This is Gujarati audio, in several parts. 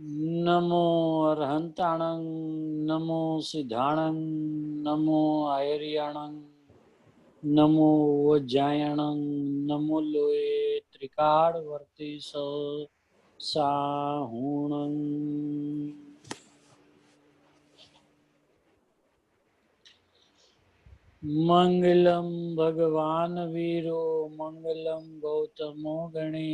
નમો અરહંતાણં નમો સિદ્ધાણં નમો આયર્યાણં નમો વજ્જાયણં નમો લોય ત્રિકાળવર્તી સાહુણં મંગલમ ભગવાન વીરો મંગલમ ગૌતમો ગણે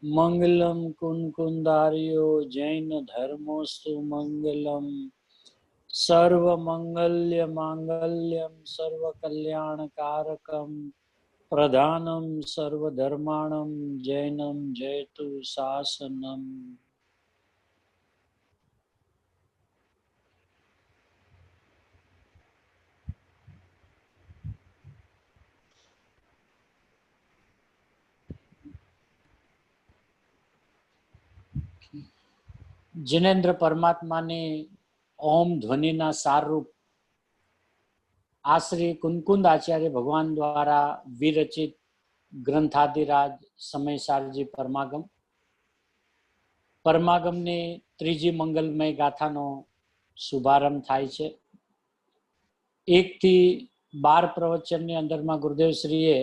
મંગલમ કુંકુંદાર્યો જૈન ધર્મોસ્તુ મંગલમ સર્વ મંગલ્ય માંગલ્યમ સર્વ કલ્યાણકારકમ પ્રધાનમ સર્વ ધર્માણમ જૈનમ જયતુ શાસનમ. જિનેન્દ્ર પરમાત્માની ઓમ ધ્વનિના સારરૂપ આ શ્રી કુંકુંદ આચાર્ય ભગવાન દ્વારા વિરચિત ગ્રંથાધિરાજ સમયસારજી પરમાગમની ત્રીજી મંગલમય ગાથાનો શુભારંભ થાય છે. 1 થી 12 પ્રવચનની અંદરમાં ગુરુદેવશ્રીએ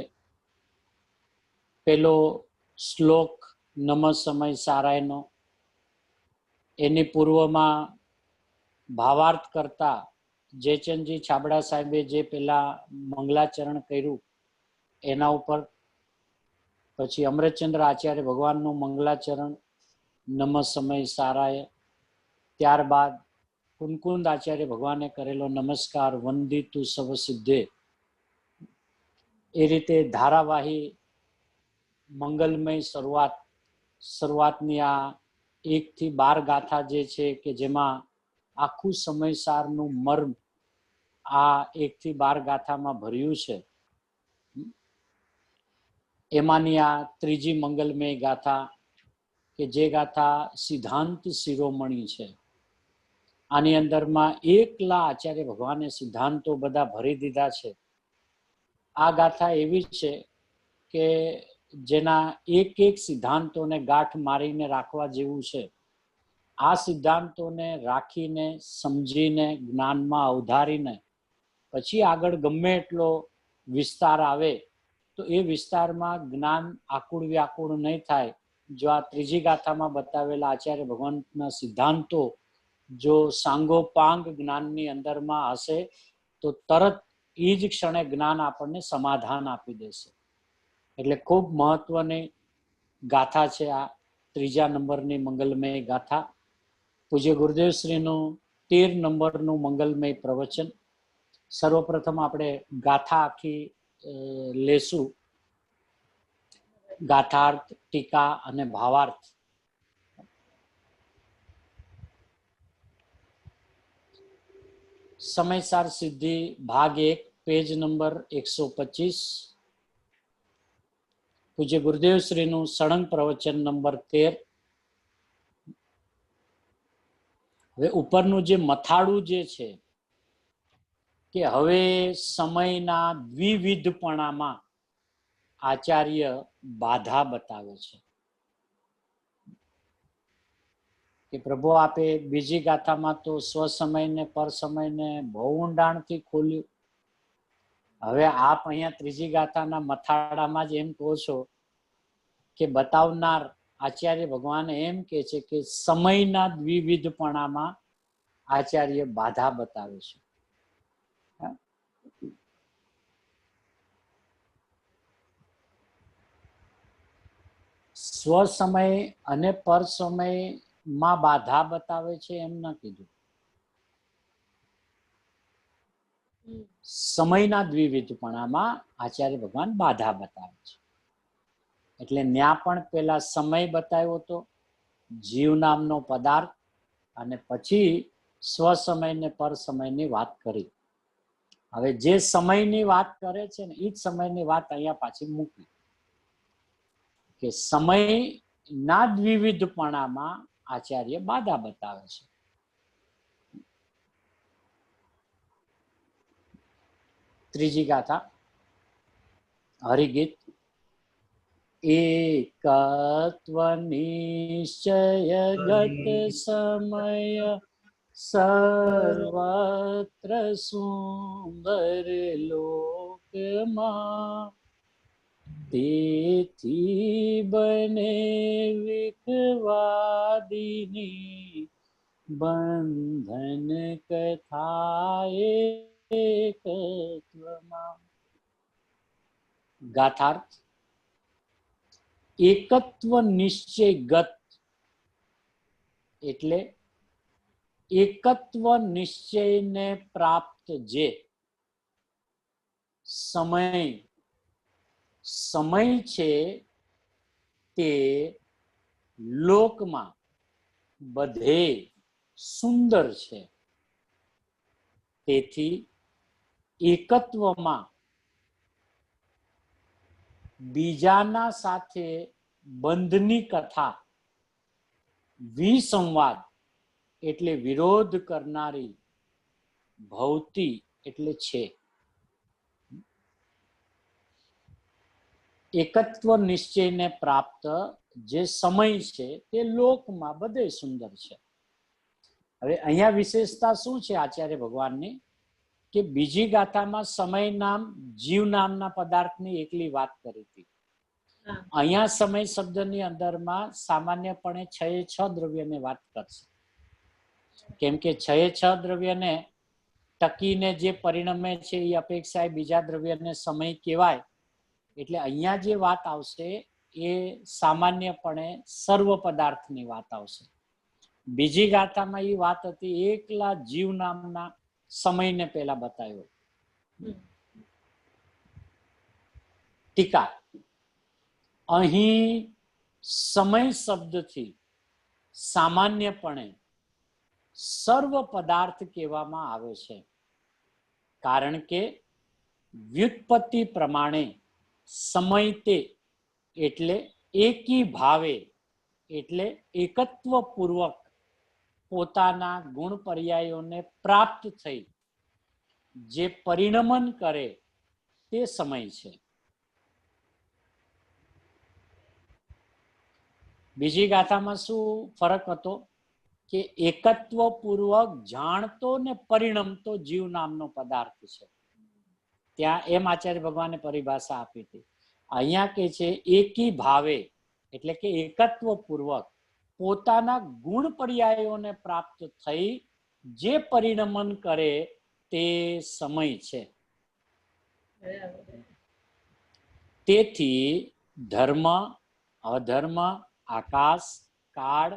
પેલો શ્લોક નમ સમય સારાયનો, એની પૂર્વમાં ભાવાર્થ કરતા જયચંદજી છાબડા સાહેબે જે પેલા મંગલાચરણ કર્યું એના ઉપર, પછી અમૃતચંદ્ર આચાર્ય ભગવાનનું મંગલાચરણ નમ સમય સારાય, ત્યારબાદ કુંકુંદ આચાર્ય ભગવાને કરેલો નમસ્કાર વંદિતુ સવ સિદ્ધે. એ રીતે ધારાવાહી મંગલમય શરૂઆતની આ 1 થી 12 ગાથા જે છે કે જેમાં આખું સમયસારનું મર્મ આ 1 થી 12 ગાથામાં ભર્યું છે, એમાંની આ ત્રીજી મંગલમય ગાથા કે જે ગાથા સિદ્ધાંત શિરોમણી છે. આની અંદરમાં એકલા આચાર્ય ભગવાને સિદ્ધાંતો બધા ભરી દીધા છે. આ ગાથા એવી છે કે જેના એક સિદ્ધાંતોને ગાંઠ મારીને રાખવા જેવું છે. આ સિદ્ધાંતોને રાખીને સમજીને જ્ઞાનમાં અવધારીને પછી આગળ ગમે એટલો વિસ્તાર આવે તો એ વિસ્તારમાં જ્ઞાન આકુળ વ્યાકુળ નહીં થાય. જો આ ત્રીજી ગાથામાં બતાવેલા આચાર્ય ભગવાનના સિદ્ધાંતો જો સાંગોપાંગ જ્ઞાનની અંદરમાં હશે તો તરત એ જ ક્ષણે જ્ઞાન આપણને સમાધાન આપી દેશે. એટલે ખૂબ મહત્વની ગાથા છે આ ત્રીજા નંબરની મંગલમય ગાથા. પૂજ્ય ગુરુદેવશ્રીનું 13 નંબરનું મંગલમય પ્રવચન. સર્વપ્રથમ આપણે ગાથા આખી લેશું, ગાથાર્થ, ટીકા અને ભાવાર્થ. સમયસાર સિદ્ધિ ભાગ 1, પેજ નંબર 125. પૂજ્ય ગુરુદેવશ્રીનું સળંગ પ્રવચન નંબર 13. હવે ઉપરનું જે મથાળું જે છે કે હવે સમયના દ્વિવિધપણામાં આચાર્ય બાધા બતાવે છે કે પ્રભુ આપે બીજી ગાથામાં તો સ્વસમયને પર સમયને બહુ ઊંડાણથી ખોલ્યું. હવે આપ અહીંયા ત્રીજી ગાથાના મથાળામાં જ એમ કહો છો કે બતાવનાર આચાર્ય ભગવાન એમ કે છે કે સમયના દ્વિવિધપણામાં આચાર્ય બાધા બતાવે છે. સ્વસમય અને પર સમયમાં બાધા બતાવે છે એમ ન કીધું. સમયના દ્વિવિધપણામાં આચાર્ય ભગવાન બાધા બતાવે છે. એટલે ન્યા પણ પેલા સમય બતાવ્યો હતો, જીવ નામનો પદાર્થ, અને પછી સ્વસમય ને પર સમયની વાત કરી. હવે જે સમયની વાત કરે છે ને એ જ સમયની વાત અહીંયા પાછી મૂકી કે સમયના દ્વિવિધપણામાં આચાર્ય બાધા બતાવે છે. ત્રીજી ગાથા હરિગીત. એકત્વ નિશ્ચયગત સમય સર્વત્ર સુંદર લોકમાં તેથી બને વિખવાદિની બંધન કથા એકત્વમાં. ગાથાર્થ: એકત્વ નિશ્ચયગત એટલે એકત્વ નિશ્ચયને પ્રાપ્ત જે સમય છે તે લોકમાં બધે સુંદર છે. તેથી એકત્વમાં બીજાના સાથે બંધની કથા, વિસંવાદ એટલે વિરોધ કરનારી, ભવતી એટલે છે. એકત્વ નિશ્ચયને પ્રાપ્ત જે સમય છે તે લોકમાં બધે સુંદર છે. હવે અહીંયા વિશેષતા શું છે આચાર્ય ભગવાનની? કે બીજી ગાથામાં સમય નામ, જીવ નામના પદાર્થની એકલી વાત કરી હતી. અહીંયા સમય શબ્દની અંદરમાં સામાન્યપણે 6 દ્રવ્યને વાત કરશે. કેમ કે 6 દ્રવ્યને ટકીને જે પરિણમે છે એ અપેક્ષાએ બીજા દ્રવ્યને સમય કહેવાય. એટલે અહીંયા જે વાત આવશે એ સામાન્યપણે સર્વ પદાર્થની વાત આવશે. બીજી ગાથામાં એ વાત હતી એકલા જીવ નામના સમયને પહેલા બતાવ્યો. ટીકા: અહીં સમય શબ્દથી સામાન્યપણે સર્વ પદાર્થ કહેવામાં આવે છે. કારણ કે વ્યુત્પત્તિ પ્રમાણે સમય તે એટલે એકી ભાવે એટલે એકત્વ પૂર્વક પોતાના ગુણ પર્યાયોને પ્રાપ્ત થઈ જે પરિણમન કરે તે સમય છે. બીજી ગાથામાં શું ફરક હતો? કે એકત્વ પૂર્વક જાણતો ને પરિણમતો જીવ નામનો પદાર્થ છે. ત્યાં એમ આચાર્ય ભગવાને પરિભાષા આપી હતી. અહીંયા કે છે એકી ભાવે એટલે કે એકત્વ પૂર્વક પોતાના ગુણ પર્યાયોને પ્રાપ્ત થઈ જે પરિણમન કરે તે સમય છે. તેથી ધર્મ, અધર્મ, આકાશ, કાળ,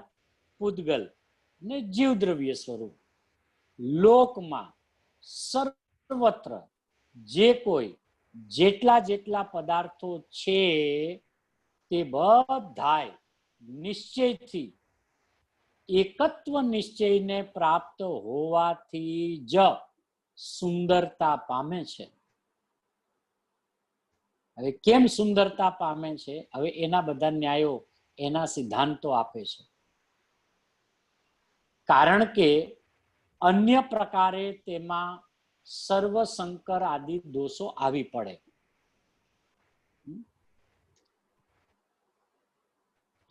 પૂતગલ ને જીવદ્રવ્ય સ્વરૂપ લોકમાં સર્વત્ર જે કોઈ જેટલા પદાર્થો છે તે બધાય નિશ્ચયથી એકત્વ નિશ્ચયને પ્રાપ્ત હોવાથી જ સુંદરતા પામે છે. હવે કેમ સુંદરતા પામે છે? હવે એના બધા ન્યાયો, એના સિદ્ધાંતો આપે છે. કારણ કે અન્ય પ્રકારે તેમાં સર્વ સંકર આદિ દોષો આવી પડે.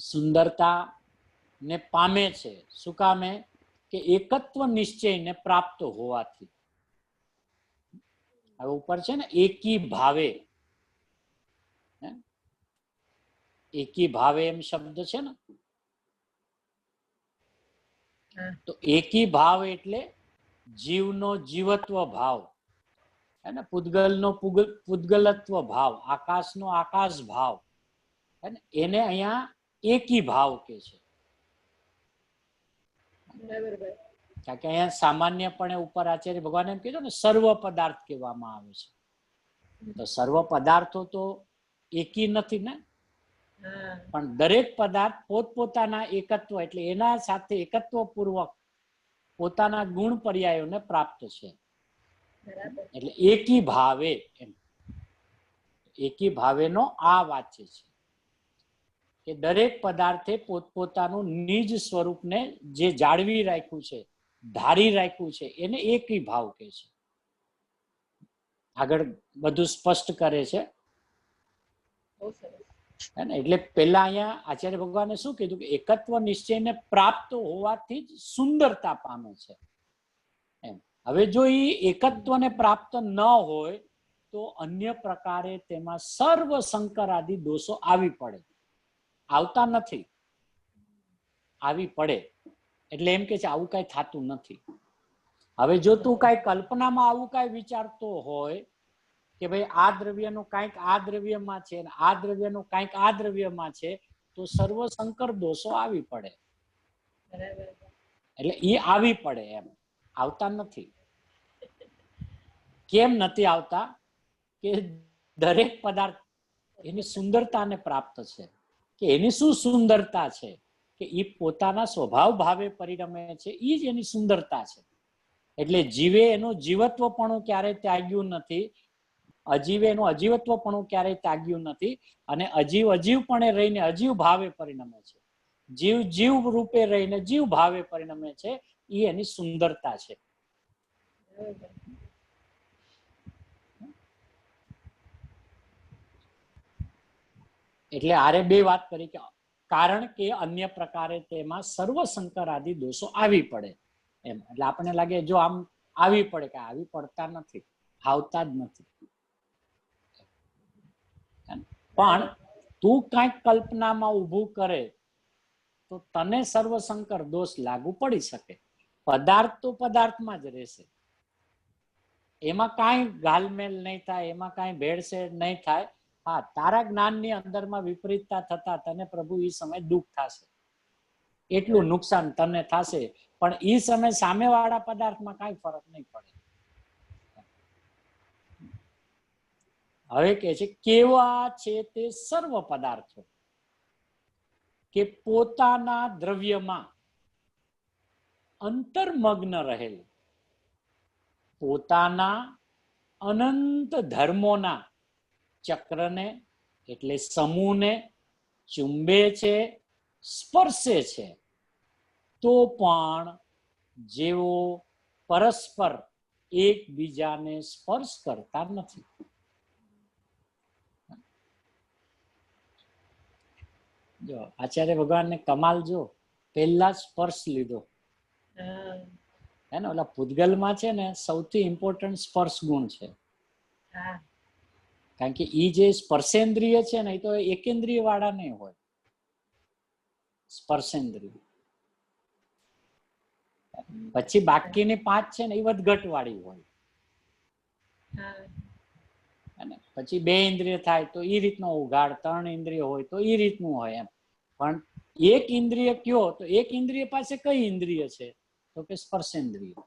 સુંદરતા ને પામે છે શું કામે? કે એકત્વ નિશ્ચયને પ્રાપ્ત હોવાથી. હવે ઉપર છે ને એકી ભાવે, એકી ભાવે એમ શબ્દ છે ને, તો એકી ભાવ એટલે જીવનો જીવત્વ ભાવ, હે ને, પૂતગલનો પૂતગલત્વ ભાવ, આકાશનો આકાશ ભાવ, હે ને, એને અહીંયા એકી ભાવ કે છે. કારણ કે અહીંયા સામાન્યપણે ઉપર આચાર્ય ભગવાન એમ કીધું ને સર્વ પદાર્થ કહેવામાં આવે છે. તો સર્વ પદાર્થો તો એકી નથી ને, પણ દરેક પદાર્થ પોતપોતાના એકત્વ એટલે એના સાથે એકત્વ પૂર્વક પોતાના ગુણ પર્યાયોને પ્રાપ્ત છે. એટલે એકી ભાવે, એમ એકી ભાવેનો આ વાચ્ય છે કે દરેક પદાર્થે પોતપોતાનું નિજ સ્વરૂપને જે જાળવી રાખ્યું છે, ધારી રાખ્યું છે, એને એકી ભાવ કહે છે. આગળ બધું સ્પષ્ટ કરે છે. હે ને? એટલે પેલા અહીંયા આચાર્ય ભગવાને શું કીધું કે એકત્વ નિશ્ચયને પ્રાપ્ત હોવાથી જ સુંદરતા પામે છે એમ. હવે જો એ એકત્વને પ્રાપ્ત ન હોય તો અન્ય પ્રકારે તેમાં સર્વ સંકર આદિ દોષો આવી પડે. આવતા નથી, આવી પડે. એટલે એમ કે છે આવું કઈ થતું નથી. હવે જો તું કઈ કલ્પનામાં આવું કઈ વિચારતો હોય કે ભાઈ આ દ્રવ્યનું કંઈક આ દ્રવ્યમાં છે, આ દ્રવ્યનું કંઈક આ દ્રવ્યમાં છે, તો સર્વ સંકર દોષો આવી પડે. એટલે એ આવી પડે એમ, આવતા નથી. કેમ નથી આવતા? કે દરેક પદાર્થ એની સુંદરતાને પ્રાપ્ત છે. કે એની શું સુંદરતા છે? કે એ પોતાના સ્વભાવ ભાવે પરિણમે છે, એ જ એની સુંદરતા છે. એટલે જીવે એનું જીવત્વપણું ક્યારેય ત્યાગ્યું નથી, અજીવે એનું અજીવત્વપણું ક્યારેય ત્યાગ્યું નથી, અને અજીવ અજીવપણે રહીને અજીવ ભાવે પરિણમે છે. જીવ જીવ રૂપે રહીને જીવ ભાવે પરિણમે છે, એ એની સુંદરતા છે. એટલે આરે બે વાત કરી કે કારણ કે અન્ય પ્રકારે તેમાં સર્વ સંકર આદિ દોષો આવી પડે એમ. એટલે આપણને લાગે જો આમ આવી પડે, કે આવી પડતા નથી, આવતા જ નથી. પણ તું કઈક કલ્પનામાં ઊભું કરે તો તને સર્વશંકર દોષ લાગુ પડી શકે. પદાર્થ તો પદાર્થમાં જ રહેશે, એમાં કાંઈ ગાલમેલ નહીં થાય, એમાં કાંઈ ભેળસેળ નહીં થાય. હા, તારા જ્ઞાનની અંદરમાં વિપરીતતા થતા તને પ્રભુ એ સમય દુઃખ થશે, એટલું નુકસાન તને થશે, પણ એ સમય સામેવાળા પદાર્થમાં કાંઈ ફરક નહીં પડે. હવે કે છે કેવા છે તે સર્વ પદાર્થો કે પોતાના દ્રવ્યમાં અંતર્મગ્ન રહેલ, પોતાના અનંત ધર્મોના ચક્રને એટલે સમૂહને ચુંબે છે, સ્પર્શે છે, તો પણ જેઓ પરસ્પર એકબીજાને સ્પર્શ કરતા નથી. જો આચાર્ય ભગવાનને કમાલ, જો પહેલા સ્પર્શ લીધો હે ને. ઓલા પૂતગલમાં છે ને સૌથી ઇમ્પોર્ટન્ટ સ્પર્શ ગુણ છે, કારણ કે ઈ જે સ્પર્શેન્દ્રિય છે ને એ તો એકેન્દ્રિય વાળા નહીં હોય. સ્પર્શેન્દ્રિય પછી બાકીની 5 છે ને એ વધઘટ વાળી હોય, પછી 2 ઇન્દ્રિય થાય તો એ રીતનો ઉઘાડ, 3 ઇન્દ્રિય હોય તો એ રીતનું હોય એમ. પણ એક ઇન્દ્રિય કયો તો એક ઇન્દ્રિય પાસે કઈ ઇન્દ્રિય છે તો કે સ્પર્શેન્દ્રિય.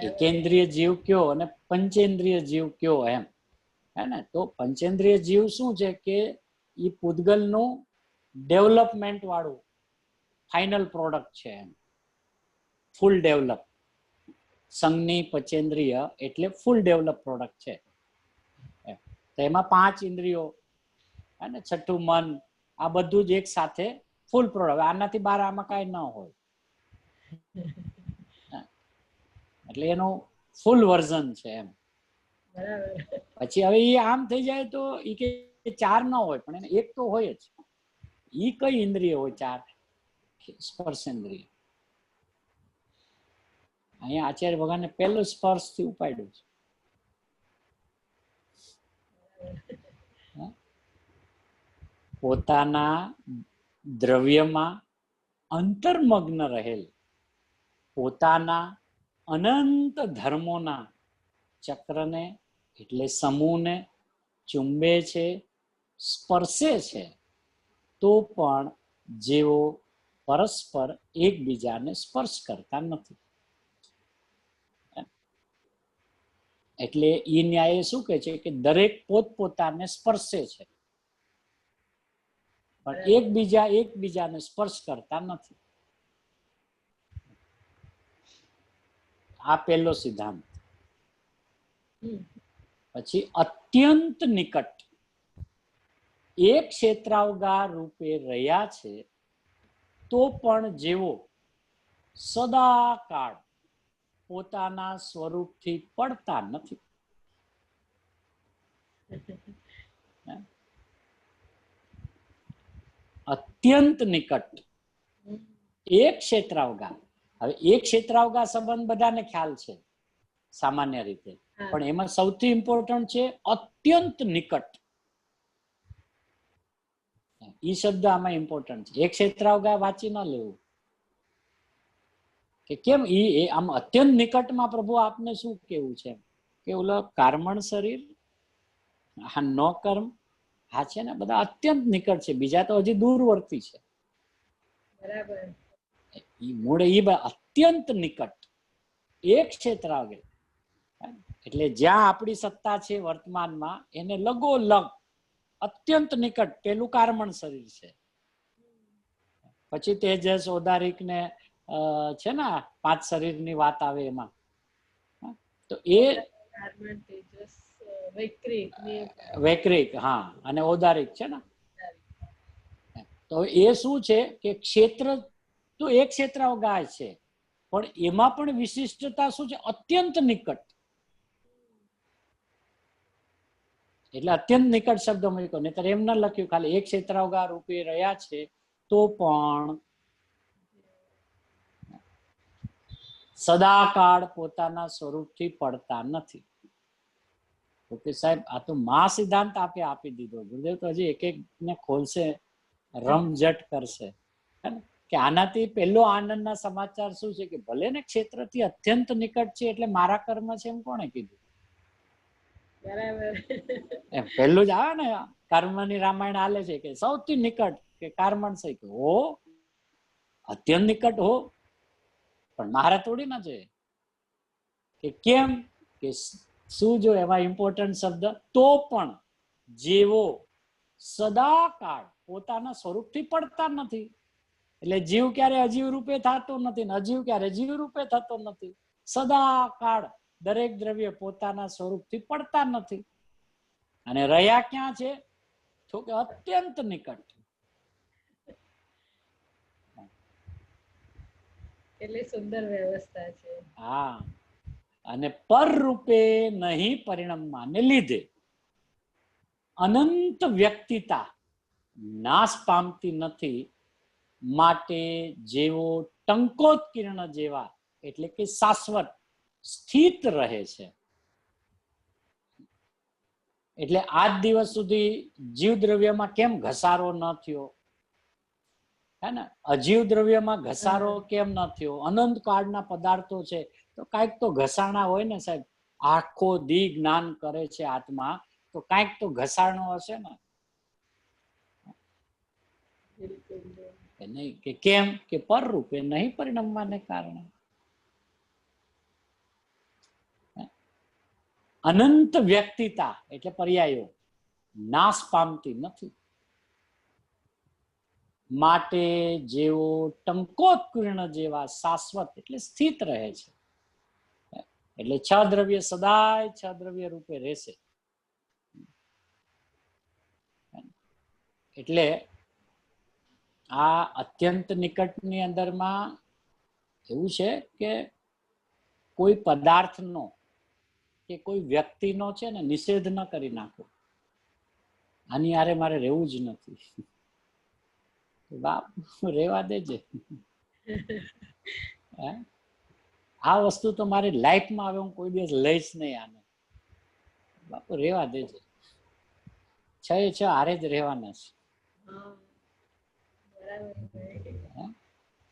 એકેન્દ્રિય જીવ કયો અને પંચેન્દ્રિય જીવ કયો એમ, હે ને. તો પંચેન્દ્રિય જીવ શું છે કે એ પૂતગલનું ડેવલપમેન્ટ વાળું ફાઇનલ પ્રોડક્ટ છે એમ, ફૂલ ડેવલપ. સંઘની પંચેન્દ્રિય એટલે ફૂલ ડેવલપ પ્રોડક્ટ છે. તો એમાં 5 ઇન્દ્રિયો અને છઠ્ઠું મન, આ બધું જ એક સાથે ફૂલ પ્રોડક્ટ. આનાથી બહાર આમાં કાંઈ ન હોય, એટલે એનું ફૂલ વર્ઝન છે એમ. પછી હવે એ આમ થઈ જાય તો એ કે 4 ન હોય, પણ એને 1 તો હોય જ. ઈ કઈ ઇન્દ્રિય હોય 4? સ્પર્શેન્દ્રિય. અહીંયા આચાર્ય ભગવાને પહેલું સ્પર્શ થી ઉપાડ્યું છે. પોતાના દ્રવ્યમાં અંતર્મગ્ન રહેલ, પોતાના અનંત ધર્મોના ચક્રને એટલે સમૂહને ચુંબે છે, સ્પર્શે છે, તો પણ જેઓ પરસ્પર એકબીજાને સ્પર્શ કરતા નથી. એટલે ઈ ન્યાય શું કહે છે કે દરેક પોતપોતાને સ્પર્શે છે, પણ એકબીજાને સ્પર્શ કરતા નથી. આ પહેલો સિદ્ધાંત. પછી અત્યંત નિકટ એક ક્ષેત્રાવગાર રૂપે રહ્યા છે, તો પણ જેવો સદાકાળ પોતાના સ્વરૂપથી પડતા નથી. અત્યંત નિકટ, એક ક્ષેત્રાવગા. હવે એક ક્ષેત્રાવગા સંબંધ બધાને ખ્યાલ છે સામાન્ય રીતે, પણ એમાં સૌથી ઇમ્પોર્ટન્ટ છે અત્યંત નિકટ. ઈ શબ્દ આમાં ઇમ્પોર્ટન્ટ છે. એક ક્ષેત્રાવગા વાંચી ન લેવું કે કેમ ઈ આમ અત્યંત નિકટમાં પ્રભુ આપને શું કેવું છે કે ઓલો કર્મણ શરીર, હા નો કર્મ, હા છે ને બધા અત્યંત નિકટ છે, બીજા તો હજી દૂરવર્તી છે. બરાબર. મૂળ ઈ અત્યંત નિકટ, એક ક્ષેત્રાવગે. એટલે જ્યાં આપણી સત્તા છે વર્તમાનમાં એને લગોલગ અત્યંત નિકટ પેલું કર્મણ શરીર છે. પછી તેજસ, ઔદારિક ને છે ને 5 શરીરની વાત આવે એમાં. તો એ વૈક્રિક, હા, અને ઔદારિક છે ને. તો એ શું છે કે ક્ષેત્ર તો એક ક્ષેત્રાવગા છે, પણ એમાં પણ વિશિષ્ટતા શું છે? અત્યંત નિકટ. એટલે અત્યંત નિકટ શબ્દ મૂક્યો, નહીતર એમ ન લખ્યું ખાલી એક ક્ષેત્રાવગા રૂપે રહ્યા છે તો પણ સદાકાળ પોતાના સ્વરૂપથી પડતા નથી. ઓકે સાહેબ, આ તો મા સિદ્ધાંત આપી દીધો. ગુરુદેવ તો હજી એક એક ને ખોલશે, રમઝટ કરશે કે આનાથી પહેલો આનંદના સમાચાર શું છે કે ભલે ને ક્ષેત્રથી અત્યંત નિકટ છે એટલે મારા કર્મ છે એમ કોણે કીધું? એમ પહેલું જ આવે ને, કર્મની રામાયણ હાલે છે કે સૌથી નિકટ કે કર્મણ છે કે હો અત્યંત નિકટ હો, પણ મારા થોડી ના છે. કે કેમ કે શું જો એમાં ઇમ્પોર્ટન્ટ શબ્દ તો પણ જેવો સદાકાળ પોતાના સ્વરૂપથી પડતા નથી. એટલે જીવ ક્યારે અજીવ રૂપે થતો નથી ને અજીવ ક્યારે જીવ રૂપે થતો નથી. સદાકાળ દરેક દ્રવ્ય પોતાના સ્વરૂપથી પડતા નથી. અને રહ્યા ક્યાં છે? તો કે અત્યંત નિકટ. કેટલી સુંદર વ્યવસ્થા છે. હા, અને પર રૂપે નહીં પરિણમવાને લીધે અનંત વ્યક્તિતા નાશ પામતી નથી. માટે જેવો ટંકોત્કીર્ણ જેવા એટલે કે શાશ્વત સ્થિત રહે છે. એટલે આજ દિવસ સુધી જીવ દ્રવ્યમાં કેમ ઘસારો ન થયો? હે ને, અજીવ દ્રવ્યમાં ઘસારો કેમ ન થયો? અનંત કાળના પદાર્થો છે તો કાંઈક તો ઘસાણા હોય ને સાહેબ. આખો દી જ્ઞાન કરે છે આત્મા, તો કાંઈક તો ઘસાણો હશે ને. નહીં કે કેમ કે પર રૂપે નહીં પરિણમવાને કારણે. અનંત વ્યક્તિતા એટલે પર્યાયો નાશ પામતી નથી. માટે જેવો ટંકોત્કીર્ણ જેવા શાશ્વત એટલે સ્થિત રહે છે. એટલે 6 દ્રવ્ય સદાય 6 દ્રવ્ય રૂપે રહેશે. એટલે આ અત્યંત નિકટની અંદરમાં એવું છે કે કોઈ પદાર્થનો કે કોઈ વ્યક્તિનો છે ને નિષેધ ન કરી નાખો. આની હારે મારે રહેવું જ નથી. બાપ રેવા દેજે. આ વસ્તુ તો મારી લાઈફમાં હવે હું કોઈ દિવસ લઈશ નહીં. આને બાપુ રેવા દેજે. 6 એ 6 હારે જ રહેવાના છે.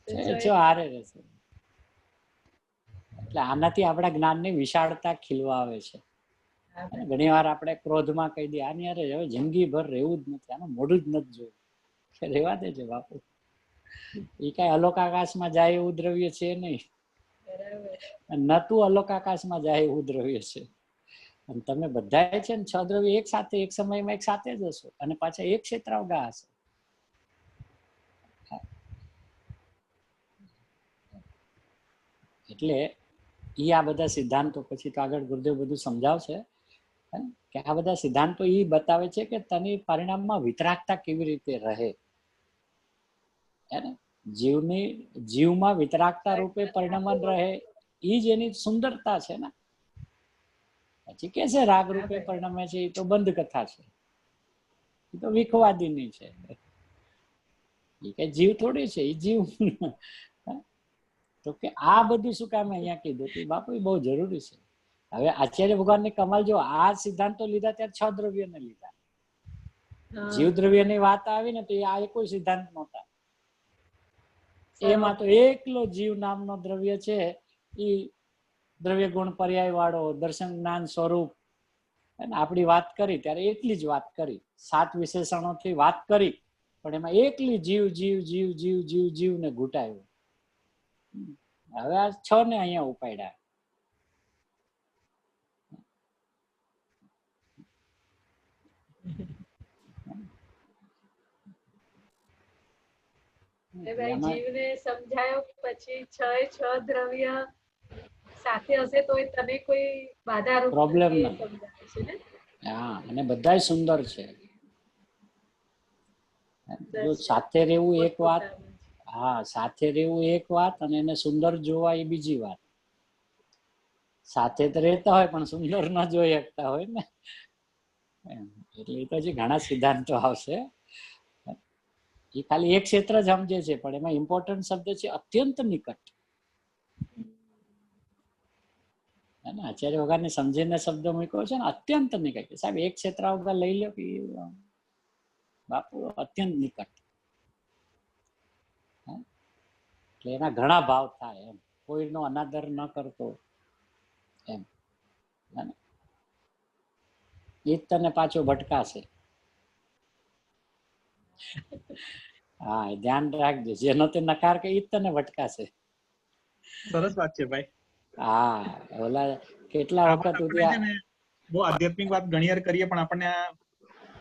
6 એ 6 હારે રહેશે. એટલે આનાથી આપણા જ્ઞાનની વિશાળતા ખીલવા આવે છે. ઘણી વાર આપણે ક્રોધમાં કહી દઈએ આની હારે હવે જિંદગી ભર રહેવું જ નથી, આનું મોઢું જ નથી જોયું. રેવા દેજે બાપુ. એ કઈ અલોક આકાશમાં જાય એવું દ્રવ્ય છે નહીં. નતું અલોક આકાશમાં જાય એવું દ્રવ્ય છે. અને તમે બધા છે ને 6 દ્રવ્ય એક સાથે એક સમયમાં એક સાથે જ હશો અને પાછા એક ક્ષેત્રાવગા હશે. એટલે આ બધા સિદ્ધાંતો પછી તો આગળ ગુરુદેવ બધું સમજાવશે કે આ બધા સિદ્ધાંતો એ બતાવે છે કે તની પરિણામમાં વિતરાગતા કેવી રીતે રહે. જીવમાં વિતરાગતા રૂપે પરિણમન રહે એ જ એની સુંદરતા છે ને. પછી કે છે રાગ રૂપે પરિણમે છે, એ તો બંધ કથા છે, એ તો વિખવાદીની છે. એ કઈ જીવ થોડી છે, એ જીવ. તો કે આ બધું શું કામ અહીંયા કીધું કે બાપુ એ બહુ જરૂરી છે. હવે આચાર્ય ભગવાનની કમાલ જો આ સિદ્ધાંતો લીધા ત્યારે 6 દ્રવ્યને લીધા. જીવ દ્રવ્યની વાત આવી ને તો આ કોઈ સિદ્ધાંત નહોતા. એમાં તો એકલો જીવ નામનો દ્રવ્ય છે, એ દ્રવ્ય ગુણ પર્યાય વાળો દર્શન જ્ઞાન સ્વરૂપ. આપણી વાત કરી ત્યારે એટલી જ વાત કરી, 7 વિશેષણોથી વાત કરી, પણ એમાં એકલી જીવ જીવ જીવ જીવ જીવ જીવ ને ઘૂંટાયું. હવે આ 6 ને અહીંયા ઉપાડ્યા. જીવને સમજાયો પછી 6 દ્રવ્ય સાથે હશે તો તને કોઈ બાધારૂપ પ્રોબ્લેમ નથી, નથી. સમજાવે છે ને. હા, અને બધાય સુંદર છે. જો સાથે રહેવું એક વાત, હા સાથે રહેવું એક વાત, અને એને સુંદર જોવા એ બીજી વાત. સાથે તો રહેતા હોય પણ સુંદર ન જોઈ શકતા હોય ને. એટલે એ તો હજી ઘણા સિદ્ધાંતો આવશે. એ ખાલી એક ક્ષેત્ર જ સમજે છે, પણ એમાં ઇમ્પોર્ટન્ટ શબ્દ છે અત્યંત નિકટ. આચાર્ય વગરને સમજીને શબ્દ મૂક્યો છે ને, અત્યંત નિકટ. સાહેબ એક ક્ષેત્ર વગર લઈ લો કે બાપુ અત્યંત નિકટ. એટલે એના ઘણા ભાવ થાય એમ, કોઈનો અનાદર ન કરતો એમ. એ તને પાછો ભટકાશે. હા, ધ્યાન રાખજો, જેનો તે નકાર કે એ તને ભટકાશે. સરસ વાત છે ભાઈ. હા, ઓલા કેટલા વખત બહુ આધ્યાત્મિક વાત ઘણીવાર કરીએ પણ આપણને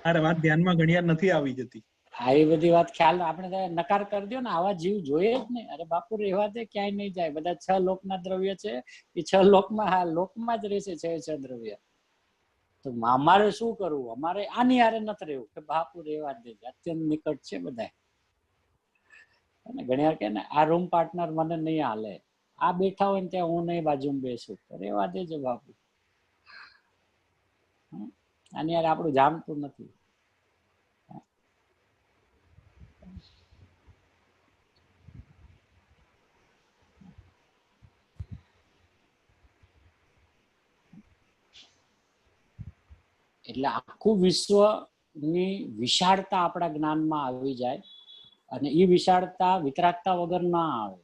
આ વાત ધ્યાનમાં ઘણીવાર નથી આવી જતી. આવી બધી વાત ખ્યાલ આપણે નકાર કરી દો ને, આવા જીવ જોઈએ જ નહીં. અરે બાપુ રહેવા દે, ક્યાંય નહીં જાય. બધા 6 લોકના દ્રવ્ય છે, એ 6 લોકમાં, હા લોકમાં જ રહેશે 6 દ્રવ્ય. તો અમારે શું કરવું? અમારે આની હારે નથી રહેવું કે બાપુ રહેવા દે, અત્યંત નિકટ છે બધા. અને ઘણી વાર કે ને આ રૂમ પાર્ટનર મને નહીં હાલે, આ બેઠા હોય ને ત્યાં હું નહીં બાજુમાં બેસું, રહેવા દેજો બાપુ. આની હારે આપણું જામતું નથી. એટલે આખું વિશ્વની વિશાળતા આપણા જ્ઞાનમાં આવી જાય, અને એ વિશાળતા વિતરાગતા વગર ના આવે.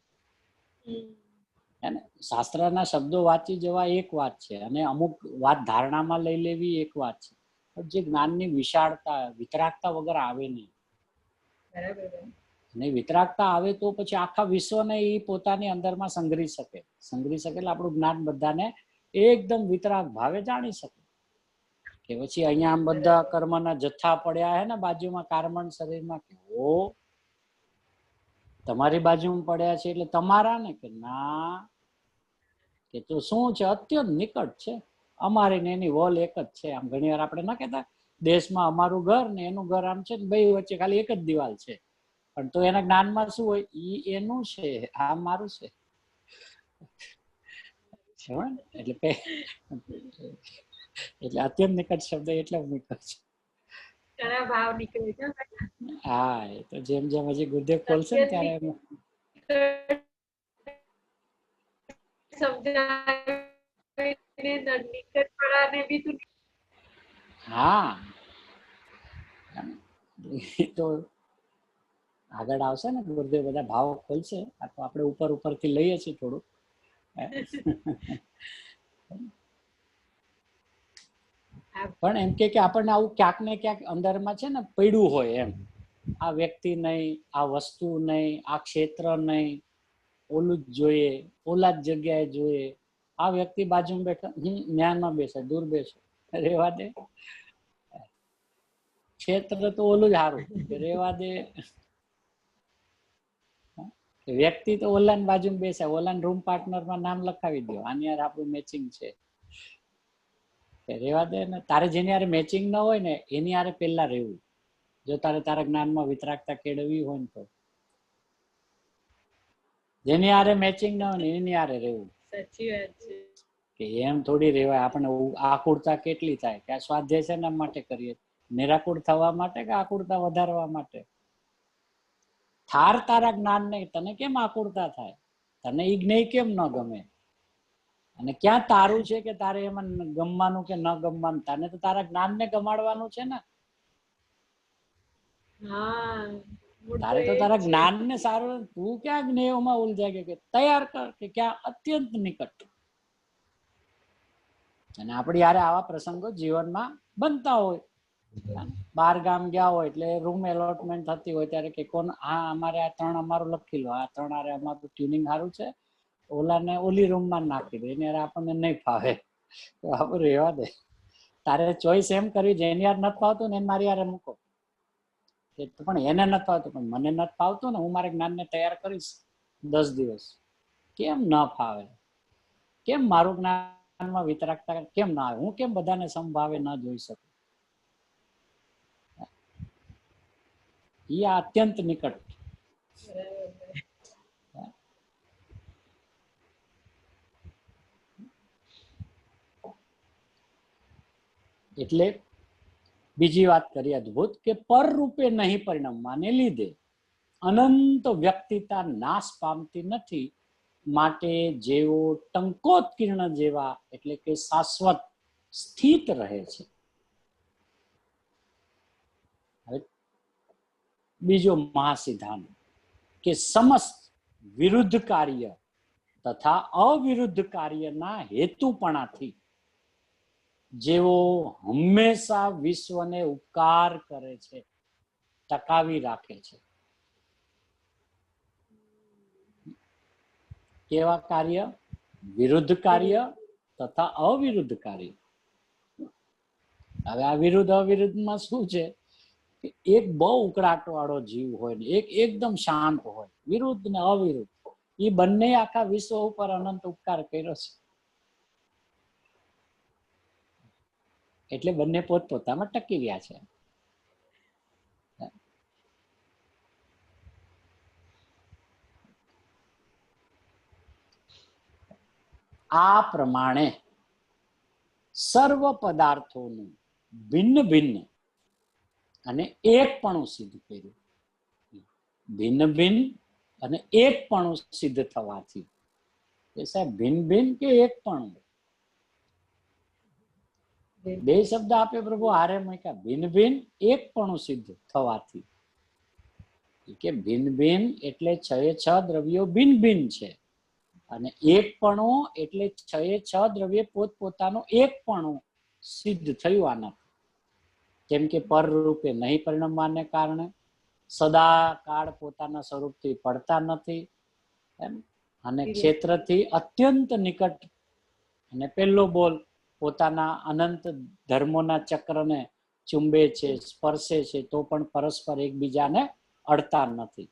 શાસ્ત્રના શબ્દો વાંચી જવા એક વાત છે, અને અમુક વાત ધારણામાં લઈ લેવી એક વાત છે, પણ જે જ્ઞાનની વિશાળતા વિતરાગતા વગર આવે નહીં. અને વિતરાગતા આવે તો પછી આખા વિશ્વને એ પોતાની અંદરમાં સંગ્રહી શકે એટલે આપણું જ્ઞાન બધાને એકદમ વિતરાગ ભાવે જાણી શકે. કે પછી અહીંયા આમ બધા કર્મના જથ્થા પડ્યા હે ને બાજુમાં કાર્બન શરીરમાં, કે ઓ તમારી બાજુમાં પડ્યા છે એટલે તમારા ને, કે ના, કે તો શું છે અત્યંત નિકટ છે. અમારી ને એની વોલ એક જ છે. આમ ઘણી વાર આપણે ના કહેતા દેશમાં અમારું ઘર ને એનું ઘર આમ છે, બે વચ્ચે ખાલી એક જ દિવાલ છે, પણ તો એના જ્ઞાનમાં શું હોય, ઈ એનું છે, આ મારું છે. એટલે અત્યંત નિકટ શબ્દ એટલે નિકટ છે. ભાવ નીકળે છે. હા, એ તો જેમ જેમ હજી ગુરુદેવ ખોલશે ને ત્યારે હા, તો આગળ આવશે ને ગુરુદેવ બધા ભાવ ખોલશે. આ તો આપણે ઉપર ઉપરથી લઈએ છીએ થોડું. પણ એમ કે આપણને આવું ક્યાંક ને ક્યાંક અંદરમાં છે ને પડ્યું હોય એમ, આ વ્યક્તિ નહીં, આ વસ્તુ નહીં, આ ક્ષેત્ર નહીં, ઓલું જ જોઈએ, ઓલા જ જગ્યાએ જોઈએ. આ વ્યક્તિ બાજુમાં બેઠા, જ્ઞાનમાં બેસે, દૂર બેસે, રેવા દે. ક્ષેત્ર તો ઓલું જ સારું, રેવા દે. વ્યક્તિ તો ઓલાની બાજુમાં બેસે, ઓલાને રૂમ પાર્ટનરમાં નામ લખાવી દો, આની યાર આપણું મેચિંગ છે, રેવા દે ને. તારે જેની યારે મેચિંગ ન હોય ને એની યારે પેલા રહેવું, જો તારે તારા જ્ઞાનમાં વિતરાગતા કેળવવી હોય ને તો. જેની યારે મેચિંગ ન હોય ને એની યારે રહેવું. સાચી વાત છે. કે એમ થોડી રહેવાય. આપણે આકુળતા કેટલી થાય કે આ સ્વાધ્યાય છે એના માટે કરીએ, નિરાકુળ થવા માટે કે આકુળતા વધારવા માટે? થાર તારા જ્ઞાન ને તને કેમ આકુળતા થાય? તને ઈ જ્ઞેય કેમ ન ગમે? અને ક્યાં તારું છે કે તારે એમાં ગમવાનું કે ન ગમવાનું? તને તો તારા જ્ઞાન ને ગમાડવાનું છે ને. હા, મૂળ તારે તો એ જ તારા છે. જ્ઞાન ને સારું, તું ક્યાં જ્ઞેયોમાં ઉલઝાય કે તૈયાર કર કે ક્યાં અત્યંત નિકટ. અને આપણી યારે આવા પ્રસંગો જીવનમાં બનતા હોય. બાર ગામ ગયા હોય એટલે રૂમ એલોટમેન્ટ થતી હોય ત્યારે કે કોણ, હા અમારે આ 3 અમારું લખી લો, આ 3 આરે અમારું ટ્યુનિંગ સારું છે, ઓલાને ઓલી રૂમમાં નાખી દે, એને આપણને નહીં ફાવે, તો આપણે રહેવા દે. તારે ચોઈસ એમ કરવી, જેની યાર નથી ફાવતું ને એને મારી યારે મૂકો. પણ એને નથી ફાવતું, પણ મને નથી ફાવતું ને, હું મારા જ્ઞાનને તૈયાર કરીશ 10 દિવસ. કેમ ન ફાવે? કેમ મારું જ્ઞાનમાં વિતરાગતા કેમ ના આવે? હું કેમ બધાને સમભાવે ન જોઈ શકું? એ અત્યંત નિકટ. એટલે બીજી વાત કરી અદ્ભુત કે પર રૂપે નહીં પરિણમવાને લીધે અનંત વ્યક્તિતા નાશ પામતી નથી, માટે જેઓ ટંકોત્કીર્ણ જેવા એટલે કે શાશ્વત સ્થિત રહે છે. બીજો મહાસિદ્ધાંત કે સમસ્ત વિરુદ્ધ કાર્ય તથા અવિરુદ્ધ કાર્યના હેતુપણાથી જેઓ હંમેશા વિશ્વને ઉપકાર કરે છે, ટકાવી રાખે છે. કેવા કાર્ય? વિરુદ્ધ કાર્ય તથા અવિરુદ્ધ કાર્ય. હવે આ વિરુદ્ધ અવિરુદ્ધમાં શું છે? એક બહુ ઉકળાટ વાળો જીવ હોય ને એક એકદમ શાંત હોય, વિરુદ્ધ ને અવિરુદ્ધ, એ બંને આખા વિશ્વ ઉપર અનંત ઉપકાર કર્યો છે. એટલે બંને પોતપોતામાં ટકી રહ્યા છે. આ પ્રમાણે સર્વ પદાર્થોનું ભિન્ન ભિન્ન અને એકપણું સિદ્ધ કર્યું. ભિન્ન ભિન્ન અને એકપણું સિદ્ધ થવાથી, એ સાહેબ ભિન્ન ભિન્ન કે એકપણું, બે શબ્દ આપે પ્રભુ હારે મૂક્યા. ભિન્ન ભિન્ન એકપણું સિદ્ધ થવાથી, કે ભિન્ન ભિન્ન એટલે 6 દ્રવ્યો ભિન્ન ભિન્ન છે, અને એકપણું એટલે 6 દ્રવ્ય પોતપોતાનું એકપણું સિદ્ધ થયું આના. કેમ કે પર રૂપે નહીં પરિણમવાને કારણે સદા કાળ પોતાના સ્વરૂપથી પડતા નથી, એમ, અને ક્ષેત્રથી અત્યંત નિકટ. અને પહેલો બોલ પોતાના અનંત ધર્મોના ચક્રને ચુંબે છે, સ્પર્શે છે, તો પણ પરસ્પર એકબીજાને અડતા નથી.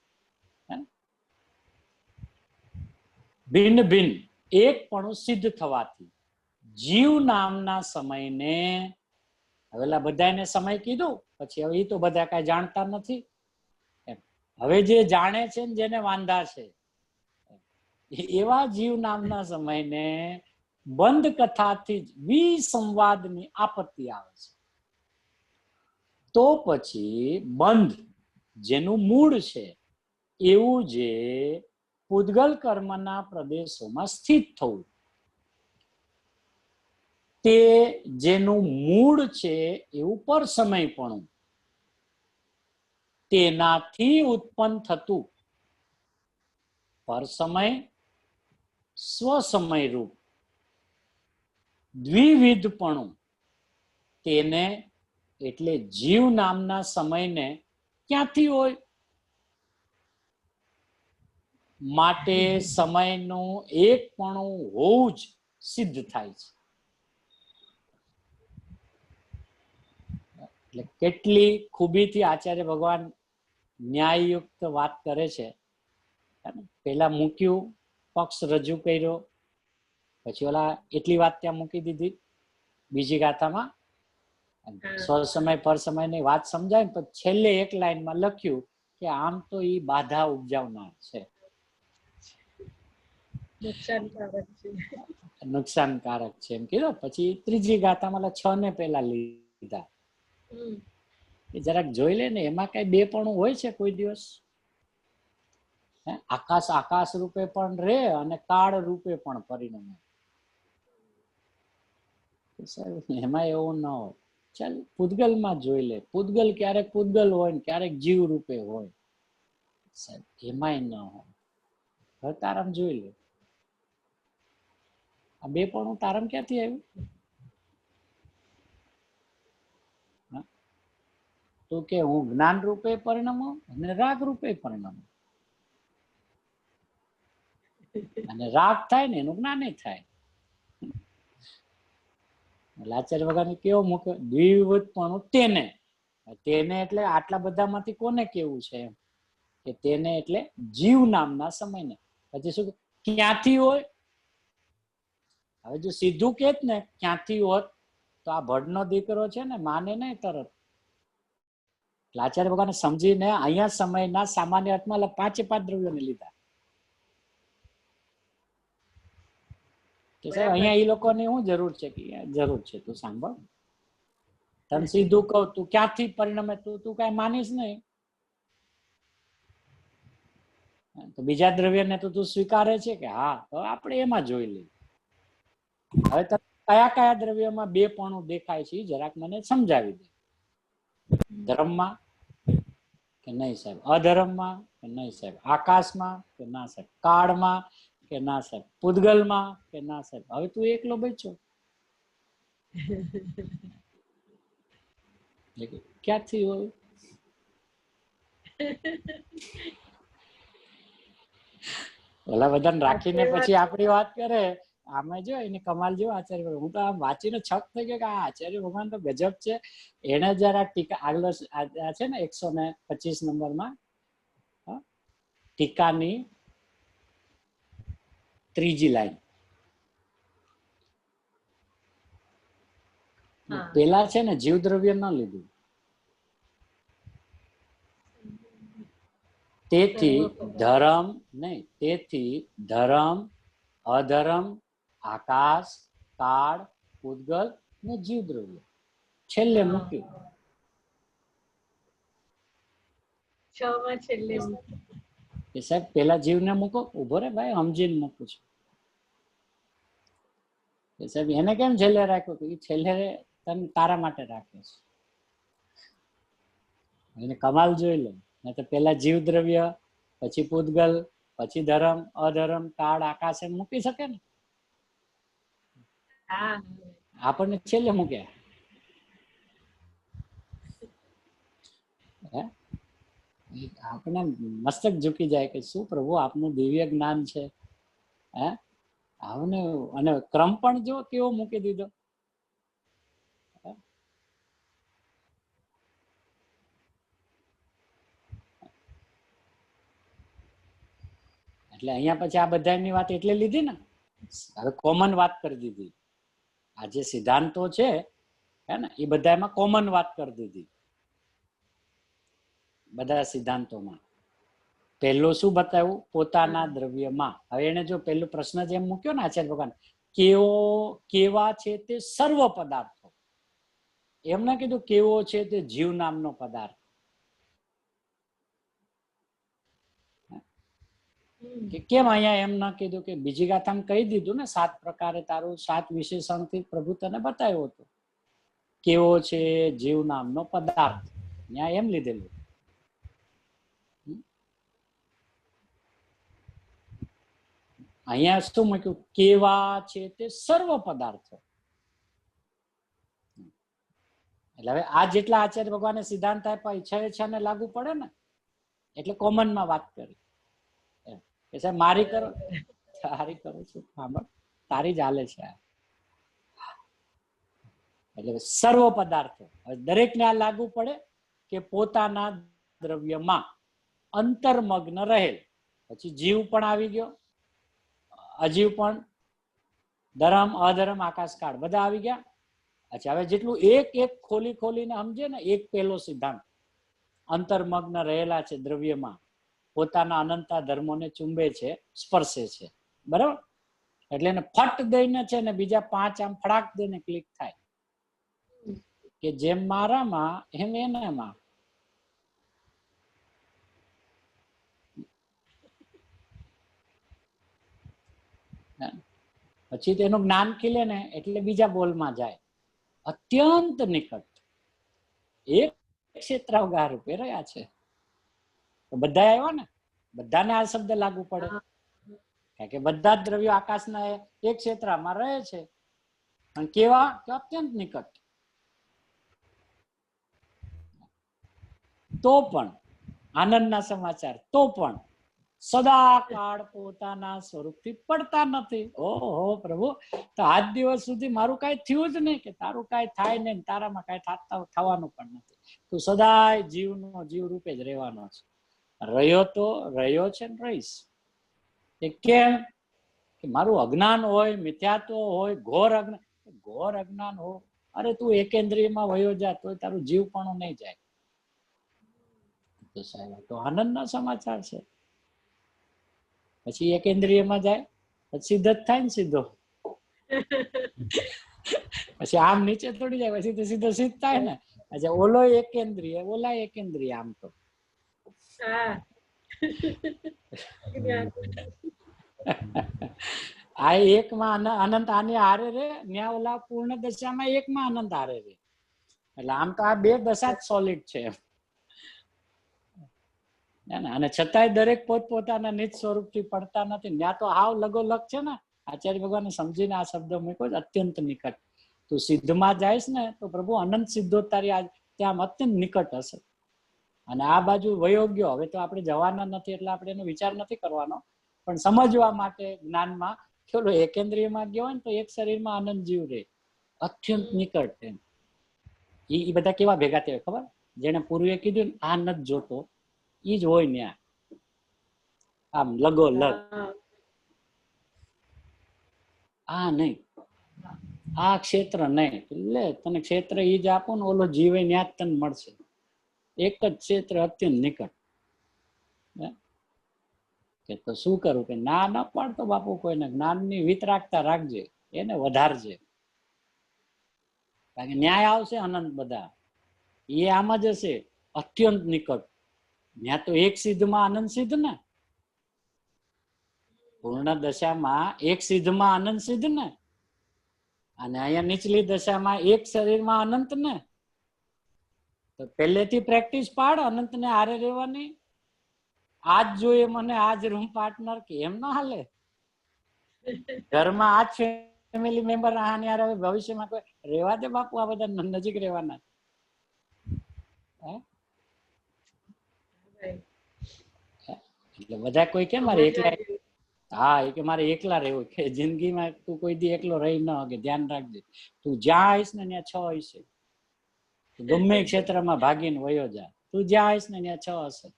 ભિન્ન ભિન્ન એકપણું સિદ્ધ થવાથી જીવ નામના સમયને, હવેલા બધાને સમય કીધું પછી હવે એ તો બધા કઈ જાણતા નથી. હવે જે જાણે છે ને જેને વાંધા છે એવા જીવ નામના સમયને બંધ કથાથી જ વિસંવાદની આપત્તિ આવે છે. તો પછી બંધ જેનું મૂળ છે એવું જે પૂદગલ કર્મના પ્રદેશોમાં સ્થિત થવું, તે જેનું મૂળ છે એવું પર સમયપણું, તેનાથી ઉત્પન્ન થતું પર સમય સ્વસમય રૂપ દ્વિવિધપણું, તેને એટલે જીવ નામના સમયને ક્યાંથી હોય? માટે સમયનું એકપણું હોવું જ સિદ્ધ થાય છે. એટલે કેટલી ખૂબીથી આચાર્ય ભગવાન ન્યાયયુક્ત વાત કરે છે. પેલા મૂક્યું, પક્ષ રજૂ કર્યો, પછી ઓલા એટલી વાત ત્યાં મૂકી દીધી બીજી ગાથામાં, સ્વસમય પર સમયની વાત સમજાય ને તો છેલ્લે એક લાઈનમાં લખ્યું કે આમ તો એ બાધા ઉપજાવનાર છે. નુકસાનકારક છે. નુકસાનકારક છે એમ કીધું. પછી ત્રીજી ગાથામાં 6 ને પેલા લીધા. એ જરાક જોઈ લે ને, એમાં કઈ બે પણ હોય છે કોઈ દિવસ? આકાશ આકાશ રૂપે પણ રે અને કાળ રૂપે પણ પરિણમે. એમાં એવું ન હોય. ચાલ પૂતગલ માં જોઈ લે. પૂતગલ ક્યારેક પૂતગલ હોય ને ક્યારેક જીવ રૂપે હોય. એમાંય ન હોય. હવે તારામ જોઈ લે. આ બે પણ તારામ ક્યાંથી આવ્યું? તો કે હું જ્ઞાન રૂપે પરિણમો અને રાગ રૂપે પરિણમો. અને રાગ થાય ને એનું જ્ઞાન થાય. આચાર્ય ભગવાન કેવો મૂક્યો? દ્વિવિધપણું તેને. તેને એટલે આટલા બધામાંથી કોને કેવું છે એમ કે તેને એટલે જીવ નામના સમયને. પછી શું ક્યાંથી હોય? હવે જો સીધું કેત ને ક્યાંથી હોત તો આ ભડનો દીકરો છે ને માને નહીં તરત. આચાર્ય ભગવાન સમજીને અહીંયા સમયના સામાન્ય અર્થમાં 5 દ્રવ્યોને લીધા કે સાહેબ અહીંયા એ લોકોને શું જરૂર છે? કે જરૂર છે તું સાંભળ, તને સીધું કહું તું ક્યાંથી પરિણમે તું કઈ માનીશ નહીં. તો બીજા દ્રવ્યને તો તું સ્વીકારે છે કે હા, તો આપણે એમાં જોઈ લઈએ. હવે તમે કયા કયા દ્રવ્યોમાં બે પણ દેખાય છે જરાક મને સમજાવી દે. ધર્મમાં કે નહીં સાહેબ? અધર્મમાં કે નહીં સાહેબ? આકાશમાં કે ના સાહેબ? કાળમાં કે ના સાહેબ? પૂતગલમાં કે ના સાહેબ? હવે તું એકલો બચ્યો ક્યાંથી હોય? ઓલા બધાને રાખીને પછી આપણી વાત કરે. આમાં જો એની કમાલ જો આચાર્ય, હું તો આમ વાંચીને છક થઈ ગયો કે આ આચાર્ય ભગવાન તો ગજબ છે. એને જરા ટીકા આગળ છે ને 125 નંબરમાં ટીકાની 3જી લાઈન. પેલા છે ને જીવ દ્રવ્ય ન લીધું. તેથી ધર્મ નહીં, તેથી ધર્મ, અધર્મ, આકાશ, કાળ, પૂતગલ ને જીવ દ્રવ્ય છેલ્લે મૂક્યું. 6 માં છેલ્લે કે સાહેબ પેલા જીવને મૂકો. ઉભો રે ભાઈ, સમજીને મૂકું છું. કે સાહેબ એને કેમ છેલ્લે રાખ્યો? એ છેલ્લે તને તારા માટે રાખે છે. એને કમાલ જોઈ લો. નહીં તો પેલા જીવ દ્રવ્ય, પછી પૂતગલ, પછી ધર્મ, અધર્મ, કાળ, આકાશ એમ મૂકી શકે ને. આપણને છેલ્લે મૂક્યા. આપણે મસ્તક ઝૂકી જાય કે શું પ્રભુ આપનું દિવ્ય જ્ઞાન છે. આવને અને ક્રમ પણ જો કેવો મૂકી દીધો. એટલે અહીંયા પછી આ બધાની વાત એટલે લીધી ને. હવે કોમન વાત કરી દીધી. આ જે સિદ્ધાંતો છે હે ને એ બધા એમાં કોમન વાત કરી દીધી. બધા સિદ્ધાંતોમાં પહેલું શું બતાવ્યું? પોતાના દ્રવ્યમાં. હવે એને જો પહેલું પ્રશ્ન જેમ મૂક્યો ને આચાર્ય ભગવાન, કેવા છે તે સર્વ પદાર્થો. એમ ના કીધું કેવો છે તે જીવ નામનો પદાર્થ. કે કેમ અહીંયા એમ ના કીધું? કે બીજી ગાથામાં કહી દીધું ને 7 પ્રકારે તારું 7 વિશેષણથી પ્રભુ તને બતાવ્યો હતો. કેવો છે જીવ નામનો પદાર્થ. ત્યાં એમ લીધેલું. અહીંયા શું મૂક્યું? કેવા છે તે સર્વ પદાર્થો. એટલે હવે આ જેટલા આચાર્ય ભગવાને સિદ્ધાંત આપ્યા 6 ને લાગુ પડે ને, એટલે કોમનમાં વાત કરી. સાહેબ મારી કરો, તારી કરું છું, તારી જ હાલે છે. એટલે સર્વ પદાર્થો દરેકને આ લાગુ પડે કે પોતાના દ્રવ્યમાં અંતર્મગ્ન રહેલ. પછી જીવ પણ આવી ગયો, અજીવ પણ, ધર્મ, અધર્મ, આકાશ, કાળ બધા આવી ગયા. અચ્છા, હવે જેટલું એક એક ખોલીને સમજે ને, એક પહેલો સિદ્ધાંત અંતર્મગ્ન રહેલા છે દ્રવ્યમાં, પોતાના અનંતા ધર્મોને ચુંબે છે, સ્પર્શે છે. બરાબર? એટલે એને ફટ દઈને છે ને બીજા 5 આમ ફડાક દઈને ક્લિક થાય કે જેમ મારામાં એમ એનામાં. પછી તેનું જ્ઞાન ખીલે ને એટલે બીજા બોલમાં જાય. અત્યંત નિકટ એક ક્ષેત્રાવગાહ રૂપે રહ્યા છે. તો બધા આવ્યા ને, બધાને આ શબ્દ લાગુ પડે, કારણ કે બધા જ દ્રવ્યો આકાશના એક ક્ષેત્રમાં રહે છે. અને કેવા કે અત્યંત નિકટ. તો પણ આનંદના સમાચાર, તો પણ સદા કાળ પોતાના સ્વરૂપથી પડતા નથી. ઓહો પ્રભુ, તો આજ દિવસ સુધી મારું કઈ થયું જ નહીં, કે તારું કઈ થાય નહીં, તારામાં કઈ થવાનું પણ નથી. તું સદાય જીવનો જીવ રૂપે જ રહેવાનો છે. રહ્યો તો રહ્યો છે ને રહીશ. એ કેમ? કે મારું અજ્ઞાન હોય, મિથ્યાત્વ હોય, ઘોર અજ્ઞાન હોય. અરે તું એકેન્દ્રિયમાં વયો જા તો તારું જીવ પણ નહીં જાય. તો સાહેબ તો આનંદના સમાચાર છે. પછી એકેન્દ્રિયમાં જાય પછી સિદ્ધ જ થાય ને સીધો. પછી આમ નીચે થોડી જાય, પછી તો સીધો સિદ્ધ થાય ને. અચ્છા, ઓલો એકેન્દ્રિય, ઓલા એકેન્દ્રિય. આમ તો આ એકમાં અનંત આની હારે રે, ન્યા ઓલા પૂર્ણ દશામાં એકમાં અનંત હારે રે. એટલે આમ તો આ બે દશા જ સોલિડ છે. અને છતાંય દરેક પોતપોતાના નિજ સ્વરૂપથી પડતા નથી. ત્યાં તો હાવ લગોલગ છે ને. આચાર્ય ભગવાને સમજીને આ શબ્દ મૂક્યો, અત્યંત નિકટ. તું સિદ્ધમાં જઈશ ને તો પ્રભુ અનંત સિદ્ધો તારી ત્યાં અત્યંત નિકટ હશે. અને આ બાજુ વયોગ્ય, હવે તો આપણે જવાના નથી એટલે આપણે એનો વિચાર નથી કરવાનો, પણ સમજવા માટે જ્ઞાનમાં ચલો એકેન્દ્રિયમાં ગયો હોય ને તો એક શરીરમાં આનંદ જીવ રહે, અત્યંત નિકટ. એમ એ બધા કેવા ભેગા થયા ખબર? જેને પૂર્વે કીધું ને આ નથી જોતો, ઈ જ હોય ને આમ લગો લગ. આ નહીં, આ ક્ષેત્ર નહીં. લે તને ક્ષેત્ર ઈ જ આપો ને, ઓલો જીવે ન્યા જ તને મળશે. એક જ ક્ષેત્ર અત્યંત નિકટ. કે તો શું કરું? કે ના ન પાડતો બાપુ કોઈને. જ્ઞાનની વિતરાગતા રાખજે, એને વધારજે, કારણ કે ન્યાય આવશે અનંત બધા. એ આમ જ હશે, અત્યંત નિકટ. ત્યાં તો એક સિદ્ધમાં આનંદ સિદ્ધ ને, પૂર્ણ દશામાં એક સિદ્ધમાં આનંદ સિદ્ધ ને, અને અહીંયા નીચલી દશામાં એક શરીરમાં અનંત ને. તો પહેલેથી પ્રેક્ટિસ પાડ અનંત ને હારે રહેવાની. આજ જોઈએ મને, આજ રૂમ પાર્ટનર, કે એમ ના હાલે. ઘરમાં આજ ફેમિલી મેમ્બર આની હારે, ભવિષ્યમાં કોઈ રહેવા દે બાપુ, આ બધા નજીક રહેવાના. એટલે બધા કોઈ કે મારે એકલા, હા એ કે મારે એકલા રહેવું, કે જિંદગીમાં તું કોઈ દી એકલો રહી ન કે ધ્યાન રાખજે. તું જ્યાં આવીશ ને ત્યાં 6 હશે. ગમે ક્ષેત્રમાં ભાગીને વયો જા, તું જ્યાં આવીશ ને ત્યાં 6 હશે.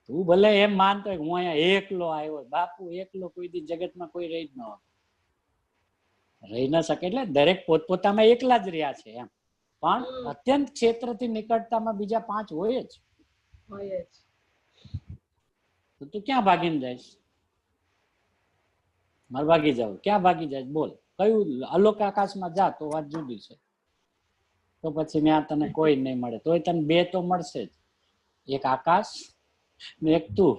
તું ભલે એમ માનતો હું અહીંયા એકલો આવ્યો, બાપુ એકલો કોઈ દી જગતમાં કોઈ રહી જ ન હોય, રહી ન શકે. એટલે દરેક પોતપોતામાં એકલા જ રહ્યા છે એમ, પણ અત્યંત ક્ષેત્રથી નિકટતામાં બીજા 5 હોય જ. તો તું ક્યાં ભાગીને જઈશ? મારે ભાગી જાવ, ક્યાં ભાગી જાય બોલ? કયું અલોક આકાશમાં જા તો વાત જુદી છે. તો પછી ત્યાં તને કોઈ નહીં મળે, તોય તને 2 તો મળશે જ, એક આકાશ ને એક તું.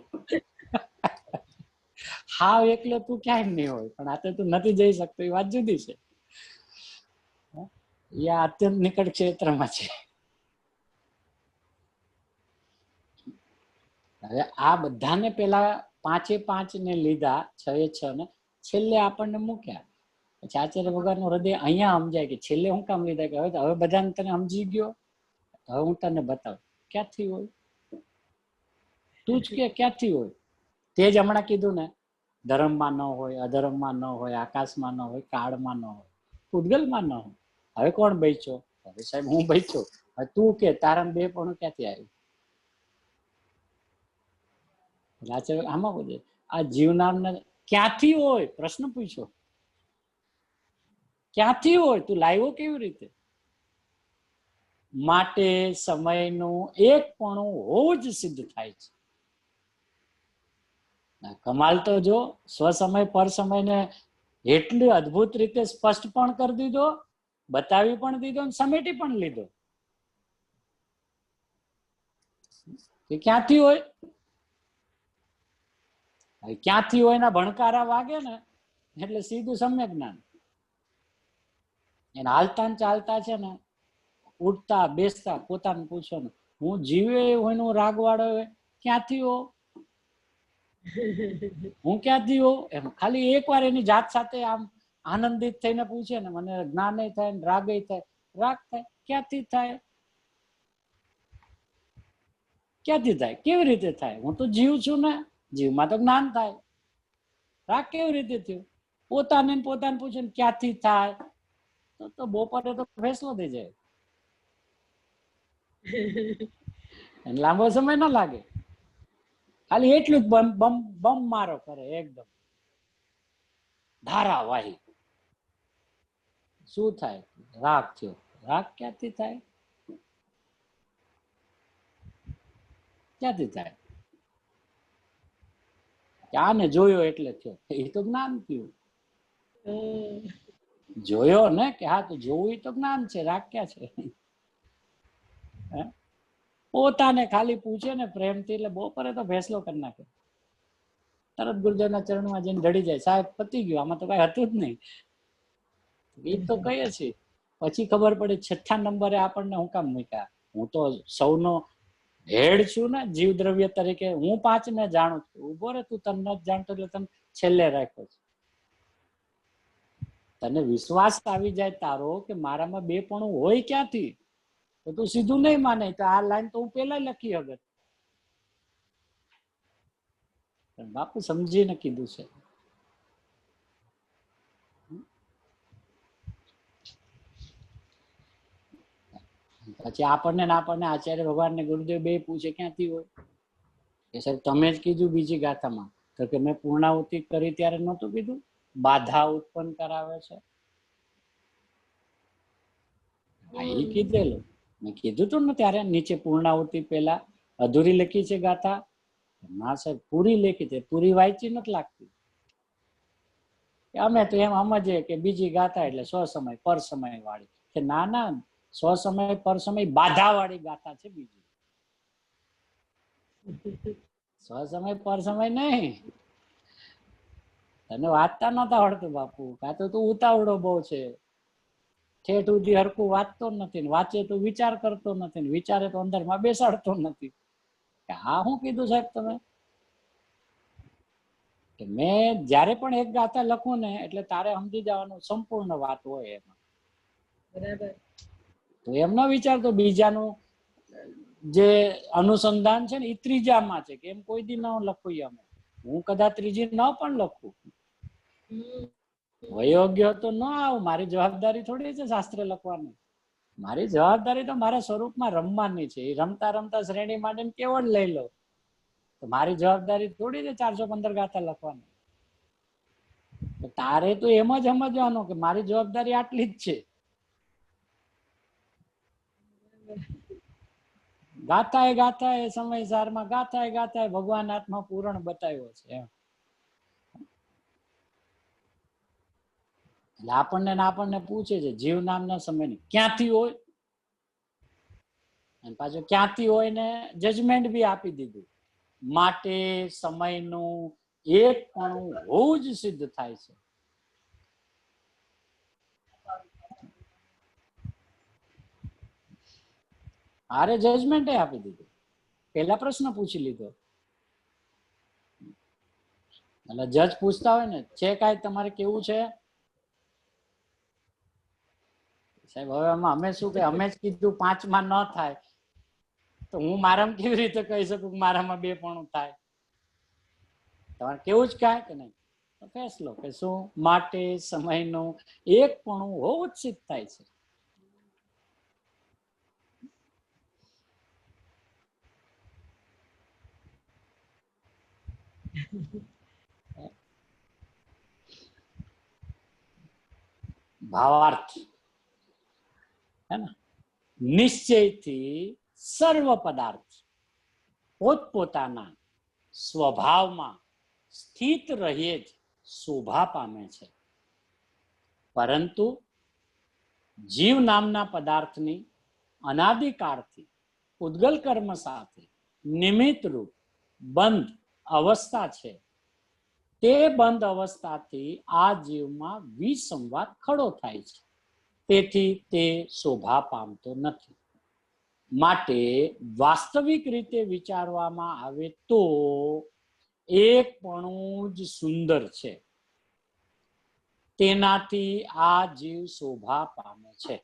હાવ એકલો તું ક્યાંય નહીં હોય, પણ આ તો તું નથી જઈ શકતો એ વાત જુદી છે. એ અત્યંત નિકટ ક્ષેત્રમાં છે. હવે આ બધાને પેલા 5 ને લીધા, 6 ને છેલ્લે આપણને મૂક્યા. પછી આચાર્ય ભગવાન નું હૃદય અહીંયા સમજાય કે છેલ્લે હું કામ લીધા, કે હવે બધાને તને સમજી ગયો, હવે હું તને બતાવું ક્યાંથી હોય. તું જ કે ક્યાંથી હોય? તે જ હમણાં કીધું ને, ધર્મમાં ન હોય, અધર્મમાં ન હોય, આકાશમાં ન હોય, કાળમાં ન હોય, પૂતગલમાં ન હોય. હવે કોણ બચ્યો? હવે સાહેબ હું બચ્યો. હવે તું કે તારા 2 પણ ક્યાંથી આવ્યું? આમાં બોલે આ જીવનારને ક્યાંથી હોય? પ્રશ્ન પૂછ્યો, ક્યાંથી હોય? તું લાવ્યો કેવી રીતે? માટે સમયનું એકપણું હોવું જ સિદ્ધ થાય છે. કમાલ તો જો સ્વસમય પર સમયને એટલી અદ્ભુત રીતે સ્પષ્ટ પણ કરી દીધો, બતાવી પણ દીધો અને સમેટી પણ લીધો. કે ક્યાંથી હોય, ક્યાંથી હોય ના ભણકારા વાગે ને એટલે સીધું સમ્યક જ્ઞાન. એને હાલતા ચાલતા છે ને, ઉઠતા બેસતા પોતાને પૂછો ને, હું જીવે હોય રાગ વાળો હોય ક્યાંથી હો, હું ક્યાંથી હો, એમ ખાલી એક વાર એની જાત સાથે આમ આનંદિત થઈને પૂછે ને, મને જ્ઞાન થાય ને રાગ થાય. રાગ થાય ક્યાંથી થાય, ક્યાંથી થાય, કેવી રીતે થાય? હું તો જીવ છું ને, જીવમાં તો જ્ઞાન થાય. રાગ કેવી રીતે થયું? પોતાને પૂછે ને ક્યાંથી થાય, તો બપોરે તો ફેસલો થઈ જાય. લાંબો સમય ના લાગે, ખાલી એટલું જ બમ મારો કરે, એકદમ ધારાવાહી. શું થાય? રાગ થયો. રાગ ક્યાંથી થાય, ક્યાંથી થાય? આને જોયો એટલે થયો, એ તો જ્ઞાન થયું. જોયો ને કે હા તો જોવું તો જ્ઞાન છે, રાગ ક્યાં છે? પોતાને ખાલી પૂછે ને પ્રેમથી એટલે બપોરે તો ફેસલો કરી નાખે. તરત ગુરુદેવના ચરણમાં જઈને ઢળી જાય, સાહેબ પતી ગયું, આમાં તો કઈ હતું જ નહીં. એ તો કહીએ છીએ. પછી ખબર પડે છઠ્ઠા નંબરે આપણને હું કામ મૂક્યા. હું તો સૌનો હેડ છું ને, જીવ દ્રવ્ય તરીકે. હું 5 ને જાણું છું. ઉભો રે, તું તને નથી જાણતો એટલે તને છેલ્લે રાખ્યો છે. તને વિશ્વાસ આવી જાય તારો કે મારામાં 2 પણ હોય ક્યાંથી, તો તું સીધું નહીં માને. તો આ લાઈન તો હું પેલા લખી અગર બાપુ સમજીને કીધું છે. પછી આપણને આચાર્ય ભગવાન ને ગુરુદેવ બે પૂછે ક્યાંથી હોય, કે સાહેબ તમે જ કીધું બીજી ગાથામાં, તો કે મેં પૂર્ણાહુતિ કરી ત્યારે નહોતું કીધું બાધા ઉત્પન્ન કરાવે છે? એ કીધેલું, મેં કીધું તું ને ત્યારે નીચે પૂર્ણાહુતિ પેલા અધૂરી લખી છે ગાથા. ના સાહેબ પૂરી લખી છે, પૂરી વાંચી નથી લાગતી. અમે તો એમ સમજીએ કે બીજી ગાથા એટલે સ્વસમય પર સમય વાળી, કે ના ના, સ્વસમય પર સમય બાધા વાળી ગાથા છે બીજી. સ્વસમય પર સમય નહીં. તને વાંચતા નતા આવડતું બાપુ, કાં તો તું ઉતાવળો બહુ છે, ઠેઠ સુધી હરખું વાંચતો નથી, ને વાંચે તો વિચાર કરતો નથી, ને વિચારે તો અંદરમાં બેસાડતો નથી. હા હું કીધું સાહેબ તમે, કે મેં જયારે પણ એક ગાથા લખું ને એટલે તારે સમજી જવાનું સંપૂર્ણ વાત હોય એમાં. બરાબર. તો એમ ન વિચારતો બીજાનું જે અનુસંધાન છે ને એ ત્રીજામાં છે, કે એમ કોઈ દી ન લખું. અમે હું કદાચ ત્રીજી ન પણ લખું, વયોગ્ય તો ન આવું. મારી જવાબદારી થોડી છે શાસ્ત્ર લખવાની. મારી જવાબદારી તો મારા સ્વરૂપમાં રમવાની છે. એ રમતા રમતા શ્રેણી માટે કેવળ લઈ લો, તો મારી જવાબદારી થોડી છે 415 ગાથા લખવાની. તારે તો એમ જ સમજવાનું કે મારી જવાબદારી આટલી જ છે. ગાથા એ સમયસારમાં ગાથા એ ભગવાન આત્મા પૂરણ બતાવ્યો છે. એટલે આપણને પૂછે છે જીવ નામના સમયની ક્યાંથી હોય, અને પાછું ક્યાંથી હોય ને જજમેન્ટ બી આપી દીધું. માટે સમયનું એક પણ હોવું જ સિદ્ધ થાય છે. આરે જજમેન્ટ આપી દીધું. પેલા પ્રશ્ન પૂછી લીધો. એટલે જજ પૂછતા હોય ને, છે કાંઈ તમારે કેવું છે સાહેબ? હવે અમે શું કે અમે જ કીધું 5માં ન થાય, તો હું મારામાં કેવી રીતે કહી શકું કે મારામાં 2 પણ થાય? તમારે કેવું જ કાંઈ કે નહીં? તો ફેસલો કે શું? માટે સમયનું એક પણ હોવું જ સિદ્ધ થાય છે. ભાવાર્થ હે ને, નિશ્ચયથી સર્વ પદાર્થ પોતપોતાના સ્વભાવમાં સ્થિત રહે જ શોભા પામે છે, પરંતુ જીવ નામના પદાર્થની અનાદિકાળથી પૂતગલ કર્મ સાથે નિમિત્ત રૂપ બંધ અવસ્થા છે. તે બંધ અવસ્થાથી આ જીવમાં વિસંવાદ ખડો થાય છે, તેથી તે શોભા પામતો નથી. માટે વાસ્તવિક રીતે વિચારવામાં આવે તો એકપણું જ સુંદર છે, તેનાથી આ જીવ શોભા પામે છે.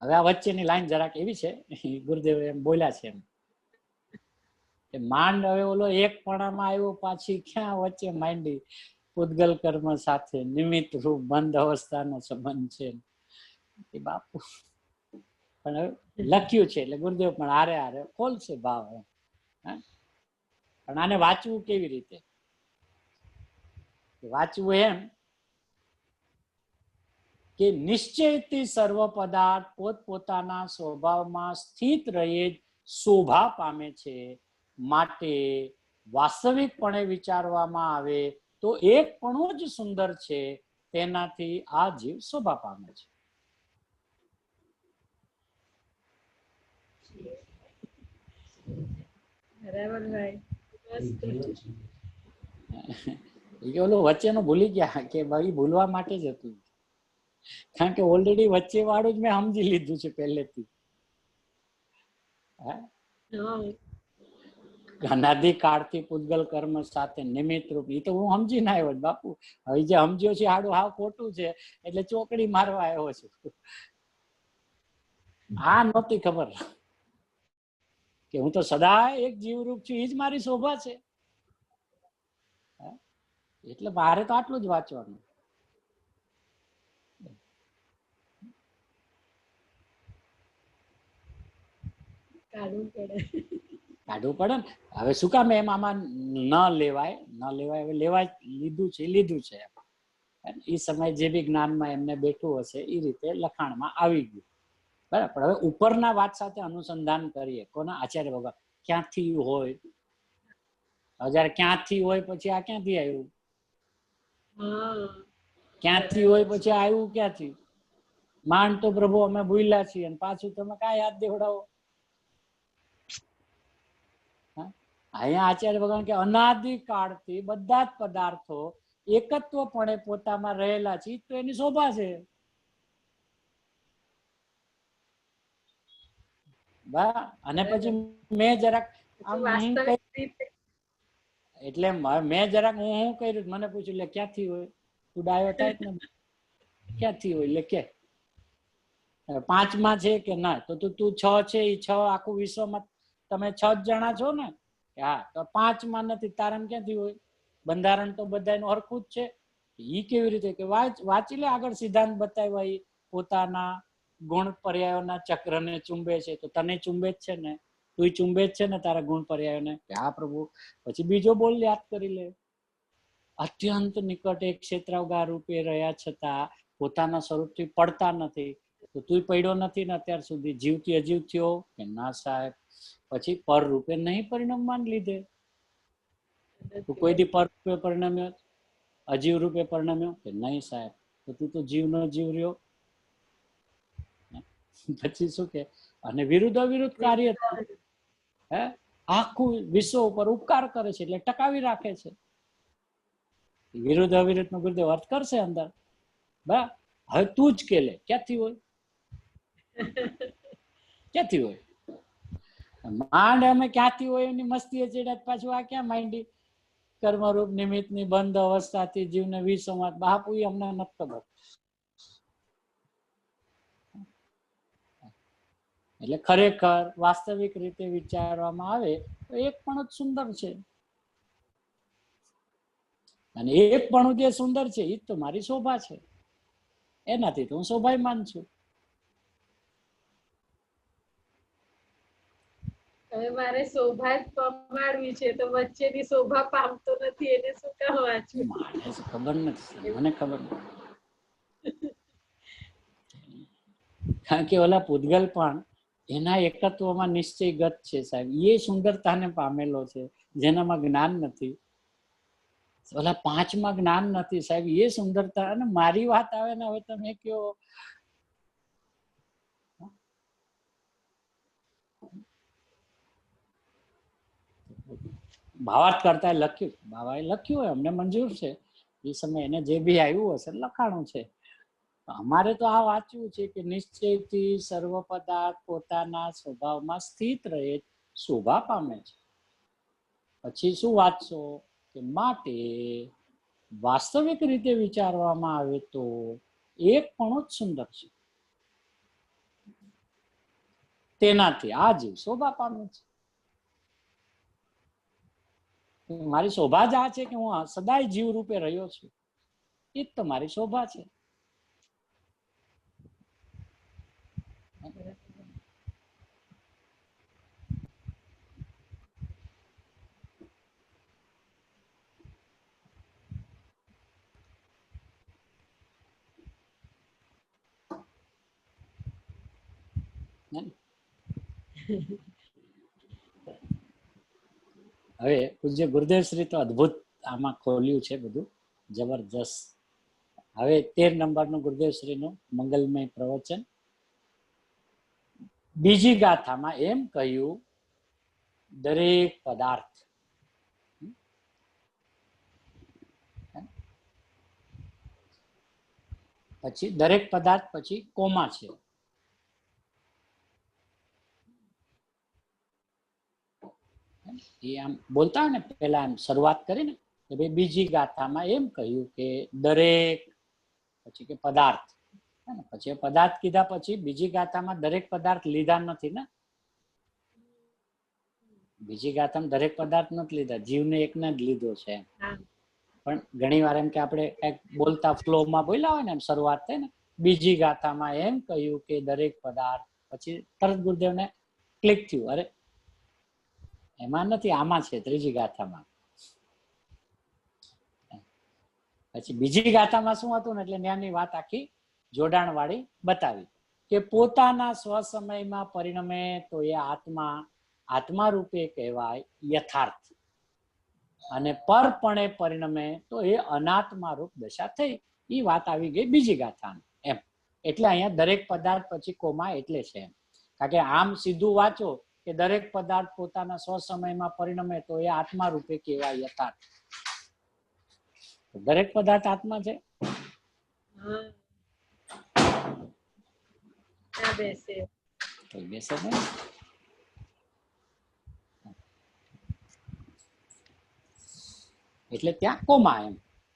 હવે આ વચ્ચેની લાઈન જરાક એવી છે, ગુરુદેવ એમ બોલ્યા છે એમ માંડ હવે ઓલો એકપણામાં આવ્યો, પાછી ક્યાં વચ્ચે માંડી પૂતગલ કર્મ સાથે નિમિત્ત રૂપ બંધ અવસ્થાનો સંબંધ છે. એ બાપુ પણ હવે લખ્યું છે એટલે ગુરુદેવ પણ હારે હારે ખોલશે ભાવ. પણ આને વાંચવું કેવી રીતે? વાંચવું એમ કે નિશ્ચયથી સર્વ પદાર્થ પોતપોતાના સ્વભાવમાં સ્થિત રહી જ શોભા પામે છે. માટે વાસ્તવિકપણે વિચારવામાં આવે તો એકપણું જ સુંદર છે, તેનાથી આ જીવ શોભા પામે છે. ઓલું વચ્ચેનું ભૂલી ગયા કે ભાઈ ભૂલવા માટે જ હતું, કારણ કે ઓલરેડી વચ્ચે વાળું જ મેં સમજી લીધું છે પહેલેથી. અનાદિકાળથી પૂતગલ કર્મ સાથે નિમિત્ત રૂપ, એ તો હું સમજી ના આવ્યો બાપુ. હવે જે સમજ્યો છે હાડું હાવ ખોટું છે એટલે ચોકડી મારવા આવ્યો છું. આ નહોતી ખબર કે હું તો સદા એક જીવરૂપ છું, એ જ મારી શોભા છે. એટલે મારે તો આટલું જ વાંચવાનું. કાઢવું પડે ને. હવે શું કામ એમ આમાં ન લેવાય? હવે લેવાય, લીધું છે. એ સમય જે બી જ્ઞાનમાં એમને બેઠું હશે એ રીતે લખાણમાં આવી ગયું, બરાબર. પણ હવે ઉપરના વાત સાથે અનુસંધાન કરીએ. કોના? આચાર્ય ભગવાન. ક્યાંથી હોય? જયારે ક્યાંથી હોય પછી આ ક્યાંથી આવ્યું? ક્યાંથી હોય પછી આવ્યું ક્યાંથી? માંડ તો પ્રભુ અમે ભૂલ્યા છીએ અને પાછું તમે કાંઈ યાદ દેવડાવો. અહીંયા આચાર્ય ભગવાન કે અનાદિકાળથી બધા જ પદાર્થો એકત્વપણે પોતામાં રહેલા છે, તો એની શોભા છે. અને પછી મેં જરાક એટલે મેં જરાક હું કર્યું, મને પૂછ્યું એટલે ક્યાંથી હોય? તું ડાયો થાય ને ક્યાંથી હોય એટલે કે 5માં છે કે ના? તો તું 6 છે, એ 6 આખું વિશ્વમાં તમે 6 જણા છો ને? હા, તો 5માં નથી, તારામાં ક્યાંથી હોય? બંધારણ તો બધાનું હરખું જ છે. ઈ કેવી રીતે કે વાંચી લે, આગળ સિદ્ધાંત બતાવ્યા. એ પોતાના ગુણ પર્યાયોના ચક્રને ચુંબે છે, તો તને ચુંબે જ છે ને, તું ચુંબે જ છે ને તારા ગુણ પર્યાયોને. હા પ્રભુ. પછી બીજો બોલ યાદ કરી લે. અત્યંત નિકટ એક ક્ષેત્રાવગા રૂપે રહ્યા છતાં પોતાના સ્વરૂપથી પડતા નથી, તો તું પડ્યો નથી ને અત્યાર સુધી? જીવથી અજીવ થયો કે ના સાહેબ? પછી પર રૂપે નહીં પરિણમવાને લીધે તું કોઈ દી પર રૂપે પરિણમ્યો? અજીવ રૂપે પરિણમ્યો કે નહીં સાહેબ? તો તું તો જીવ નો જીવ રહ્યો. પછી શું કે? અને વિરુદ્ધ અવિરુદ્ધ કાર્ય આખું વિશ્વ ઉપર ઉપકાર કરે છે, એટલે ટકાવી રાખે છે. વિરુદ્ધ અવિરુદ્ધ નો ગુરુદેવ અર્થ કરશે અંદર. હવે તું જ કે લે, ક્યાંથી હોય? ક્યાંથી હોય? માંડ અમે ક્યાંથી હોય એની મસ્તી ચડ્યા, પાછું આ ક્યાં માંડી? કર્મરૂપ નિમિત્તની બંધ અવસ્થાથી જીવને વિસંવાદ. બાપુ અમને નથી ખબર. એટલે ખરેખર વાસ્તવિક રીતે વિચારવામાં આવે તો એક પણ જ સુંદર છે, અને એક પણ જે સુંદર છે એ તો મારી શોભા છે. એનાથી તો હું શોભાયમાન છું. હવે મારે શોભા જ પમાડવી છે, તો વચ્ચેની શોભા પામતો નથી, એને શું કામ વાંચવું? ખબર નથી, મને ખબર નથી. કારણ કે ઓલા પૂતગલ પણ એના એકત્વમાં નિશ્ચયગત છે સાહેબ. એ સુંદરતાને પામેલો છે, જેનામાં જ્ઞાન નથી. ઓલા 5માં જ્ઞાન નથી સાહેબ, એ સુંદરતા. અને મારી વાત આવે ને હવે તમે કયો ભાવાર્થ કરતા લખ્યું, બાબાએ લખ્યું હોય, અમને મંજૂર છે, એ સમય એને જે બી આવ્યું હશે લખાણું છે. અમારે તો આ વાંચ્યું છે કે નિશ્ચયથી સર્વ પદાર્થ પોતાના સ્વભાવમાં સ્થિત રહે, શોભા પામે છે. પછી શું વાંચશો કે માટે વાસ્તવિક રીતે વિચારવામાં આવે તો એક પણ જ સુંદર છે, તેનાથી આ જીવ શોભા પામે છે. મારી શોભા જ આ છે કે હું સદાય જીવ રૂપે રહ્યો છું, એ જ તમારી શોભા છે. હવે પૂજ્ય ગુરુદેવ શ્રી તો અદભુત આમાં ખોલ્યું છે બધું, જબરજસ્ત. હવે 13 નંબરનું ગુરુદેવ શ્રીનું મંગલમય પ્રવચન. બીજી ગાથામાં એમ કહ્યું, દરેક પદાર્થ પછી દરેક પદાર્થ પછી કોમા છે. એ આમ બોલતા હોય ને પેલા એમ શરૂઆત કરીને કે ભાઈ બીજી ગાથામાં એમ કહ્યું કે દરેક પછી કે પદાર્થ, પછી પદાર્થ કીધા પછી બીજી ગાથામાં દરેક પદાર્થ લીધા નથી ને. બીજી ગાથામાં દરેક પદાર્થ નથી લીધા, જીવને એકને જ લીધો છે. પણ ઘણી વાર એમ કે આપણે કઈક બોલતા ફ્લોમાં બોલ્યા હોય ને એમ શરૂઆત થાય ને, બીજી ગાથામાં એમ કહ્યું કે દરેક પદાર્થ, પછી તરત ગુરુદેવને ક્લિક થયું, અરે એમાં નથી, આમાં છે ત્રીજી ગાથામાં. પછી બીજી ગાથામાં શું હતું ને, એટલે ન્યાની વાત આખી જોડાણ વાળી બતાવી કે પોતાના સ્વસમયમાં પરિણમે તો એ આત્મા રૂપે કહેવાય યથાર્થ, અને પરપણે પરિણમે તો એ અનાત્મા રૂપ દશા થઈ. એ વાત આવી ગઈ બીજી ગાથામાં એમ. એટલે અહીંયા દરેક પદાર્થ પછી કોમા એટલે છે એમ. કારણ કે આમ સીધું વાંચો કે દરેક પદાર્થ પોતાના સ્વસમયમાં પરિણમે તો એ આત્મા રૂપે કહેવાય યથાર્થ. દરેક પદાર્થ આત્મા છે. બેસે ને. એટલે ત્યાં કોમા એમ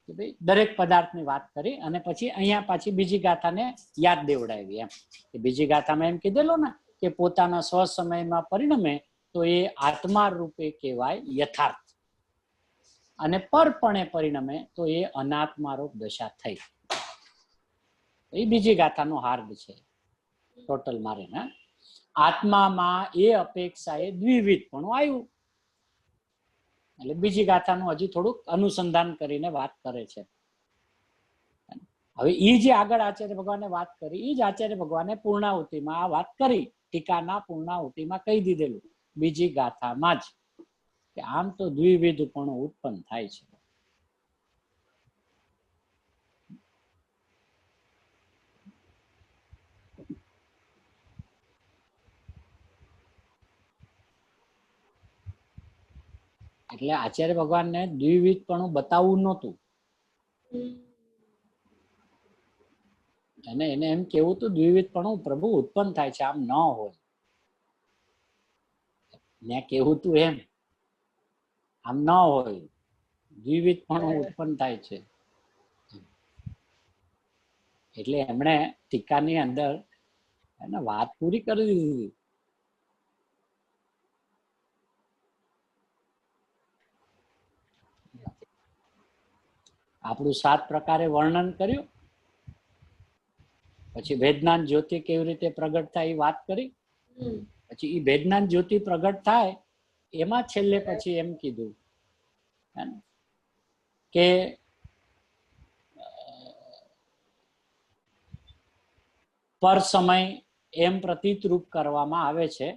કે ભાઈ દરેક પદાર્થની વાત કરી, અને પછી અહીંયા પાછી બીજી ગાથાને યાદ દેવડાવી એમ કે બીજી ગાથામાં એમ કીધેલો ને કે પોતાના સ્વસમયમાં પરિણમે તો એ આત્મા રૂપે કહેવાય યથાર્થ, અને પરપણે પરિણમે તો એ અનાત્મા રૂપ દશા થઈ. એ બીજી ગાથાનો હાર્દ છે ટોટલ મારે ને. આત્મામાં એ અપેક્ષાએ દ્વિવિધ પણ આવ્યું, એટલે બીજી ગાથાનું હજી થોડુંક અનુસંધાન કરીને વાત કરે છે. હવે એ જે આગળ આચાર્ય ભગવાને વાત કરી, એ જ આચાર્ય ભગવાને પૂર્ણાહુતિમાં આ વાત કરી, ટીકાના પૂર્ણાહુતિમાં કહી દીધેલું બીજી ગાથામાં જ કે આમ તો દ્વિવિધ પણ ઉત્પન્ન થાય છે. એટલે આચાર્ય ભગવાનને દ્વિવિધ પણ બતાવવું નહોતું, અને એને એમ કેવું હતું દ્વિવિધ પણ પ્રભુ ઉત્પન્ન થાય છે, આમ ન હોય. ને કેવું તું એમ આમ ન હોય, દ્વિવિધ પણ ઉત્પન્ન થાય છે. એટલે એમણે ટીકાની અંદર એને વાત પૂરી કરી દીધી. આપણું 7 પ્રકારે વર્ણન કર્યું, પછી વેદનાન જ્યોતિ કેવી રીતે પ્રગટ થાય એ વાત કરી, પછી એ વેદનાન જ્યોતિ પ્રગટ થાય એમાં છેલ્લે પછી એમ કીધું કે પર સમય એમ પ્રતીત રૂપ કરવામાં આવે છે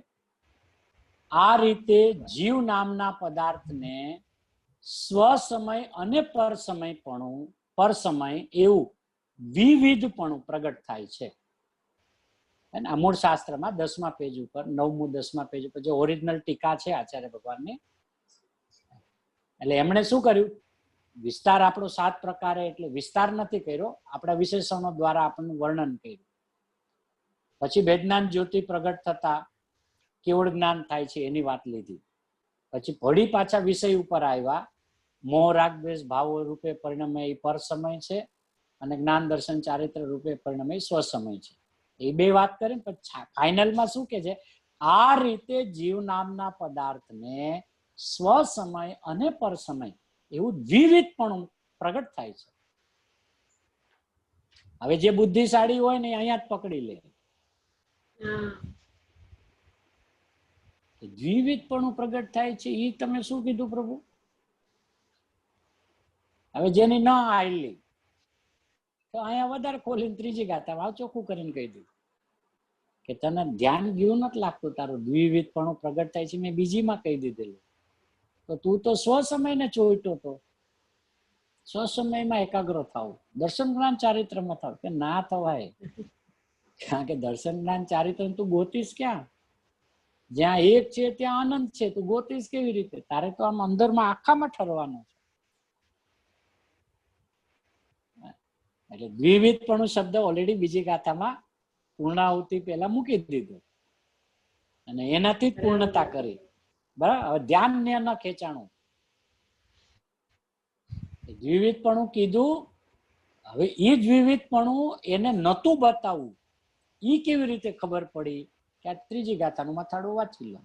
આ રીતે જીવ નામના પદાર્થને સ્વસમય અને પરસમય એવું વિવિધપણું પ્રગટ થાય છે. અને આ મૂળ શાસ્ત્રમાં 10મા પેજ ઉપર 9મું 10મા પેજ ઉપર જે ઓરિજિનલ ટીકા છે આચાર્ય ભગવાનની, એટલે એમણે શું કર્યું, વિસ્તાર આપણો 7 પ્રકારે, એટલે વિસ્તાર નથી કર્યો, આપણા વિશેષણો દ્વારા આપણને વર્ણન કર્યું. પછી વેદનાન જ્યોતિ પ્રગટ થતા કેવળ જ્ઞાન થાય છે એની વાત લીધી. પછી ફરી પાછા વિષય ઉપર આવ્યા, મોહ રાગ દ્વેષ ભાવો રૂપે પરિણમે એ પર સમય છે અને જ્ઞાન દર્શન ચારિત્ર રૂપે પરિણમે સ્વસમય છે. એ 2 વાત કરી. પછી ફાઇનલમાં શું કે છે, આ રીતે જીવ નામના પદાર્થને સ્વસમય અને પરસમય એવું વિવિધપણું પ્રગટ થાય છે. હવે જે બુદ્ધિશાળી હોય ને અહીંયા જ પકડી લે, દ્વિવિધપણું પ્રગટ થાય છે. એ તમે શું કીધું પ્રભુ? હવે જેની ન આવેલી તો અહીંયા વધારે ખોલીને ત્રીજી ગાથામાં ચોખ્ખું કરીને કહી દીધું કે તને ધ્યાન ગયું નથી લાગતું, તારું દ્વિવિધપણું પ્રગટ થાય છે, મેં બીજીમાં કહી દીધેલું. તો તું તો સ્વસમયને ચોઈટો હતો, સ્વસમયમાં એકાગ્ર થાવ, દર્શન જ્ઞાન ચારિત્રમાં થાવ. કે ના થવાય, કારણ કે દર્શન જ્ઞાન ચારિત્ર તું ગોતીશ ક્યાં? જ્યાં એક છે ત્યાં આનંદ છે, તું ગોતીશ કેવી રીતે? તારે તો આમ અંદરમાં આખામાં ઠરવાનું છે. એટલે દ્વિવિધપણું શબ્દ ઓલરેડી બીજી ગાથામાં પૂર્ણાહુતિ પહેલા મૂકી દીધું અને એનાથી જ પૂર્ણતા કરી. બરાબર, હવે ધ્યાન ને ન ખેંચાણું, દ્વિવિધપણું કીધું. હવે એ દ્વિવિધપણું એને નતું બતાવવું, એ કેવી રીતે ખબર પડી? કે આ ત્રીજી ગાથાનું મથાળું વાંચી લો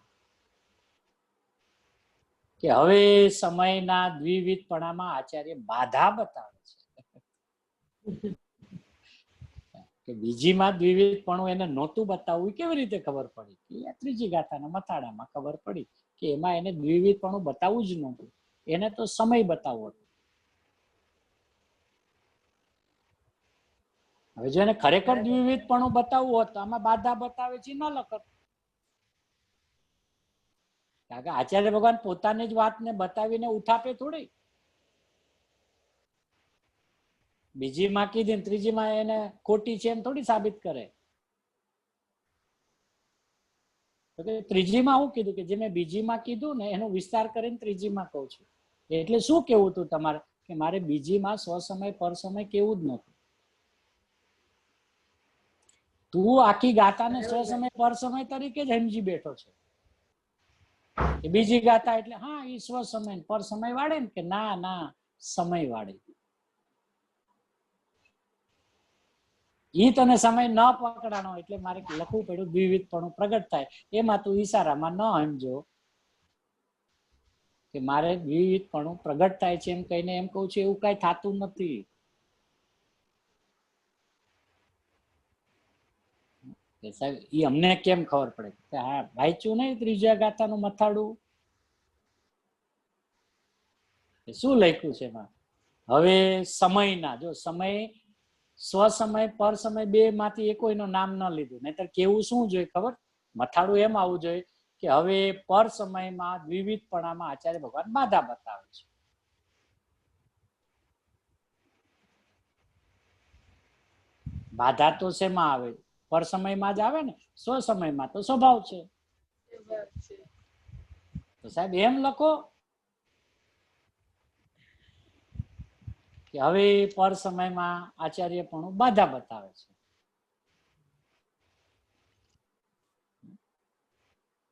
કે હવે સમયના દ્વિવિધપણામાં આચાર્ય બાધા બતાવે છે કે બીજીમાં દ્વિવિધપણું એને નહોતું બતાવવું. કેવી રીતે ખબર પડી? કે આ ત્રીજી ગાથાના મથાળામાં ખબર પડી કે એમાં એને દ્વિવિધપણું બતાવવું જ નહોતું, એને તો સમય બતાવવો હતો. હવે જો એને ખરેખર દ્વિવિધપણું બતાવવું હોત તો આમાં બાધા બતાવે છે ન લખત. કારણ કે આચાર્ય ભગવાન પોતાની જ વાતને બતાવીને ઉઠાપે થોડી. બીજીમાં કીધી ને ત્રીજીમાં એને ખોટી છે એમ થોડી સાબિત કરે. ત્રીજીમાં હું કીધું કે જે મેં બીજીમાં કીધું ને એનો વિસ્તાર કરીને ત્રીજીમાં કહું છું. એટલે શું કેવું હતું તમારે? કે મારે બીજીમાં સ્વસમય પરસમય કેવું જ નહોતું. તું આખી ગાથાને સ્વસમય પરસમય તરીકે જ સમજી બેઠો છે. એ બીજી ગાથા એટલે હા એ સ્વસમય પરસમય વાળે ને, કે ના ના સમય વાળે. ઈ તને સમય ન પકડાનો એટલે મારે લખવું પડ્યું દ્વિવિધપણું પ્રગટ થાય. એમાં તું ઈશારામાં ન સમજો કે મારે દ્વિવિધપણું પ્રગટ થાય છે એમ કહીને એમ કહું છું એવું કઈ થતું નથી. સાહેબ ઈ અમને કેમ ખબર પડે? કે હા વાંચ્યું નહીં ત્રીજા ગાથાનું મથાળું? શું લખ્યું છે એમાં? હવે સમયના, જો સમય સ્વસમય પર સમય 2 માંથી એ કોઈનું નામ ન લીધું, નહીતર કેવું શું જોઈએ ખબર? મથાળું એમ આવવું જોઈએ કે હવે પર સમયમાં દ્વિવિધપણામાં આચાર્ય ભગવાન બાધા બતાવે છે. બાધા તો શેમાં આવે? પર સમયમાં જ આવે ને. સ્વસમયમાં તો સ્વભાવ છે. તો સાહેબ એમ લખો કે હવે પર સમયમાં આચાર્યપણું બાધા બતાવે છે.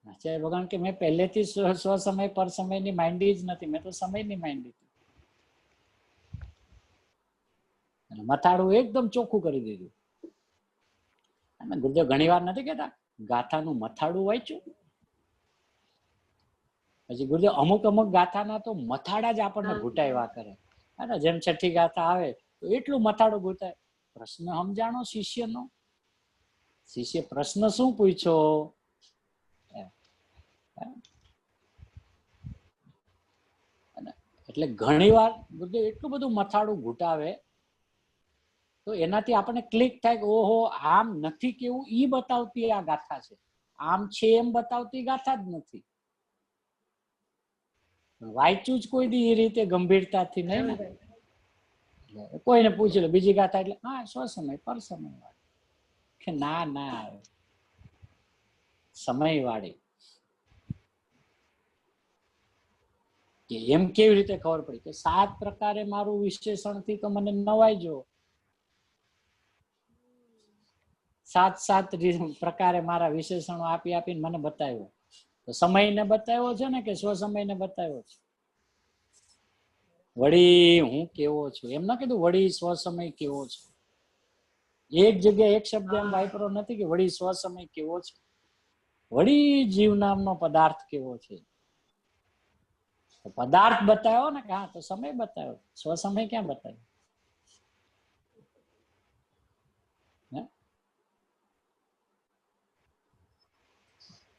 આચાર્ય ભગવાન કે મેં પહેલેથી સ્વસમય પર સમયની માઇન્ડી જ નથી, મેં તો સમયની માઇન્ડી હતી. અને મથાળું એકદમ ચોખ્ખું કરી દીધું. અને ગુરુદેવ ઘણી વાર નથી કહેતા ગાથાનું મથાળું વાંચ્યું? પછી ગુરુદેવ અમુક અમુક ગાથાના તો મથાળા જ આપણને ઘૂંટાવ્યા કરે. અને જેમ છઠ્ઠી ગાથા આવે તો એટલું મથાળું ઘૂંટાય. પ્રશ્ન સમજાણો શિષ્યનો? શિષ્ય પ્રશ્ન શું પૂછ્યો? એટલે ઘણી વાર ગુરુદેવ એટલું બધું મથાળું ઘૂંટાવે તો એનાથી આપણને ક્લિક થાય કે ઓહો આમ નથી કેવું ઈ બતાવતી આ ગાથા છે, આમ છે એમ બતાવતી ગાથા જ નથી. વાંચ્યું જ કોઈ દી એ રીતે ગંભીરતાથી નહીં ને. કોઈને પૂછી લો બીજી ગાથા એટલે હા સ્વસમય પર સમય વાળી કે ના ના સમય વાળી. કે એમ કેવી રીતે ખબર પડી કે 7 પ્રકારે મારું વિશ્લેષણથી તો મને નવાઈ જો 7 પ્રકારે મારા વિશેષણો આપી આપીને મને બતાવ્યો. તો સમયને બતાવ્યો છે ને કે સ્વસમયને બતાવ્યો છે? વળી હું કેવો છું એમ ના કીધું વળી સ્વસમય કેવો છે. એક જગ્યાએ એક શબ્દ એમ વાપરો નથી કે વળી સ્વસમય કેવો છે. વળી જીવ નામનો પદાર્થ કેવો છે. પદાર્થ બતાવ્યો ને કે હા તો સમય બતાવ્યો, સ્વસમય ક્યાં બતાવ્યો?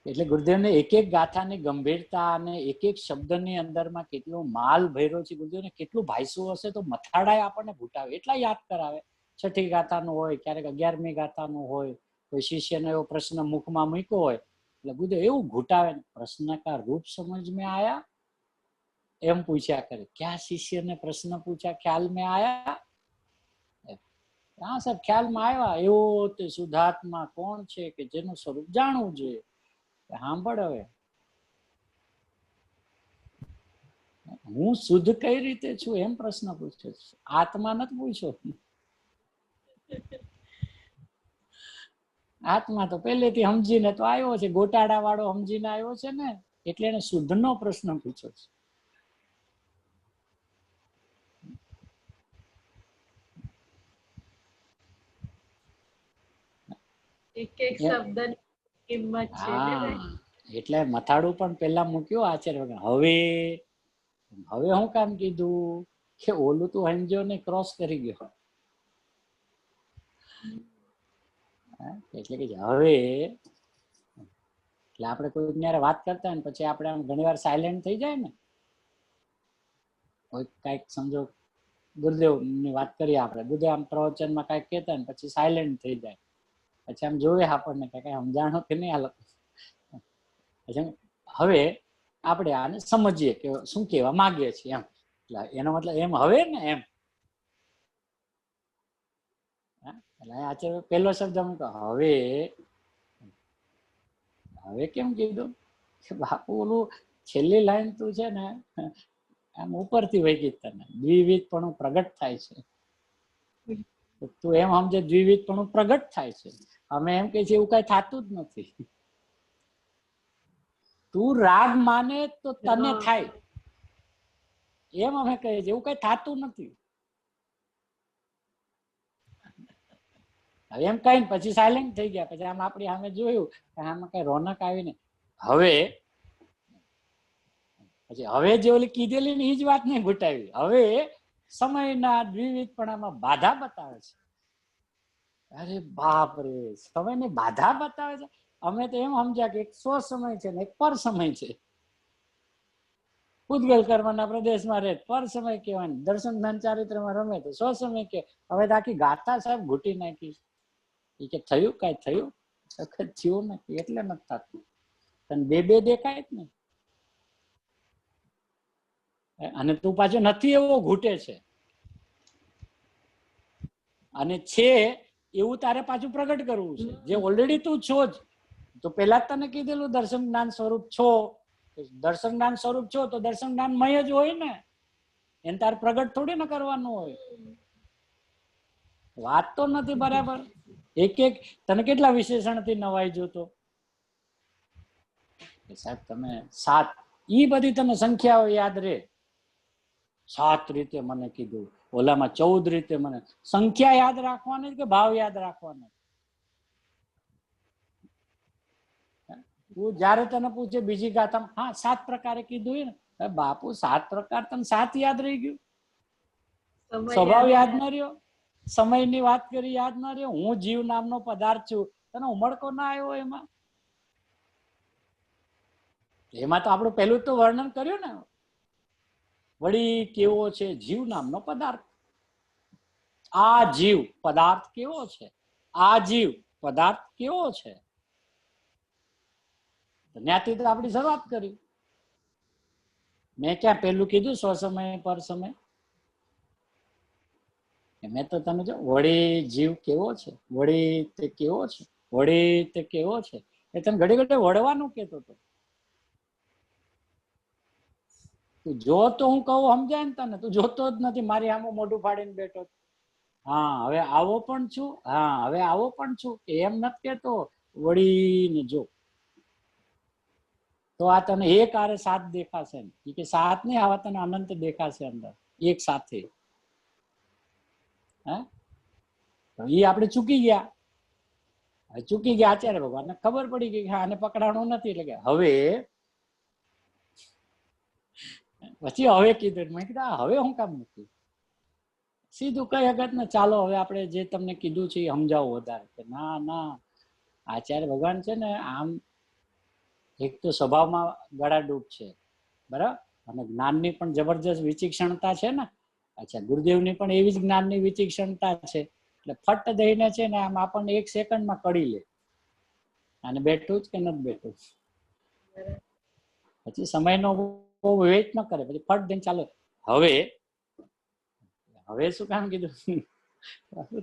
એટલે ગુરુદેવને એક એક ગાથાની ગંભીરતા અને એક એક શબ્દની અંદરમાં કેટલો માલ ભર્યો છે. ગુરુદેવને કેટલું ભાઈસું હશે તો મથાડાય આપણને ભૂટાવે એટલા યાદ કરાવે. 6ઠી ગાથાનું હોય, ક્યારેક 11મી ગાથાનું હોય, કોઈ શિષ્યને એવો પ્રશ્ન મુખમાં મૂક્યો હોય એટલે ગુરુદેવ એવું ઘૂટાવે પ્રશ્ન કા રૂપ સમજ में आया એમ પૂછ્યા કરે. ક્યાં શિષ્યને પ્રશ્ન પૂછ્યા ખ્યાલ में आया? હા સર ખ્યાલમાં આવ્યા. એવો તે શુદ્ધાત્મા કોણ છે કે જેનું સ્વરૂપ જાણવું જોઈએ? સાંભળ હવે હું શુદ્ધ કઈ રીતે છું એમ પ્રશ્ન પૂછ્યો છે, આત્મા નથી પૂછ્યો. આત્મા તો પહેલેથી સમજીને તો આવ્યો છે, ગોટાળા વાળો સમજીને આવ્યો છે ને, એટલે એને શુદ્ધ નો પ્રશ્ન પૂછ્યો છે. એક એક શબ્દની કિંમત છે ને ભાઈ. એટલે મથાળું પણ પેલા મૂક્યું આચાર્ય વગર. હવે હું કામ કીધું કે ઓલું તું સમજ્યો ને ક્રોસ કરી ગયો. એટલે કે હવે એટલે આપણે કોઈ જયારે વાત કરતા હોય ને પછી આપણે આમ ઘણી વાર સાયલેન્ટ થઈ જાય ને, કોઈ કઈક સમજો ગુરુદેવ ની વાત કરીએ આપણે, ગુરુદેવ આમ પ્રવચનમાં કઈક કહેતા ને પછી સાયલેન્ટ થઈ જાય, પછી આમ જોવે આપણને કઈ સમજાણો કે નહીં આ લોકો. હવે આપણે આને સમજીએ કે શું કહેવા માંગીએ છીએ એમ. એટલે એનો મતલબ એમ હવે ને એમ એટલે આચાર્ય પહેલો શબ્દ હવે હવે કેમ કીધું કે બાપુ ઓલું છેલ્લી લાઈન તું છે ને આમ ઉપરથી વહી ગઈ, તને દ્વિવિધ પણ પ્રગટ થાય છે. તું એમ સમજે દ્વિવિધ પણ પ્રગટ થાય છે. અમે એમ કહીએ છીએ એવું કઈ થતું જ નથી. તું રાગ માને તો તને થાય એમ અમે કહીએ છીએ, એવું કઈ થતું નથી. હવે એમ કઈ પછી સાયલેન્ટ થઈ ગયા, પછી આમ આપણી સામે જોયું આમાં કઈ રોનક આવી ને. હવે પછી હવે જે ઓલી કીધેલી ને એ જ વાત નહીં ઘૂંટાવી. હવે સમયના દ્વિવિધપણામાં બાધા બતાવે છે. અરે બાપ રે, સમયની બાધા બતાવે છે. અમે તો એમ સમજ્યા કે એક સ્વ સમય છે ને એક પર સમય છે. પૂતગલ કર્મના પ્રદેશમાં રહે પર સમય કહેવાય, દર્શન ધ્યાન ચારિત્રમાં રમે તો સ્વ સમય કે. હવે તો આખી ગાથા સાહેબ ઘૂંટી નાખી. એ કે થયું કઈ થયું સખત થયું નથી એટલે નથી થતું. તને બે દેખાય જ ને, અને તું પાછો નથી એવો ઘૂંટે છે, અને છે એવું તારે પાછું પ્રગટ કરવું છે. જે ઓલરેડી તું છો જ, તો પેલા જ તને કીધેલું દર્શન જ્ઞાન સ્વરૂપ છો. દર્શન જ્ઞાન સ્વરૂપ છો તો દર્શન જ્ઞાન મય જ હોય ને, એને તારે પ્રગટ થોડી ના કરવાનું હોય. વાત તો નથી બરાબર. એક એક તને કેટલા વિશેષણથી નવાઈ જોતો સાહેબ તમે 7, ઈ બધી તને સંખ્યાઓ યાદ રે. 7 રીતે મને કીધું, ઓલામાં 14 રીતે મને. સંખ્યા યાદ રાખવાની કે ભાવ યાદ રાખવાનો? તું જયારે તને પૂછે બીજી ગાથામાં હા 7 પ્રકારે કીધું ને, બાપુ 7 પ્રકાર તને 7 યાદ રહી ગયું? સ્વભાવ યાદ ન રહ્યો? સમયની વાત કરી યાદ ન રહ્યો? હું જીવ નામનો પદાર્થ છું, તને ઉમળકો ના આવ્યો એમાં? એમાં તો આપણું પહેલું તો વર્ણન કર્યું ને, વળી કેવો છે જીવ નામનો પદાર્થ. આ જીવ પદાર્થ કેવો છે? આ જીવ પદાર્થ કેવો છે? ત્યાંથી તો આપણી શરૂઆત કરી. મેં ક્યાં પેલું કીધું સ્વસમય પર સમય? મેં તો તમે જો વળી જીવ કેવો છે, વળી તે કેવો છે, વળી તે કેવો છે, એ તને ઘડી ઘડી વળવાનું કેતો હતો. તું જો તો હું કહું સમજાય ને તને? તું જોતો જ નથી, મારી આમ મોઢું ફાડીને બેઠો. હા હવે આવો પણ છું, હા હવે આવો પણ છું, એમ નથી કેતો વળીને જો. તો આ તને એક આરે સાત દેખાશે ને, કે સાત નહીં, આવા તને અનંત દેખાશે અંદર એક સાથે. હે એ આપણે ચૂકી ગયા. ચૂકી ગયા આચાર્ય ભગવાનને ખબર પડી ગઈ કે આને પકડાણું નથી. એટલે કે હવે પછી હવે કીધું, મેં કીધું હવે હું કામ નથી. સીધું કઈ હગત ને, ચાલો હવે આપણે જે તમને કીધું છે એ સમજાવો વધારે. કે ના ના, આચાર્ય ભગવાન છે ને આમ એક તો સ્વભાવમાં ગળાડૂબ છે, બરાબર, અને જ્ઞાનની પણ જબરજસ્ત વિચિક્ષણતા છે ને. અચ્છા, ગુરુદેવની પણ એવી જ જ્ઞાનની વિચિક્ષણતા છે. એટલે ફટ દઈને છે ને આમ આપણને એક સેકન્ડમાં કડી લે, અને બેઠું જ કે નથી બેઠું. પછી સમયનો બહુ વેઇટ ન કરે, પછી ફટ દઈને ચાલો હવે. હવે શું કામ કીધું?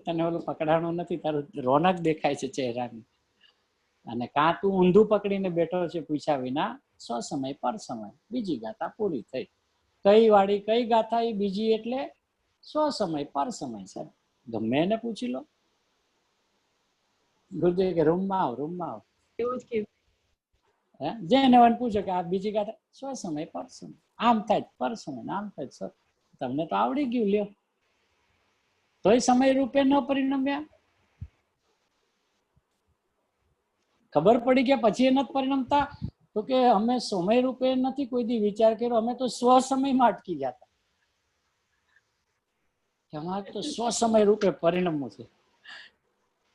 તને ઓલું પકડાણું નથી, તારું રોનક દેખાય છે ચહેરાની. અને કાં તું ઊંધું પકડીને બેઠો છે પૂછ્યા વિના. સ્વસમય પર સમય, બીજી ગાથા પૂરી થઈ. કઈ વાળી કઈ ગાથા? એ બીજી એટલે સ્વસમય પર સમય. સાહેબ ગમે એને પૂછી લો. ગુરુદેવ કે રૂમમાં આવ, રૂમમાં આવ. એવું જ કીધું. હે જેને મને પૂછો કે આ બીજી ગાથા, સ્વસમય પર સમય, આમ થાય પર સમય, આમ થાય. તમને તો આવડી ગયું, લ્યો. તોય સમય રૂપે ન પરિણમ્યા. ખબર પડી ગયા પછી એ નથી પરિણમતા. તો કે અમે સમય રૂપે નથી કોઈ દી વિચાર કર્યો, અમે તો સ્વ સમયમાં અટકી ગયા હતા. કે અમારે તો સ્વ સમય રૂપે પરિણમવું છે.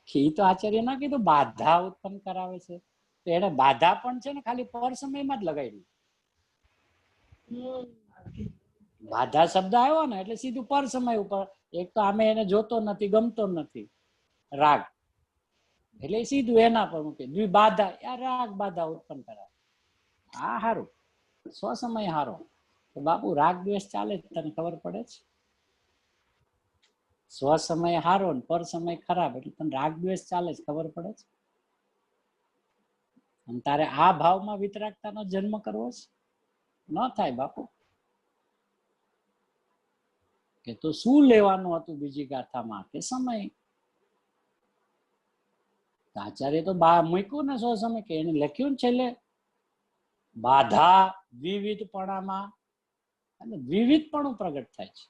એ તો આચાર્ય ના કીધું બાધા ઉત્પન્ન કરાવે છે. તો એને બાધા પણ છે ને ખાલી પર સમયમાં જ લગાડી. બાધા શબ્દ આવ્યો ને એટલે સીધું પર સમય ઉપર. એક તો આમે એને જોતો નથી, ગમતો નથી, રાગ, એટલે સીધું એના પર મૂકે. દ્વિબાધા, આ રાગ બાધા ઉત્પન્ન કરાવે. આ હારું, સ્વ સમય હારો. તો બાપુ રાગ દ્વેષ ચાલે જ, તને ખબર પડે છે. સ્વ સમય હારો ને પર સમય ખરાબ, એટલે તને રાગ દ્વેષ ચાલે જ, ખબર પડે છે. અને તારે આ ભાવમાં વિતરાગતાનો જન્મ કરવો છે? ન થાય બાપુ. કે તો શું લેવાનું હતું બીજી ગાથામાં? કે સમય. આચાર્ય તો મૂક્યું ને સ્વ સમય, કે એને લખ્યું ને છેલ્લે બાધા વિવિધપણામાં, અને વિવિધપણું પ્રગટ થાય છે,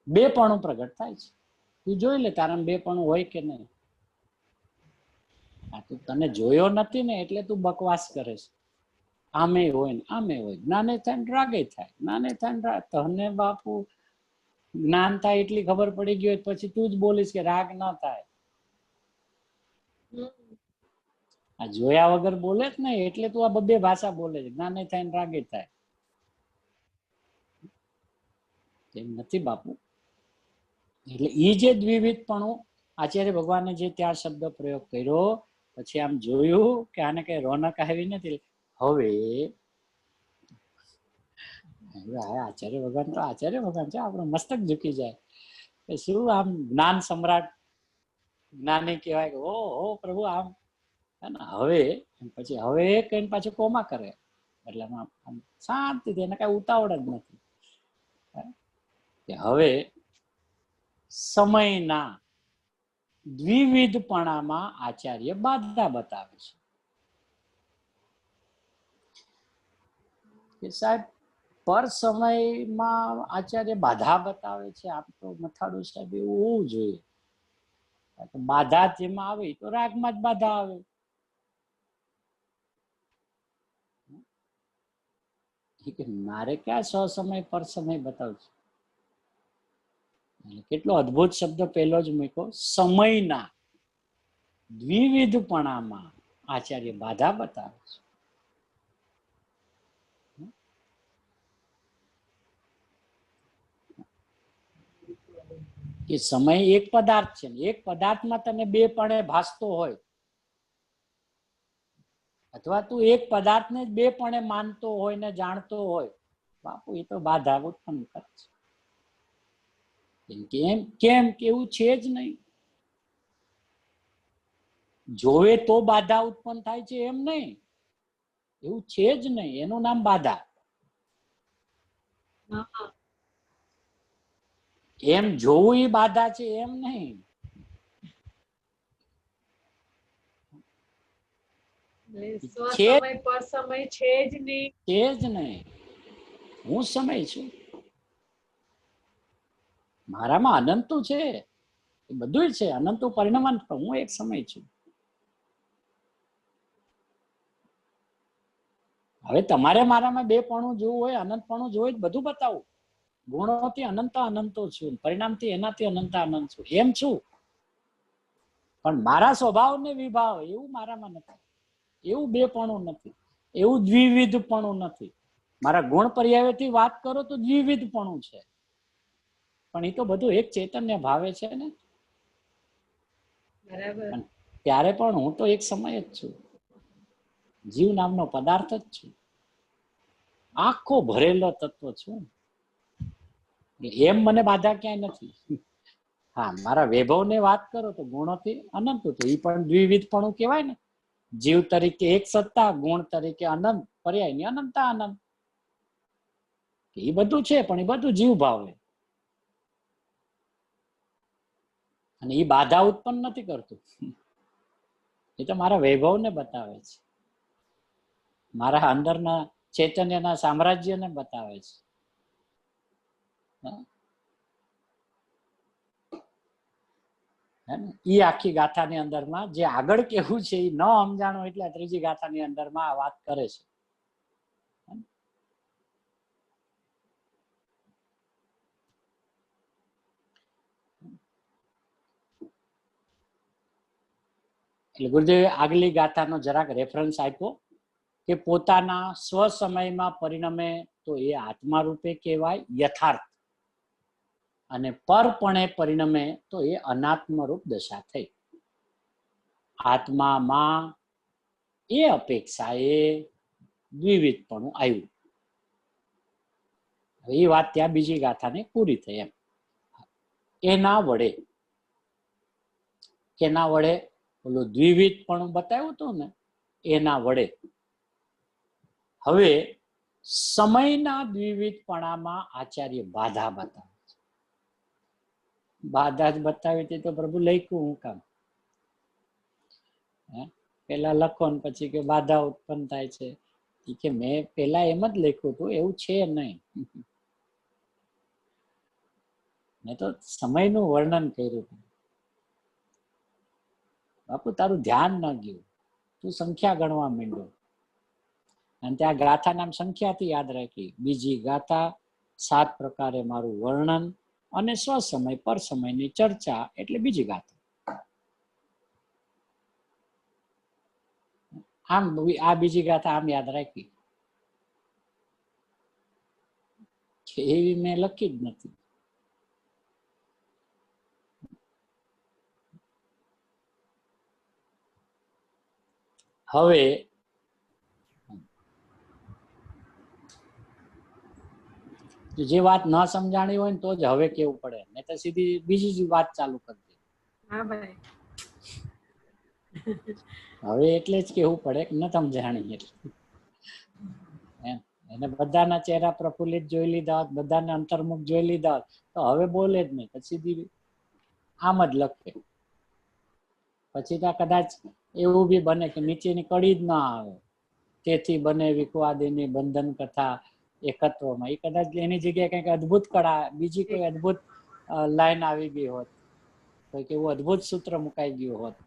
બેપણું પ્રગટ થાય છે. તું જોઈ લે તારા બેપણું હોય કે નહીં. આ તું તને જોયો નથી ને એટલે તું બકવાસ કરે છે. આમે હોય ને આમે હોય, જ્ઞાને થાય ને રાગે થાય, જ્ઞાને થાય ને રાગ. તને બાપુ જ્ઞાન થાય એટલી ખબર પડી ગઈ હોય પછી તું જ બોલીશ કે રાગ ના થાય. આ જોયા વગર બોલે જ નહીં, એટલે તું આ બબે ભાષા બોલે છે, જ્ઞાને થાય ને રાગે થાય. એમ નથી બાપુ. એટલે એ જે દ્વિવિધપણું આચાર્ય ભગવાને જે ત્યાં શબ્દ પ્રયોગ કર્યો, પછી આમ જોયું કે આને કઈ રોનક આવી નથી. હવે આચાર્ય ભગવાન તો આચાર્ય ભગવાન છે, આપણો મસ્તક ઝૂકી જાય. શું આમ જ્ઞાન સમ્રાટ, જ્ઞાની કહેવાય કે ઓ પ્રભુ આમ. હવે પછી હવે કઈ પાછું કોમા કરે, એટલે આમ શાંતિથી, એને કઈ ઉતાવળ જ નથી. કે હવે સમયના દ્વિવિધપણામાં આચાર્ય બાધા બતાવે છે. કે સાહેબ પર સમયમાં આચાર્ય બાધા બતાવે છે. આમ તો મથાળું સાહેબ એવું હોવું જોઈએ. બાધા જેમાં આવે તો રાગમાં જ બાધા આવે. મારે ક્યાં સો સમય પર સમય બતાવશે. કેટલો અદ્ભુત શબ્દ પહેલો જ મૂક્યો, સમયના દ્વિવિધપણામાં આચાર્ય બાધા બતાવે છે. કે સમય એક પદાર્થ છે, એક પદાર્થમાં તને બે પણે ભાસતો હોય, અથવા તું એક પદાર્થને જ બે પણે માનતો હોય ને જાણતો હોય, બાપુ એ તો બાધા ઉત્પન્ન કરે છે. કેમ કે એવું છે જ નહીં. જોવે તો બાધા ઉત્પન્ન થાય છે એમ નહીં, એવું છે જ નહીં, એનું નામ બાધા. એમ જોવું એ બાધા છે એમ નહીં. સ્વસમય પર સમય છે જ નહીં. છે જ નહીં. હું સમય છું, મારામાં અનંત છે, એ બધું છે, અનંત પરિણામ, હું એક સમય છું. હવે તમારે મારામાં બે પણું જોવું હોય, અનંત પણું જોવું હોય, બધું બતાવું. ગુણોથી અનંત અનંતો છું, પરિણામથી એનાથી અનંત અનંત છું, એમ છું. પણ મારા સ્વભાવ ને વિભાવ એવું મારામાં નથી, એવું બે પણું નથી, એવું દ્વિવિધ પણું નથી. મારા ગુણ પર્યાયથી વાત કરો તો દ્વિવિધ પણું છે, પણ એ તો બધું એક ચૈતન્ય ભાવે છે ને. બરાબર. ત્યારે પણ હું તો એક સમય જ છું, જીવ નામનો પદાર્થ જ છું, આખો ભરેલો તત્વ છું. એમ મને બાધા ક્યાંય નથી. હા, મારા વૈભવને વાત કરો તો ગુણોથી અનંત, તો એ પણ દ્વિવિધ પણ કહેવાય ને. જીવ તરીકે એક સત્તા, ગુણ તરીકે અનંત, પર્યાયની અનંતા અનંત. એ બધું છે, પણ એ બધું જીવ ભાવે, અને એ બાધા ઉત્પન્ન નથી કરતું. એ તો મારા વૈભવને બતાવે છે, મારા અંદરના ચૈતન્યના સામ્રાજ્યને બતાવે છે. એ આખી ગાથાની અંદરમાં જે આગળ કેવું છે એ ન સમજાણો એટલે ત્રીજી ગાથાની અંદરમાં આ વાત કરે છે. એટલે ગુરુદેવે આગલી ગાથાનો જરાક રેફરન્સ આપ્યો કે પોતાના સ્વસમયમાં પરિણમે તો એ આત્મા રૂપે કહેવાય યથાર્થ, અને પરપણે પરિણમે તો એ અનાત્મ રૂપ દશા થઈ. આત્મામાં એ અપેક્ષાએ દ્વિવિધપણું આવ્યું. એ વાત ત્યાં બીજી ગાથાને પૂરી થઈ. એમ એના વડે, કેના વડે? ઓલું દ્વિવિધપણું બતાવ્યું હતું ને, એના વડે હવે સમયના દ્વિવિધપણામાં આચાર્ય બાધા બતાવે છે. બાધા જ બતાવી હતી તો પ્રભુ લખ્યું હું કામ? પેલા લખો ને પછી કે બાધા ઉત્પન્ન થાય છે, કે મેં પેલા એમ જ લખ્યું હતું, એવું છે નહીં. મેં તો સમયનું વર્ણન કર્યું. બાપુ તારું ધ્યાન ન ગયું, તું સંખ્યા ગણવા માંડ્યો, અને ત્યાં ગાથા નામ સંખ્યાથી યાદ રાખી. બીજી ગાથા 7 પ્રકારે મારું વર્ણન અને સ્વસમય પર સમયની ચર્ચા, એટલે બીજી ગાથા. આમ આ બીજી ગાથા આમ યાદ રાખી, એવી મેં લખી જ નથી. હવે જે વાત ન સમજાણી હોય ને તો જ હવે કેવું પડે, નહીં તો સીધી બીજી જ વાત ચાલુ કરી દે. હા ભાઈ, હવે એટલે જ કેવું પડે કે ન સમજાણી એટલે. એને બધાના ચહેરા પ્રફુલ્લિત જોઈ લીધા, બધાને અંતર્મુખ જોઈ લીધા, તો હવે બોલે જ નહીં, પછી સીધી આમ જ લખે. પછી તો કદાચ એવું બી બને કે નીચેની કડી જ ના આવે, તેથી બને વિકવાદીની બંધન કથા એકત્વમાં, એ કદાચ એની જગ્યાએ કંઈક અદભુત કળા, બીજી કોઈ અદભુત લાઈન આવી ગઈ હોત, કોઈક એવું અદભુત સૂત્ર મુકાઈ ગયું હોત.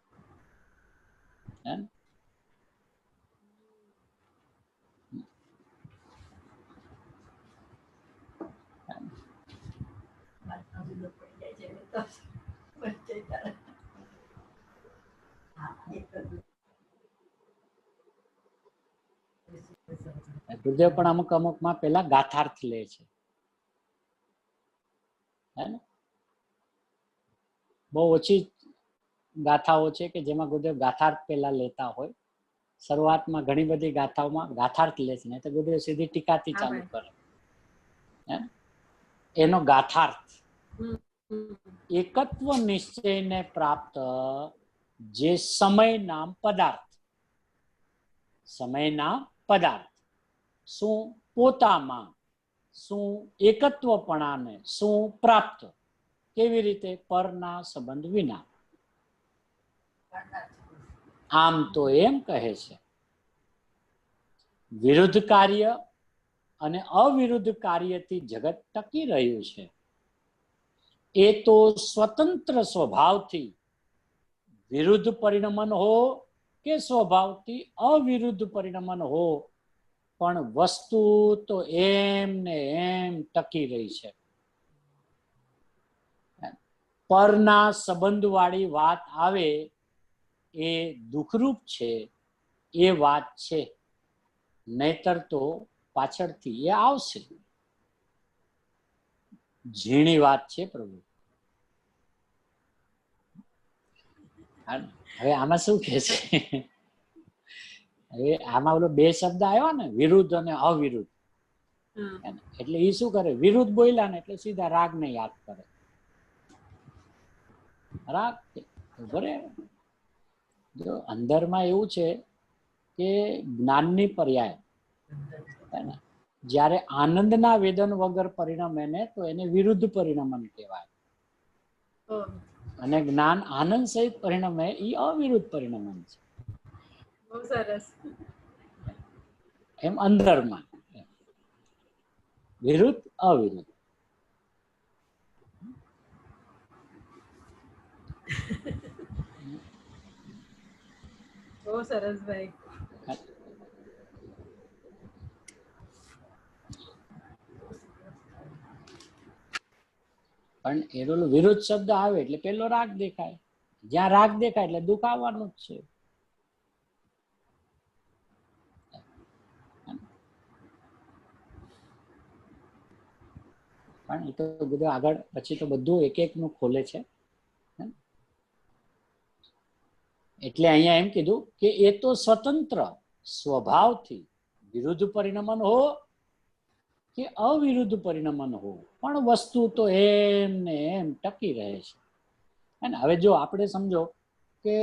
ગુરુદેવ પણ અમુક માં પેલા ગાથાર્થ લે છે, બહુ ઓછી ગાથાઓ છે કે જેમાં ગુરુદેવ ગાથાર્થ પેલા લેતા હોય, શરૂઆતમાં ઘણી બધી ગાથાઓમાં ગાથાર્થ લે છે, નહીં તો ગુરુદેવ સીધી ટીકાથી ચાલુ કરે. એનો ગાથાર્થ એકત્વ નિશ્ચયને પ્રાપ્ત જે સમય નામ પદાર્થ, સમયના પદાર્થ શું પોતામાં, શું એકત્વપણાને શું પ્રાપ્ત, કેવી રીતે? પરના સંબંધ વિના. આમ તો એમ કહે છે વિરુદ્ધ કાર્ય અને અવિરુદ્ધ કાર્યથી જગત ટકી રહ્યું છે. એ તો સ્વતંત્ર સ્વભાવથી વિરુદ્ધ પરિણમન હો કે સ્વભાવથી અવિરુદ્ધ પરિણમન હો, પણ વસ્તુ તો એમ ને એમ ટકી રહી છે. પરના સંબંધવાળી વાત આવે એ દુઃખરૂપ છે, એ વાત છે, નહીતર તો પાછળથી એ આવશે. ઝીણી વાત છે પ્રભુ. હવે આમાં શું કે છે, હવે આમાં ઓલો બે શબ્દ આવ્યા ને, વિરુદ્ધ અને અવિરુદ્ધ, એટલે એ શું કરે, વિરુદ્ધ બોલ્યા ને એટલે સીધા રાગ ને યાદ કરે. રાગ બરે જો અંદરમાં એવું છે કે જ્ઞાનની પર્યાય, જ્યારે આનંદના વેદન વગર પરિણમે ને તો એને વિરુદ્ધ પરિણમન કહેવાય, અને જ્ઞાન આનંદ સહિત પરિણમે એ અવિરુદ્ધ પરિણમન છે. બહુ સરસ. એમ અંદરમાં વિરુદ્ધ અવિરુદ્ધ. બહુ સરસ ભાઈ. પણ એનો વિરુદ્ધ શબ્દ આવે એટલે પેલો રાગ દેખાય, જ્યાં રાગ દેખાય એટલે દુઃખ આવવાનું જ છે. પણ એ તો બધું આગળ પછી તો બધું એક એક નું ખોલે છે. એટલે અહીંયા એમ કીધું કે એ તો સ્વતંત્ર સ્વભાવથી વિરુદ્ધ પરિણમન હો કે અવિરુદ્ધ પરિણમન હો, પણ વસ્તુ તો એમ ને એમ ટકી રહે છે. અને હવે જો આપણે સમજો કે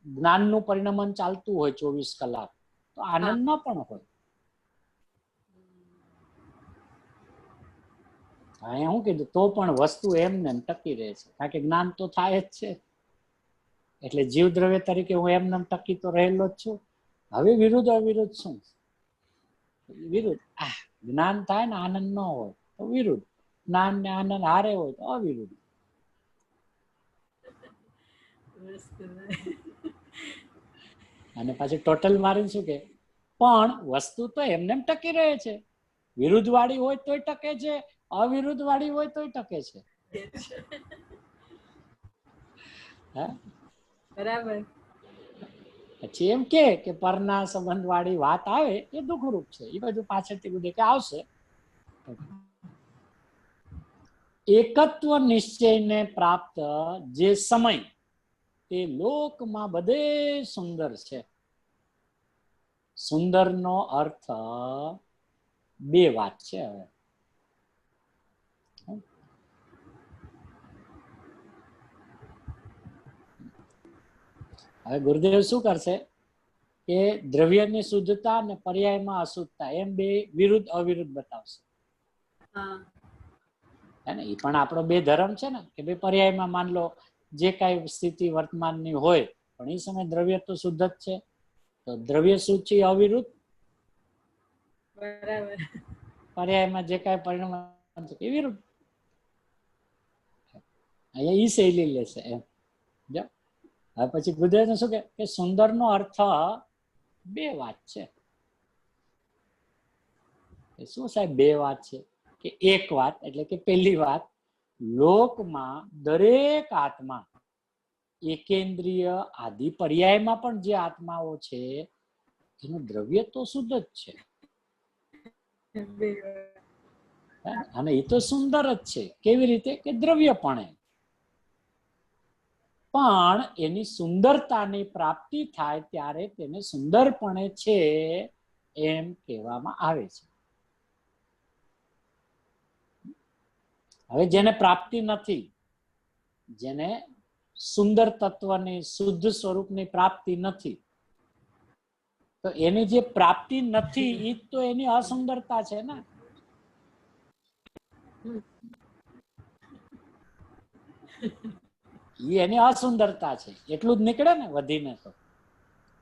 જ્ઞાનનું પરિણમન ચાલતું હોય 24 કલાક, તો આનંદ ન પણ હોય. અહીંયા શું કીધું, તો પણ વસ્તુ એમ ને એમ ટકી રહે છે, કારણ કે જ્ઞાન તો થાય જ છે. એટલે જીવ દ્રવ્ય તરીકે હું એમને ટકી તો રહેલો જ છું. હવે વિરુદ્ધ અવિરુદ્ધ શું? વિરુદ્ધ. જ્ઞાન થાય ને આનંદ ન હોય તો વિરુદ્ધ, જ્ઞાન ને આનંદ હારે હોય તો અવિરુદ્ધ. અને પછી ટોટલ મારીને શું કે, પણ વસ્તુ તો એમને એમ ટકી રહે છે. વિરુદ્ધ વાળી હોય તોય ટકે છે, અવિરુદ્ધ વાળી હોય તોય ટકે છે. બરાબર. પછી એમ કે પરના સંબંધ વાળી વાત આવે એ દુઃખરૂપ છે. એ બધું પાછળથી બધું કે આવશે. એકત્વ નિશ્ચયને પ્રાપ્ત જે સમય તે લોકમાં બધે સુંદર છે. સુંદરનો અર્થ બે વાત છે. હવે ગુરુદેવ શું કરશે કે દ્રવ્યની શુદ્ધતા અને પર્યાયમાં અશુદ્ધતા એમ બે વિરુદ્ધ અવિરુદ્ધ બતાવશે. એ પણ આપણો બે ધર્મ છે ને કે બે પર્યાયમાં માન લો જે કાંઈ સ્થિતિ વર્તમાનની હોય, પણ એ સમય દ્રવ્ય તો શુદ્ધ જ છે, તો દ્રવ્ય શું છે? અવિરુદ્ધ. બરાબર. પર્યાયમાં જે કાંઈ પરિણામ છે એ વિરુદ્ધ. અહીંયા ઈ શૈલી લેશે એમ. જો હવે પછી ગુજરાત શું કે સુંદર નો અર્થ બે વાત છે. શું સાહેબ બે વાત છે? કે એક વાત એટલે કે પહેલી વાત, લોકમાં દરેક આત્મા એકેન્દ્રિય આદિ પર્યાયમાં પણ જે આત્માઓ છે એનું દ્રવ્ય તો શુદ્ધ જ છે, અને એ તો સુંદર જ છે. કેવી રીતે? કે દ્રવ્યપણે. પણ એની સુંદરતાની પ્રાપ્તિ થાય ત્યારે તેને સુંદરપણે છે એમ કહેવામાં આવે છે. હવે જેને પ્રાપ્તિ નથી, જેને સુંદર તત્વની શુદ્ધ સ્વરૂપની પ્રાપ્તિ નથી, તો એની જે પ્રાપ્તિ નથી એ તો એની અસુંદરતા છે ને. એની અસુંદરતા છે એટલું જ નીકળે ને વધીને. તો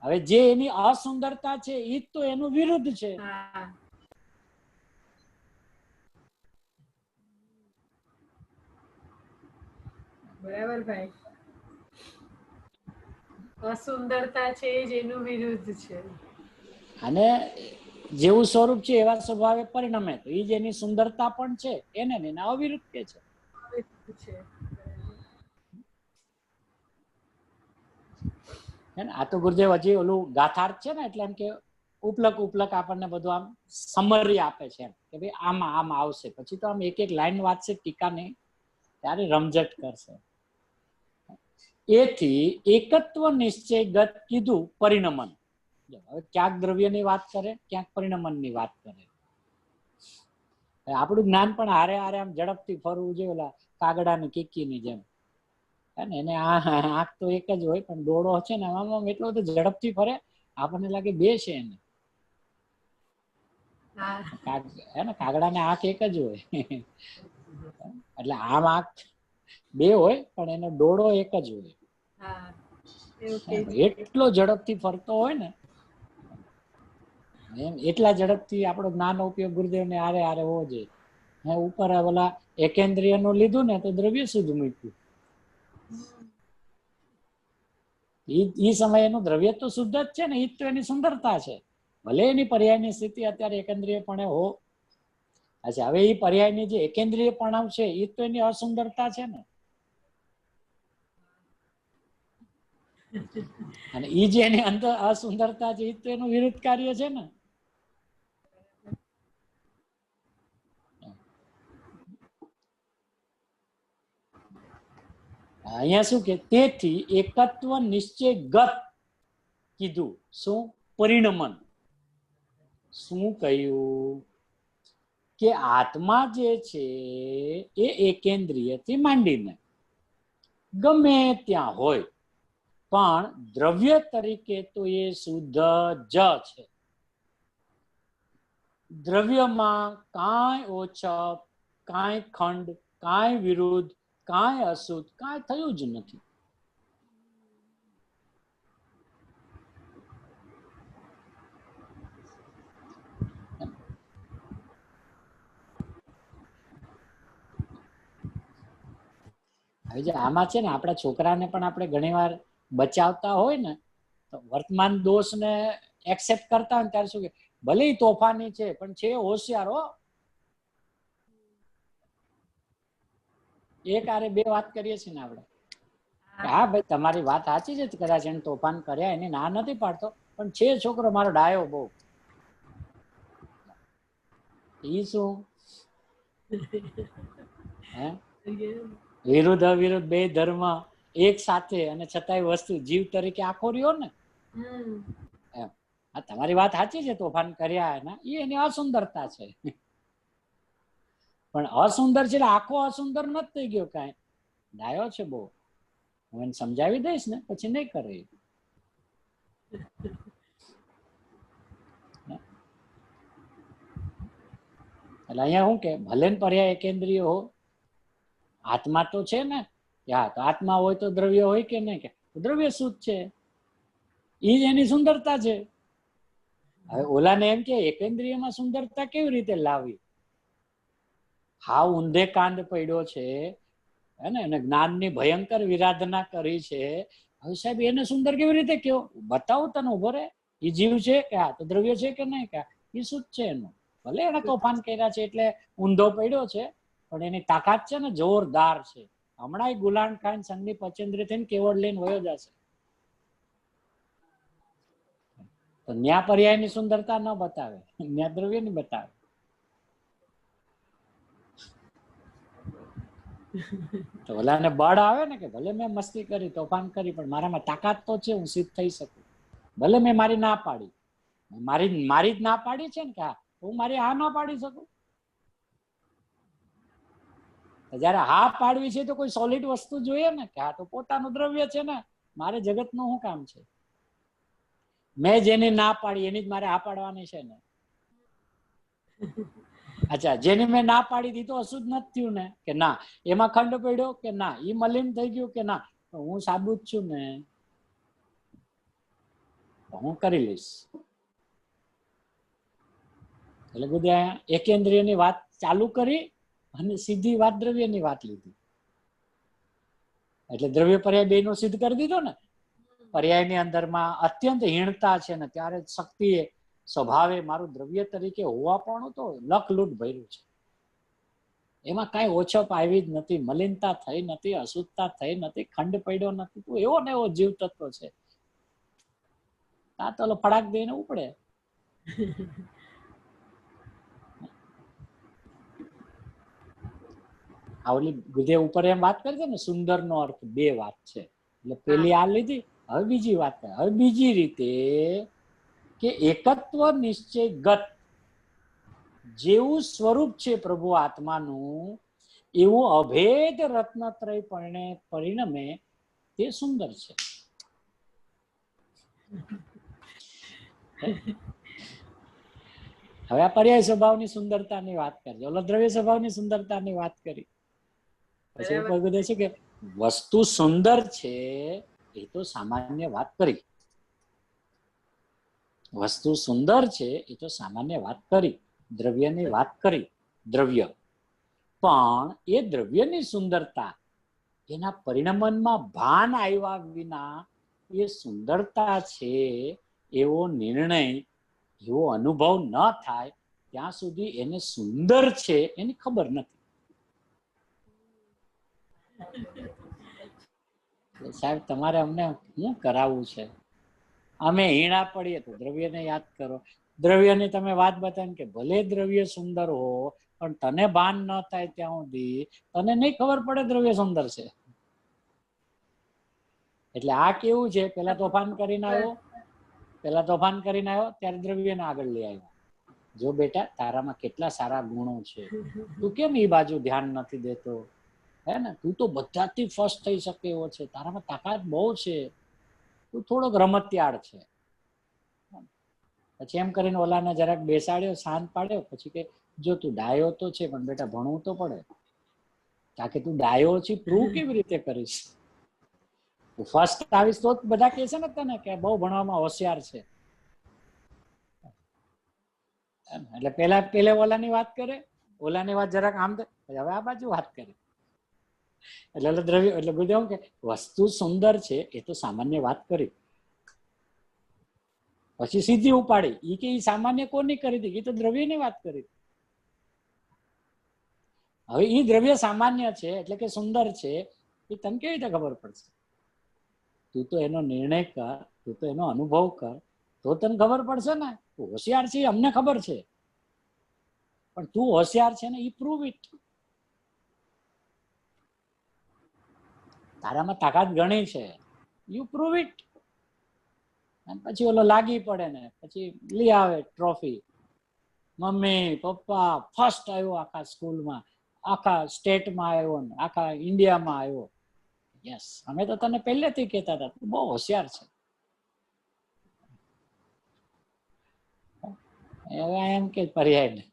હવે જે એની અસુંદરતા છે એ તો એનું વિરુદ્ધ છે. બરાબર ભાઈ, અસુંદરતા છે જેનું વિરુદ્ધ છે. અને જેવું સ્વરૂપ છે એવા સ્વભાવે પરિણમે, તો એ જેની સુંદરતા પણ છે એને એના અવિરુદ્ધ કે છે. આ તો ગુરુદેવ હજી ઓલું ગાથાર્થ છે ને, એટલે એમ કે ઉપલક ઉપલક આપણને બધું આમ સમરી આપે છે એમ કે ભાઈ આમાં આમ આવશે. પછી તો આમ એક એક લાઈન વાંચશે ટીકાની ત્યારે રમઝટ કરશે. એથી એકત્વ નિશ્ચયગત કીધું પરિણમન. હવે ક્યાંક દ્રવ્યની વાત કરે, ક્યાંક પરિણમનની વાત કરે. આપણું જ્ઞાન પણ હારે હારે આમ ઝડપથી ફરવું જોઈએ ઓલા કાગડાની કીકીની જેમ. એને આંખ તો એક જ હોય પણ દોડો છે ને આમ એટલો બધો ઝડપથી ફરે આપણને લાગે બે છે એને. કાગડાને આંખ એક જ હોય એટલે આમ આંખ બે હોય પણ એનો દોડો એક જ હોય. એટલો ઝડપથી ફરતો હોય ને એમ, એટલા ઝડપથી આપણો જ્ઞાન ઉપયોગ ગુરુદેવને હારે હારે હોવો જોઈએ. ઉપર ઓલા એકેન્દ્રિય નું લીધું ને તો દ્રવ્ય શુદ્ધ મૂક્યું. એ સમય એનું દ્રવ્ય તો શુદ્ધ જ છે ને, એ તો એની સુંદરતા છે. ભલે એની પર્યાયની સ્થિતિ અત્યારે એકેન્દ્રિયપણે હો. અચ્છા, હવે એ પર્યાયની જે એકેન્દ્રિયપણ છે એ તો એની અસુંદરતા છે ને. અને એ જે એની અંદર અસુંદરતા છે એ તો એનું વિરુદ્ધ કાર્ય છે ને. અહીંયા શું કે તેથી એકત્વ નિશ્ચયગત કીધું. શું? પરિણમન. શું કહ્યું? કે આત્મા જે છે એ એકેન્દ્રિયથી માંડીને ગમે ત્યાં હોય પણ દ્રવ્ય તરીકે તો એ શુદ્ધ જ છે. દ્રવ્યમાં કાંઈ ઓછપ, કાંઈ ખંડ, કાંઈ વિરુદ્ધ, કાંઈ અશુદ્ધ, કાંઈ થયું જ નથી. હવે જે આમાં છે ને આપણા છોકરાને પણ આપણે ઘણી વાર બચાવતા હોય ને તો વર્તમાન દોષને એક્સેપ્ટ કરતા હોય ત્યારે શું કે ભલે તોફાની છે પણ છે હોશિયાર હો. એક આરે બે વાત કરીએ છીએ ને આપણે. હા ભાઈ તમારી વાત સાચી છે, કદાચ એને તોફાન કર્યા એની ના નથી પાડતો, પણ છે છોકરો મારો ડાયો બહુ. ઈ શું હે વિરુદ્ધ અવિરુદ્ધ બે ધર્મ એક સાથે અને છતાંય વસ્તુ જીવ તરીકે આખો રહ્યો ને એમ. આ તમારી વાત સાચી છે, તોફાન કર્યા એના એ એની અસુંદરતા છે. પણ અસુંદર છે એટલે આખો અસુંદર નથી થઈ ગયો, કાંઈ ડાયો છે બહુ. હું એને સમજાવી દઈશ ને પછી નહીં કરે. એટલે અહીંયા શું કે ભલે ને પર્યાય એકેન્દ્રિય હો, આત્મા તો છે ને. હા, તો આત્મા હોય તો દ્રવ્ય હોય કે નહીં? કે દ્રવ્ય શુદ્ધ છે, એ જ એની સુંદરતા છે. હવે ઓલાને એમ કે એકેન્દ્રિયમાં સુંદરતા કેવી રીતે લાવી? હા, ઊંધે કાંડ પડ્યો છે એને જ્ઞાનની ભયંકર વિરાધના કરી છે. હવે સાહેબ એને સુંદર કેવી રીતે કયો? બતાવું તને, ઉભો રે. એ જીવ છે કે આ તો દ્રવ્ય છે કે નહીં? કે એ શુદ્ધ છે એનું. ભલે એને તોફાન કર્યા છે એટલે ઊંધો પડ્યો છે, પણ એની તાકાત છે ને જોરદાર છે. હમણાં ગુલામ ખાન સંઘની પચેન્દ્ર થઈને કેવળ લઈને વયો જશે. તો ન્યા પર્યાયની સુંદરતા ન બતાવે, ન્યા દ્રવ્યની બતાવે. તો ઓલાને બળ આવે ને કે ભલે મેં મસ્તી કરી, તોફાન કરી, પણ મારામાં તાકાત તો છે, હું સિદ્ધ થઈ શકું. ભલે મેં મારી ના પાડી, મારી જ ના પાડી છે ને કે હું મારી હા ના પાડી શકું. જયારે હા પાડવી છે તો કોઈ સોલિડ વસ્તુ જોઈએ ને કે આ તો પોતાનું દ્રવ્ય છે ને, મારે જગતનું શું કામ છે? મેં જેની ના પાડી એની જ મારે હા પાડવાની છે ને. અચ્છા, જેની મેં ના પાડી દીધી તો અશુદ્ધ નથી થયું ને કે ના, એમાં ખંડ પડ્યો કે ના, એ મલિન થઈ ગયું કે ના, હું સાબુત છું ને, હું કરી લઈશ. એટલે બધા એકેન્દ્રિયની વાત ચાલુ કરી અને સીધી વાત દ્રવ્યની વાત લીધી. એટલે દ્રવ્ય પર્યાય બે નો સિદ્ધ કરી દીધો ને. પર્યાયની અંદરમાં અત્યંત હીણતા છે ને ત્યારે શક્તિએ સ્વભાવે મારું દ્રવ્ય તરીકે હોવા પણ તો લખલૂટ ભર્યું છે. એમાં કઈ ઓછપ આવી જ નથી, મલિનતા થઈ નથી, અશુદ્ધતા થઈ નથી, ખંડ પડ્યો નથી. તું એવો ને એવો જીવ તત્વ છે. આ તો ફડાક દઈને ઉપડે. આવલી ગુધે ઉપર એમ વાત કરી છે ને, સુંદર નો અર્થ બે વાત છે. એટલે પેલી આ લીધી, હવે બીજી વાત કરે. હવે બીજી રીતે કે એકત્વ નિશ્ચય ગત જેવું સ્વરૂપ છે પ્રભુ આત્માનું, એવું અભેદ રત્નત્રય પરિણમે તે સુંદર છે. હવે આ પર્યાય સ્વભાવની સુંદરતાની વાત કરી, ઓલો દ્રવ્ય સ્વભાવની સુંદરતાની વાત કરી. પછી ઉપર બધે છે કે વસ્તુ સુંદર છે એ તો સામાન્ય વાત કરી. વસ્તુ સુંદર છે એ તો સામાન્ય વાત કરી, દ્રવ્યની વાત કરી. દ્રવ્ય પણ એ દ્રવ્યની સુંદરતા એના પરિણમનમાં ભાન આવ્યા વિના એ સુંદરતા છે એવો નિર્ણય, એવો અનુભવ ન થાય ત્યાં સુધી એને સુંદર છે એની ખબર નથી. સાહેબ તમારે અમને શું કરાવવું છે? અમે હીણા પડીએ તો દ્રવ્યને યાદ કરો. દ્રવ્યની તમે વાત બતાવી કે ભલે દ્રવ્ય સુંદર હો, પણ તને ભાન ન થાય ત્યાં સુધી તને નહીં ખબર પડે દ્રવ્ય સુંદર છે. એટલે આ કેવું છે, પેલા તોફાન કરીને આવ્યો, ત્યારે દ્રવ્યને આગળ લઈ આવ્યો. જો બેટા તારામાં કેટલા સારા ગુણો છે, તું કેમ એ બાજુ ધ્યાન નથી દેતો? હે ને, તું તો બધાથી ફર્સ્ટ થઈ શકે એવો છે, તારામાં તાકાત બહુ છે, તું થોડોક રમતિયાળ છે. પછી એમ કરીને ઓલાને જરાક બેસાડ્યો, શાંત પાડ્યો. પછી કે જો તું ડાયો તો છે, પણ બેટા ભણવું તો પડે. કારણ કે તું ડાયો છે, પ્રૂવ કેવી રીતે કરીશ? ફર્સ્ટ આવીશ તો બધા કહે છે ને તને કે બહુ ભણવામાં હોશિયાર છે. એટલે પેલા ઓલાની વાત કરે, ઓલાની વાત જરાક આમ, હવે આ બાજુ વાત કરે. એટલે દ્રવ્ય એટલે બધું કે વસ્તુ સુંદર છે એ તો સામાન્ય વાત કરી. પછી સીધી ઉપાડી, એ કે સામાન્ય કોની કરી હતી? એ તો દ્રવ્યની વાત કરી. હવે એ દ્રવ્ય સામાન્ય છે એટલે કે સુંદર છે, એ તને કેવી રીતે ખબર પડશે? તું તો એનો નિર્ણય કર, તું તો એનો અનુભવ કર, તો તને ખબર પડશે ને. તું હોશિયાર છે અમને ખબર છે, પણ તું હોશિયાર છે ને એ પ્રૂવ ઇટ. તારામાં તાકાત ઘણી છે, યુ પ્રૂવ ઇટ. પછી ઓલો લાગી પડે ને પછી લઈ આવે ટ્રોફી. મમ્મી પપ્પા ફર્સ્ટ આવ્યો આખા સ્કૂલમાં, આખા સ્ટેટમાં આવ્યો ને આખા ઇન્ડિયામાં આવ્યો. યસ, અમે તો તને પહેલેથી કહેતા હતા તું બહુ હોશિયાર છે. હવે એમ કે પર્યાય ને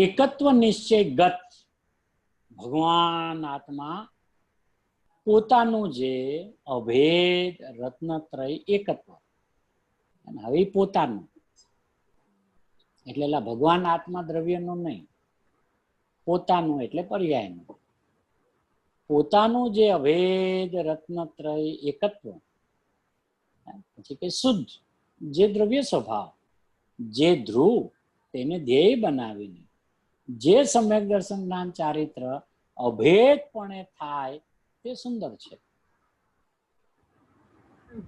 એકત્વ નિશ્ચય ગત ભગવાન આત્મા પોતાનું જે અભેદ રત્નત્રય એકત્વ, હવે પોતાનું એટલે ભગવાન આત્મા દ્રવ્યનું નહીં, પોતાનું એટલે પર્યાયનું. પોતાનું જે અભેદ રત્નત્રય એકત્વ, પછી કે શુદ્ધ જે દ્રવ્ય સ્વભાવ, જે ધ્રુવ તેને ધ્યેય બનાવીને જે સમ્યક દર્શન જ્ઞાન ચારિત્ર અભેદપણે થાય તે સુંદર છે.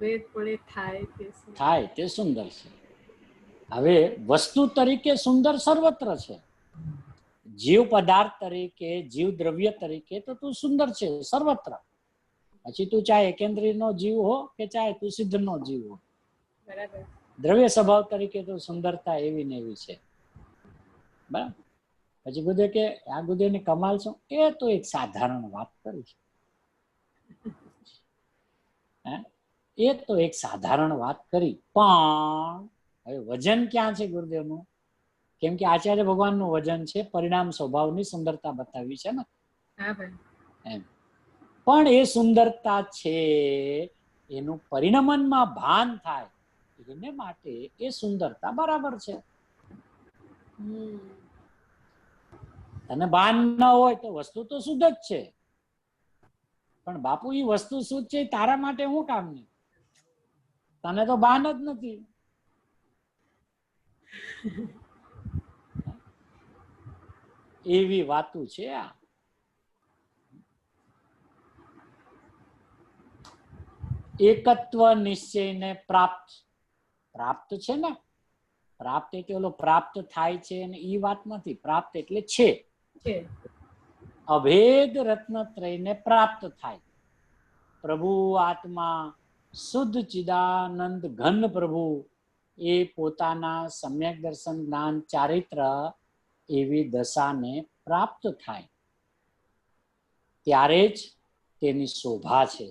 ભેદપણે થાય તે શું? થાય તે સુંદર છે. હવે વસ્તુ તરીકે સુંદર સર્વત્ર છે. જીવ પદાર્થ તરીકે, જીવ દ્રવ્ય તરીકે તો તું સુંદર છે સર્વત્ર. પછી તું ચાહે એકેન્દ્રિય નો જીવ હો કે ચાહે તું સિદ્ધ નો જીવ હો, બરાબર. દ્રવ્ય સ્વભાવ તરીકે તો સુંદરતા એવી ને એવી છે. બરાબર. પછી ગુરુદેવ કે આ ગુરુદેવની કમાલ શું? એ તો એક સાધારણ વાત કરી છે. એ તો એક સાધારણ વાત કરી, પણ હવે વજન ક્યાં છે ગુરુદેવનું? કેમ કે આચાર્ય ભગવાનનું વજન છે પરિણામ સ્વભાવની સુંદરતા બતાવી છે ને. હા ભાઈ. એમ પણ એ સુંદરતા છે એનું પરિણમનમાં ભાન થાય એને માટે એ સુંદરતા બરાબર છે. તને ભાન ન હોય તો વસ્તુ તો શુદ્ધ જ છે, પણ બાપુ એ વસ્તુ શુદ્ધ છે તારા માટે શું કામની? તને તો ભાન જ નથી. એવી વાતો છે આ. એકત્વ નિશ્ચયને પ્રાપ્ત, પ્રાપ્ત છે ને, પ્રાપ્ત એટલે ઓલો પ્રાપ્ત થાય છે અને એ વાત નથી. પ્રાપ્ત એટલે છે. અભેદ રત્નત્રયને પ્રાપ્ત થાય. પ્રભુ આત્મા શુદ્ધ ચિદાનંદ ઘન પ્રભુ એ પોતાના સમ્યક દર્શન જ્ઞાન ચારિત્ર એવી દશાને પ્રાપ્ત થાય ત્યારે જ તેની શોભા છે,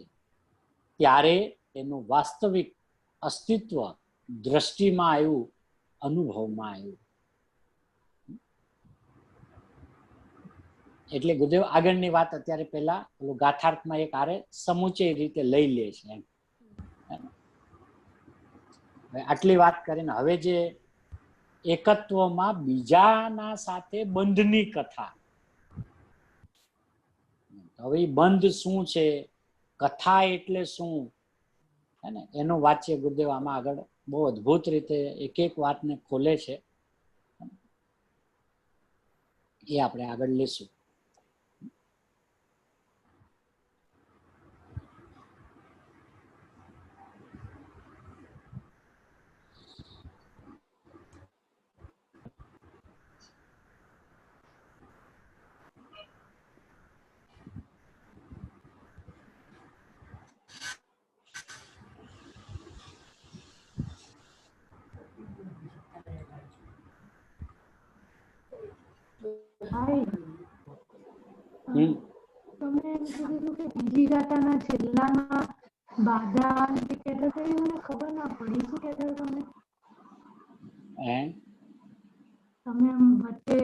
ત્યારે એનું વાસ્તવિક અસ્તિત્વ દ્રષ્ટિમાં આવ્યું, અનુભવમાં આવ્યું. એટલે ગુરુદેવ આગળની વાત અત્યારે પેલા ગાથાર્થમાં એક આરે સમુચય રીતે લઈ લે છે. આટલી વાત કરીને હવે જે એકત્વમાં બીજાના સાથે બંધની કથા, હવે બંધ શું છે, કથા એટલે શું, હે ને, એનું વાચ્ય ગુરુદેવ આમાં આગળ બહુ અદભુત રીતે એક એક વાતને ખોલે છે. એ આપણે આગળ લેશું. તમે એમ કીધું કે બીજી ગાથાના છેલ્લામાં બાધા કહેતા હતા, એ મને ખબર ના પડી. શું કહેતા હતા તમે? તમે એમ વચ્ચે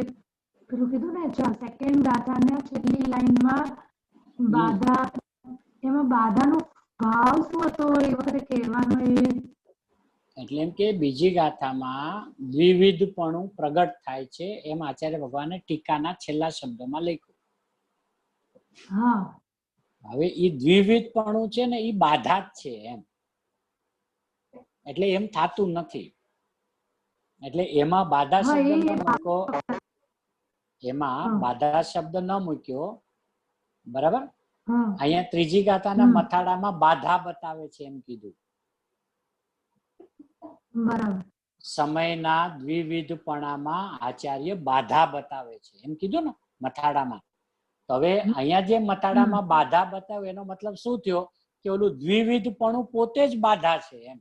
પેલું કીધું ને, સેકન્ડ ગાથાના છેલ્લી લાઈનમાં બાધા, એમાં બાધાનો ભાવ શું હતો એ વખતે કહેવાનો? એટલે એમ કે બીજી ગાથામાં દ્વિવિધપણું પ્રગટ થાય છે એમ આચાર્ય ભગવાને ટીકાના છેલ્લા શબ્દોમાં લખ્યું. હવે એ દ્વિવિધપણું છે ને એ બાધા જ છે એમ, એટલે એમ થાતું નથી. એટલે એમાં બાધા શબ્દ ન મૂક્યો, એમાં બાધા શબ્દ ન મૂક્યો, બરાબર. અહીંયા ત્રીજી ગાથાના મથાળામાં બાધા બતાવે છે એમ કીધું. સમયના દ્વિવિધપણામાં આચાર્ય બાધા બતાવે છે એમ કીધું ને મથાળામાં. તો હવે અહીંયા જે મથાળામાં બાધા બતાવે એનો મતલબ શું થયો કે ઓલું દ્વિવિધપણું પોતે જ બાધા છે એમ.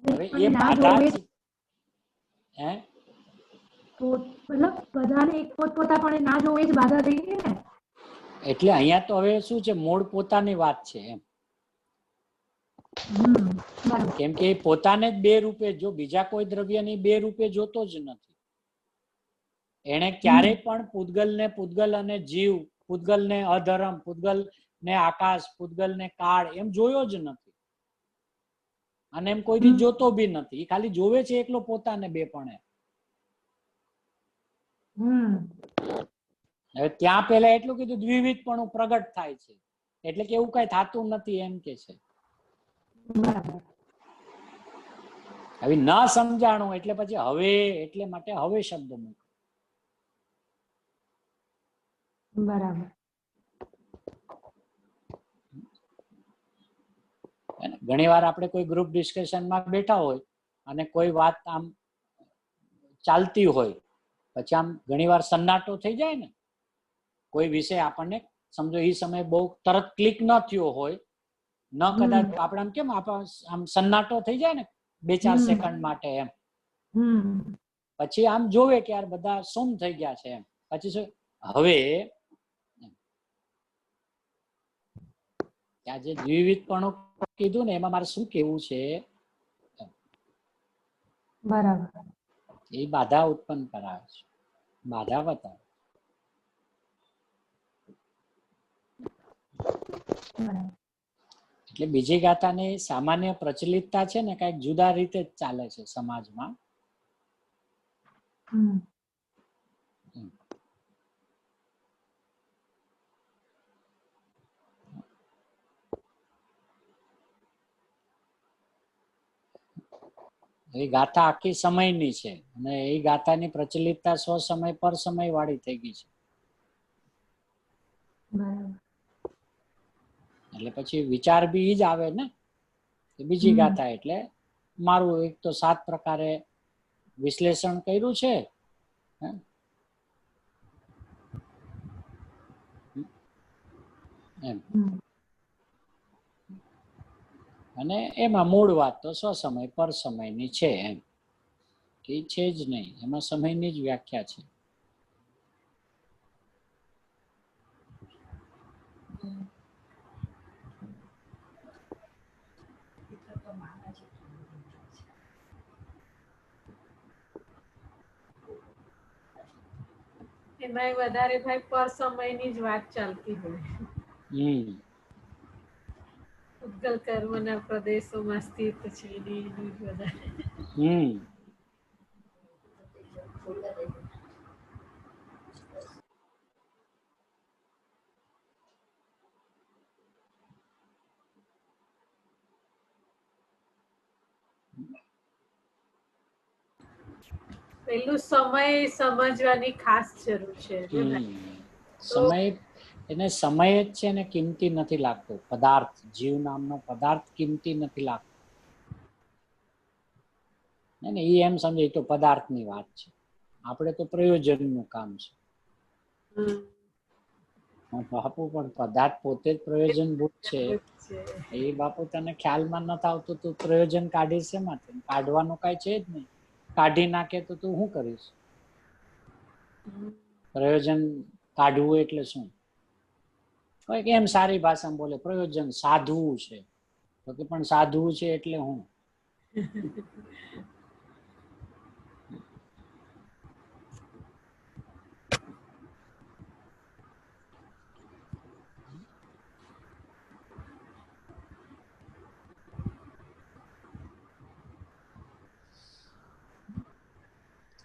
હવે એ બાધા હે બધાને એક પોતપોતાપણે ના જોવે જ બાધા થઈ ગઈ ને. એટલે અહીંયા તો હવે શું છે, મૂળ પોતાની વાત છે એમ. કેમ કે પોતાને જ બે રૂપે, જો બીજા કોઈ દ્રવ્યની બે રૂપે જોતો જ નથી. એને ક્યારેય પણ પૂતગલ અને જીવ, પૂતગલ ને અધર્મ, પૂતગલ ને આકાશ, પૂતગલ ને કાળ એમ જોયો જ નથી, અને એમ કોઈ દી જોતો બી નથી. એ ખાલી જોવે છે એકલો પોતાને બે પણ. હવે ત્યાં પેલા એટલું કીધું દ્વિવિધપણું પ્રગટ થાય છે, એટલે કે એવું કઈ થતું નથી એમ કે છે. બરાબર. હવે ન સમજાણું એટલે પછી હવે એટલે માટે હવે શબ્દ મૂકો. બરાબર. ઘણી વાર આપણે કોઈ ગ્રુપ ડિસ્કશનમાં બેઠા હોય અને કોઈ વાત આમ ચાલતી હોય, પછી આમ ઘણી વાર સન્નાટો થઈ જાય ને, કોઈ વિષય આપણને સમજો એ સમયે બહુ તરત ક્લિક ન થયો હોય, ન કદાચ આપણે આમ કેમ આમ સન્નાટો થઈ જાય ને 2-4 સેકન્ડ માટે એમ, પછી આમ જોવે કે યાર બધા સુમ થઈ ગયા છે એમ, પછી શું હવે ત્યાં જે દ્વિવિધપણું કીધું ને એમાં મારે શું કેવું છે, બરાબર. એ બાધા ઉત્પન્ન કરાવે છે, બાધા બતાવે. એટલે બીજી ગાથાની સામાન્ય પ્રચલિતતા છે ને કઈક જુદા રીતે જ ચાલે છે સમાજમાં. એ ગાથા આખી સમયની છે અને એ ગાથાની પ્રચલિતતા સ્વ સમય પર સમય વાળી થઈ ગઈ છે. એટલે પછી વિચાર બી જ આવે ને, બીજી ગાથા એટલે મારું એક તો 7 પ્રકારે વિશ્લેષણ કર્યું છે એમ, અને એમાં મૂળ વાત તો સ્વસમય પર સમયની છે એમ, કે છે જ નહીં, એમાં સમયની જ વ્યાખ્યા છે. એમાં વધારે ભાઈ પર સમયની જ વાત ચાલતી હોય. ઉદ્ગલ કર્મના પ્રદેશોમાં સ્થિત છે એની વધારે. પેલું સમય સમજવાની ખાસ જરૂર છે. સમય એને સમય જ છે ને કિંમતી નથી લાગતો. પદાર્થ, જીવ નામનો પદાર્થ કિંમતી નથી લાગતો ને, એ એમ સમજે તો પદાર્થની વાત છે, આપણે તો પ્રયોજનનું કામ છે. બાપુ પણ પદાર્થ પોતે જ પ્રયોજનભૂત છે. એ બાપુ તને ખ્યાલમાં નથી આવતું, તું પ્રયોજન કાઢીશ એમાંથી? કાઢવાનું કઈ છે જ નહીં. કાઢી નાખે તો તું શું કરીશ? પ્રયોજન કાઢવું એટલે શું? કોઈ એમ સારી ભાષામાં બોલે પ્રયોજન સાધવું છે, તો કે પણ સાધવું છે એટલે હું?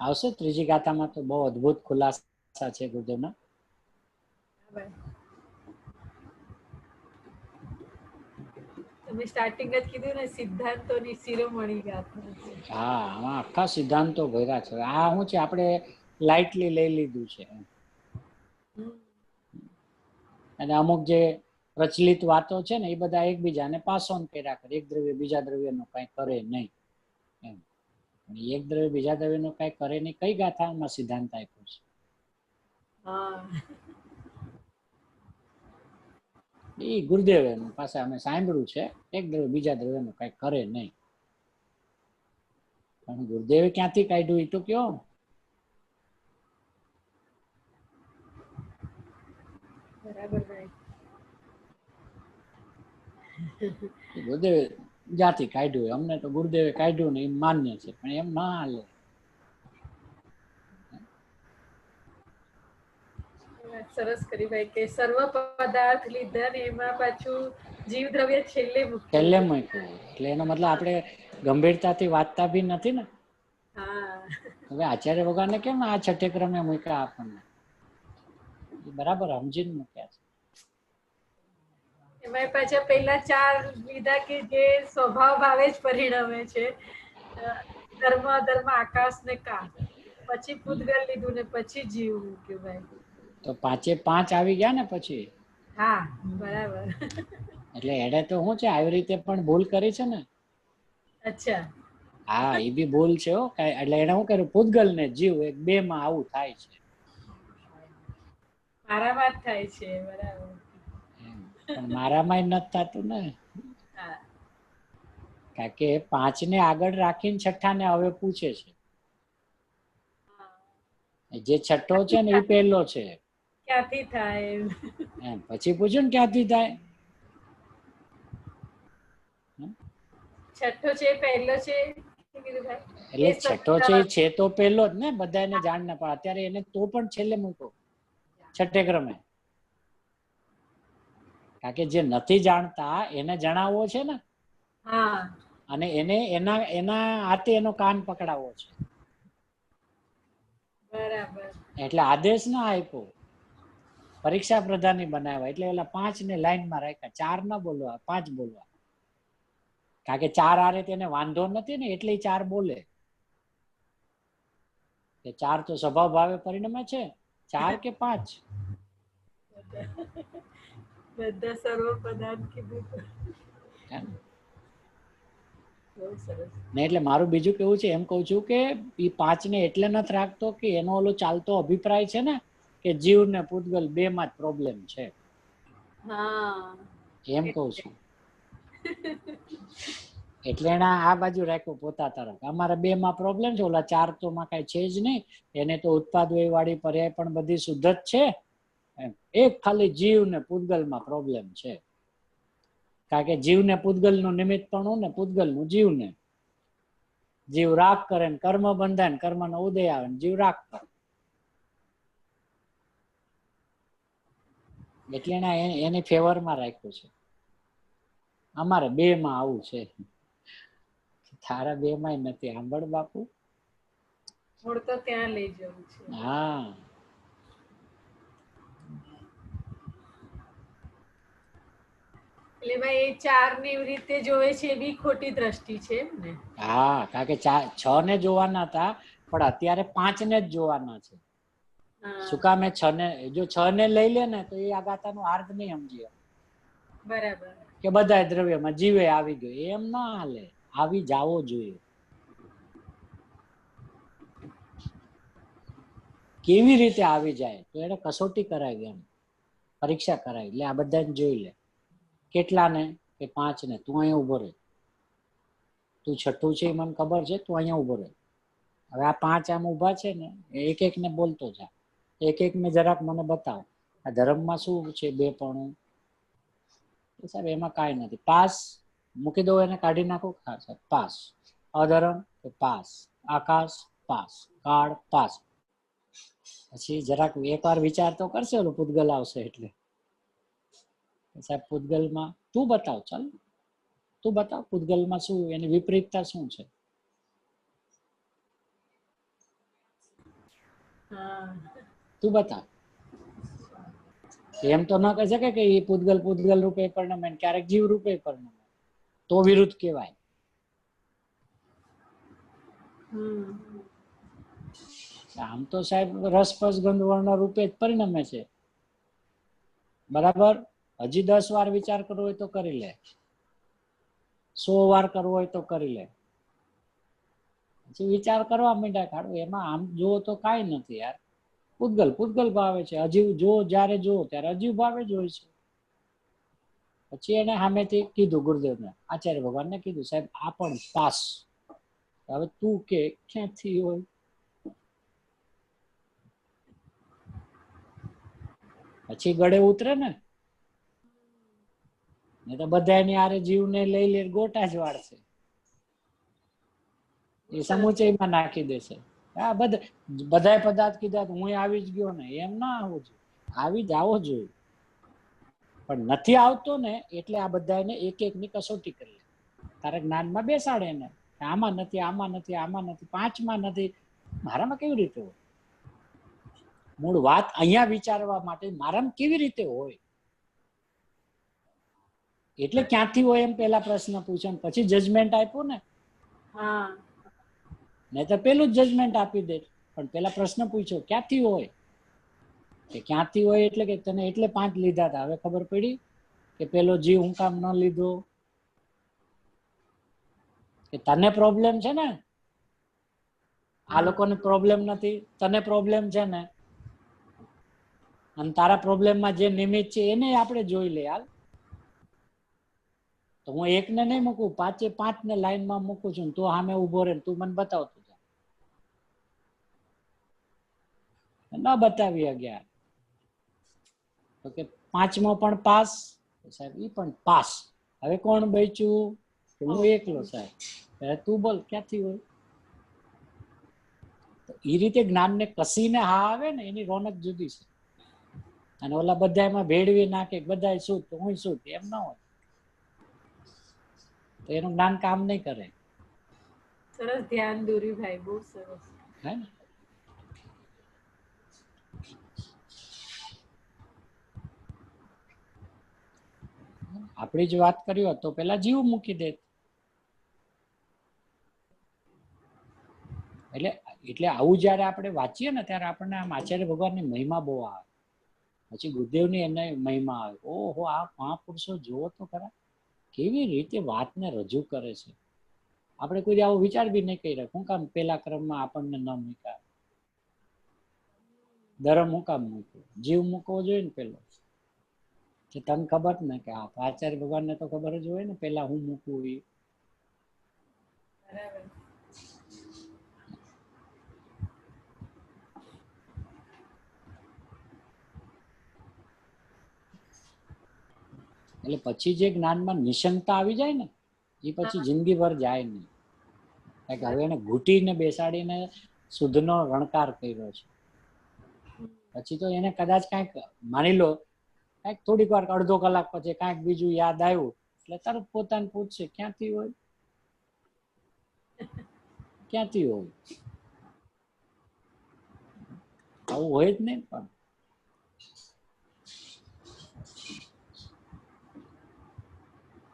આવશે ત્રીજી ગાથામાં તો બહુ અદભુત ખુલાસા છે ગુરુદેવના. તમે સ્ટાર્ટિંગ જ કીધું ને સિદ્ધાંતોની શિરોમણી ગાથા. હા, આમાં આખા સિદ્ધાંતો ભર્યા છે. આ શું છે, આપણે લાઇટલી લઈ લીધું છે અને અમુક જે પ્રચલિત વાતો છે ને એ બધા એકબીજાને પાસ ઓન કર્યા કરે. એક દ્રવ્ય બીજા દ્રવ્યનું કઈ કરે નહીં એમ. એક દ્રવ્ય બીજા દ્રવ્યનું કઈ કરે નહીં, કઈ ગાથામાં સિદ્ધાંત આપ્યો છે? એ ગુરુદેવ પાસે અમે સાંભળ્યું છે, એક દ્રવ્ય બીજા દ્રવ્યનું કઈ કરે નહીં. પણ ગુરુદેવે ક્યાંથી કાઢ્યું એ તો કયો? ગુરુદેવે જ્યાંથી કાઢ્યું, અમને તો ગુરુદેવે કાઢ્યું ને એમ માન્ય છે, પણ એમ ના હાલે. સરસ કરી ભાઈ કે સર્વ પદાર્થ લીધા ને એમાં પાછું જીવ દ્રવ્ય છેલ્લે મૂક્યું. એટલે એનો મતલબ આપણે ગંભીરતાથી વાંચતા બી નથી ને. હા, હવે આચાર્ય ભગવાને કેમ આ છઠ્ઠે ક્રમે મૂક્યા આપણને? એ બરાબર સમજીને મૂક્યા છે. એમાં પાછા પેલા 4 લીધા કે જે સ્વભાવ ભાવે જ પરિણમે છે, ધર્મ અધર્મ આકાશ ને કાળ, પછી પૂતગલ લીધું ને પછી જીવ મૂક્યું ભાઈ. તો 5 આવી ગયા ને પછી. હા બરાબર. એટલે એણે તો શું છે આવી રીતે પણ ભૂલ કરી છે ને. અચ્છા. હા એ બી ભૂલ છે હો. એટલે એને શું કર્યું, પૂતગલ ને જીવ એક 2 માં આવું થાય છે. મારામાં જ થાય છે, બરાબર. પણ મારામાં નથી થતું ને, હા. કારણ કે 5 ને આગળ રાખીને છઠ્ઠા ને હવે પૂછે છે. જે છઠ્ઠો છે ને એ પહેલો છે. ક્યાંથી થાય એમ પછી પૂછ્યું ને ક્યાંથી થાય. છઠ્ઠો છે પહેલો છે કીધું ભાઈ? એટલે છઠ્ઠો છે એ છે તો પહેલો જ ને, બધાને જાણ ના પડે. અત્યારે એને તો પણ છેલ્લે મૂકો છઠ્ઠે ક્રમે, કારણ કે જે નથી જાણતા એને જણાવવો છે ને. હા. અને એને એના હાથે એનો કાન પકડાવવો છે. બરાબર. એટલે આદેશ ના આપ્યો, પરીક્ષા પ્રધાની બનાવ્યા. એટલે ઓલા 5 ને લાઈનમાં રાખ્યા, 4 ના બોલવા, 5 બોલવા. કારણ કે 4 આરે તેને વાંધો નથી ને, એટલે 4 બોલે. કે 4 તો સ્વભાવ ભાવે પરિણમે છે, 4 કે 5. બધા સર્વ પદાર્થ કીધું. બહુ સરસ. ને એટલે મારું બીજું કેવું છે, એમ કઉ છું કે એ 5 ને એટલે નથી રાખતો કે એનો ઓલો ચાલતો અભિપ્રાય છે ને કે જીવ ને પૂતગલ 2 માં જ પ્રોબ્લેમ છે, હા એમ કઉ છું. એટલે એને આ બાજુ રાખ્યું પોતા તરફ. અમારે 2 માં પ્રોબ્લેમ છે, ઓલા 4 તો માં કઈ છે જ નહીં. એને તો ઉત્પાદ વાળી પર્યાય પણ બધી શુદ્ધ જ છે. એક ખાલી જીવ ને પૂતગલ માં પ્રોબ્લેમ છે. કારણ કે જીવ ને પૂતગલ નું નિમિત્ત પણ ને પૂતગલ નું જીવ ને. જીવ રાગ કરે ને કર્મ બંધાય ને કર્મ નો ઉદય આવે ને જીવ રાગ કરે. એટલે એની ફેવર માં રાખ્યું છે. અમારે 2 માં આવું છે, તારા 2 માં નથી. સાંભળ બાપુ, મૂળ તો ત્યાં લઈ જવું છે. હા. એટલે ભાઈ એ 4 ને એવી રીતે જોવે છે, એ બી ખોટી દ્રષ્ટિ છે એમ ને? હા, કારણ કે 6 ને જોવાના હતા, પણ અત્યારે 5 ને જ જોવાના છે. શું કામ? 6 ને, જો 6 ને લઈ લે ને તો એ આ ગાતાનો અર્થ નહીં સમજી. બરાબર. કે બધા દ્રવ્યમાં જીવે આવી ગયો, એમ ના હાલે. આવી જાવો જોઈએ. કેવી રીતે આવી જાય તો એને કસોટી કરાવી, એમ પરીક્ષા કરાવી. એટલે આ બધાને જોઈ લે. કેટલા ને? કે 5 ને. તું અહીંયા ઉભો રહે, તું છઠ્ઠું છે મને ખબર છે, તું અહીંયા ઉભો રહે. હવે આ 5 આમ ઉભા છે ને, એક એક ને બોલતો જા, એક એક ને જરાક મને બતાવ આ ધર્મમાં શું છે 2 પણ. સાહેબ એમાં કાંઈ નથી. પાસ મૂકી દો, એને કાઢી નાખો. પાસ. અધર્મ પાસ, આકાશ પાસ, કાળ પાસ. પછી જરાક એકવાર વિચાર તો કરશે, ઓલું પૂતગલ આવશે એટલે સાહેબ પૂતગલમાં તું બતાવ, ચાલ તું બતાવ પૂતગલમાં શું એની વિપરીતતા શું છે. તું બતાવ. એમ તો ન કહી શકે કે એ પૂતગલ રૂપે પરિણમે, ક્યારેક જીવ રૂપે પરિણમે, તો વિરુદ્ધ કહેવાય. આમ તો સાહેબ રસપસ ગંધ વર્ણ રૂપે જ પરિણમે છે. બરાબર. હજી 10 વાર વિચાર કરવો હોય તો કરી લે, 100 વાર કરવો હોય તો કરી લે. પછી વિચાર કરવા માંડ્યા કાઢો. એમાં આમ જુઓ તો કાંઈ નથી યાર. પૂતગલ ભાવે છે, અજીવ જો જયારે જુઓ ત્યારે અજીવ ભાવે જ હોય છે. પછી એને સામેથી કીધું, ગુરુદેવને, આચાર્ય ભગવાનને કીધું, સાહેબ આ પણ પાસ. હવે તું કે ક્યાંથી હોય? પછી ગળે ઉતરે ને તો બધા એની આરે જીવને લઈ લે, ગોટા જ વાળશે. એ સમુચયમાં નાખી દેશે. હા, બધા પદાર્થ કીધા હું આવી જ ગયો ને, એમ ના આવવું જોઈએ. આવી જ આવો જોઈએ, પણ નથી આવતો ને એટલે આ બધા એને એક એક ની કસોટી કરી. તારે જ્ઞાનમાં બેસાડે ને, આમાં નથી, આમાં નથી, આમાં નથી, 5 માં નથી, મારામાં કેવી રીતે હોય? મૂળ વાત અહીંયા વિચારવા માટે મારામાં કેવી રીતે હોય, એટલે ક્યાંથી હોય એમ પેલા પ્રશ્ન પૂછ્યો, પછી જજમેન્ટ આપ્યું ને. હા નહીં તો પેલું જ જજમેન્ટ આપી દે. પણ પેલા પ્રશ્ન પૂછ્યો ક્યાંથી હોય, કે ક્યાંથી હોય એટલે કે તને એટલે 5 લીધા હતા, હવે ખબર પડી કે પેલો જીવ હું કામ ન લીધો, કે તને પ્રોબ્લેમ છે ને, આ લોકોને પ્રોબ્લેમ નથી, તને પ્રોબ્લેમ છે ને, અને તારા પ્રોબ્લેમમાં જે નિમિત્ત છે એને આપણે જોઈ લે. હાલ તો હું એકને નહીં મૂકું, 5 ને લાઈનમાં મૂકું છું, તું સામે ઉભો રહે, તું મને બતાવતો જા. ન બતાવી ગયા તો કે 5મો પણ પાસ, સાહેબ ઈ પણ પાસ. હવે કોણ બચ્યું? હું એકલો. સાહેબ તું બોલ ક્યાંથી હોય? એ રીતે જ્ઞાનને કસીને હા આવે ને એની રોનક જુદી છે. અને ઓલા બધા એમાં ભેળવી નાખે, બધા શું તો હું શું, એમ ના હોય તો એનું જ્ઞાન કામ નહીં કરે. સરસ ધ્યાન દોર્યું ભાઈ, બહુ સરસ. હે ને? આપણી જ વાત કરી હોત તો પેલા જીવ મૂકી દે. એટલે આવું જયારે આપણે વાંચીએ ને ત્યારે આપણને આમ આચાર્ય ભગવાનની મહિમા બહુ આવે, પછી ગુરુદેવની એને મહિમા આવે. ઓહો, આ મહાપુરુષો જુઓ તો ખરા કેવી રીતે વાતને રજૂ કરે છે. આપણે કોઈ આવો વિચાર બી નહીં કરી શું કામ પેલા ક્રમમાં આપણને ન મૂક્યા, ધર્મ હું કામ મૂક્યું, જીવ મૂકવો જોઈએ ને પેલો. કે તને ખબર ને કે આચાર્ય ભગવાનને તો ખબર જ હોય ને પેલા હું મૂકવું એ. બરાબર. એટલે પછી જે જ્ઞાનમાં નિશંકતા આવી જાય ને એ પછી જિંદગીભર જાય નહીં. કે હવે એને ઘૂંટીને બેસાડીને શુદ્ધનો રણકાર કર્યો છે, પછી તો એને કદાચ કાંઈક માની લો કાંઈક થોડીક વાર અડધો કલાક પછી કાંઈક બીજું યાદ આવ્યું એટલે તરત પોતાને પૂછશે ક્યાંથી હોય, ક્યાંથી હોય. આવું હોય જ નહીં. પણ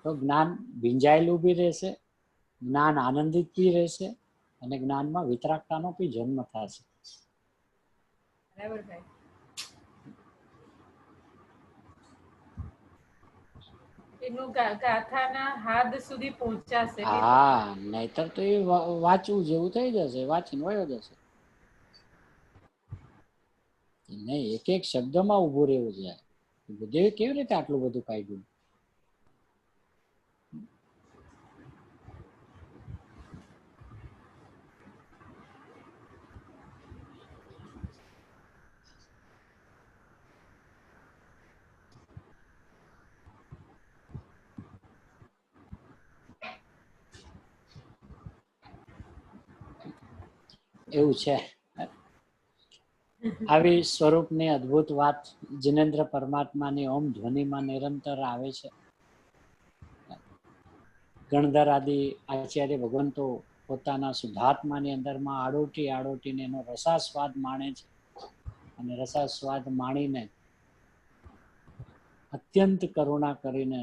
તો જ્ઞાન ભીંજાયેલું બી રહેશે, જ્ઞાન આનંદિત બી રહેશે, અને જ્ઞાનમાં વિતરાગતાનો બી જન્મ થશે. બરાબર ભાઈ. એનું ગાથાના હાદ સુધી પહોંચાશે. હા, નહીતર તો એ વાંચવું જેવું થઈ જશે, વાંચીને વયો જશે. નહીં, એક એક શબ્દમાં ઉભું રહેવું જાય. ગુરુદેવે કેવી રીતે આટલું બધું કાઢ્યું? એવું છે. આવી સ્વરૂપની અદ્ભુત વાત જિનેન્દ્ર પરમાત્માની ઓમ ધ્વનિમાં નિરંતર આવે છે. ગણધર આદિ આચાર્ય ભગવંતો પોતાના શુદ્ધાત્માની અંદરમાં આડોટીને એનો રસાસ્વાદ માણે છે, અને રસાસ્વાદ માણીને અત્યંત કરુણા કરીને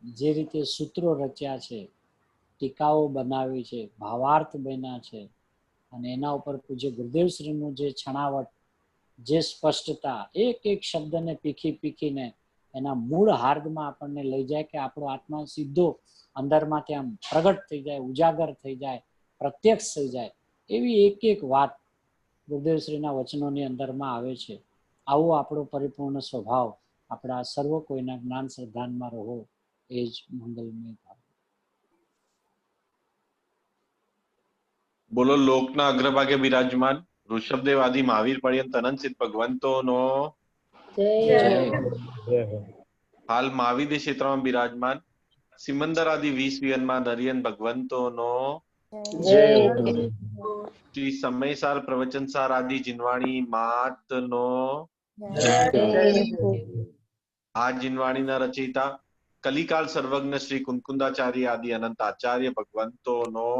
જે રીતે સૂત્રો રચ્યા છે, ટીકાઓ બનાવી છે, ભાવાર્થ બન્યા છે, અને એના ઉપર પૂજ્ય ગુરુદેવ શ્રીનું જે છણાવટ, જે સ્પષ્ટતા, એક એક શબ્દને પીખીને એના મૂળ હાર્દમાં આપણને લઈ જાય કે આપણો આત્મા સીધો અંદરમાંથી આમ પ્રગટ થઈ જાય, ઉજાગર થઈ જાય, પ્રત્યક્ષ થઈ જાય, એવી એક એક વાત ગુરુદેવ શ્રીના વચનોની અંદરમાં આવે છે. આવો આપણો પરિપૂર્ણ સ્વભાવ આપણા સર્વ કોઈના જ્ઞાન શ્રદ્ધાનમાં રહો, એ જ મંગલમય ભાવ. બોલો લોકના અગ્રભાગે બિરાજમાન ઋષભદેવ આદિ મહાવીર પર્યંત અનંત ભગવંતોનો હાલ મહાવીર ક્ષેત્રમાં બિરાજમાન સિમંદર આદિ 20 વિયનમાં નરિયન ભગવંતોનો શ્રી સમયસાર પ્રવચનસાર આદિ જીનવાણી માતનો આ જીનવાણીના રચયિતા કલિકાલ સર્વજ્ઞ શ્રી કુંકુંદાચાર્ય આદિ અનંત આચાર્ય ભગવંતોનો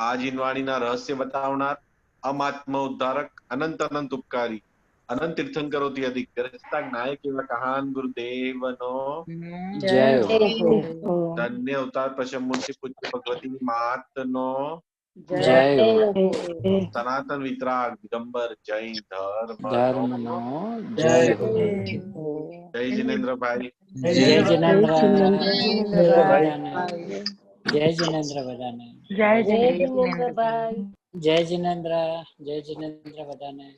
આ જીનવાણીના રહસ્ય બતાવનાર, અમાત્મ ઉદ્ધારક, અનંત અનંત ઉપકારી, અનંત તીર્થંકરોથી અધિક ગરજતા નાયક એવા કહાન ગુરુદેવનો જય હો. ધન્ય અવતાર પ્રશમૂર્તિ પૂજ્ય ભગવતી માતનો જય હો. સનાતન વિતરાગ દિગંબર જૈન ધર્મનો ધર્મનો જય હો. જય જીનેન્દ્રભાઈ. જય જિનેન્દ્ર જિનેન્દ્રભાઈ. બધાને. જય જિનેન્દ્ર બધાને. જય જિનેન્દ્રભાઈ. જય જિનેન્દ્ર. જય જિનેન્દ્ર બધાને.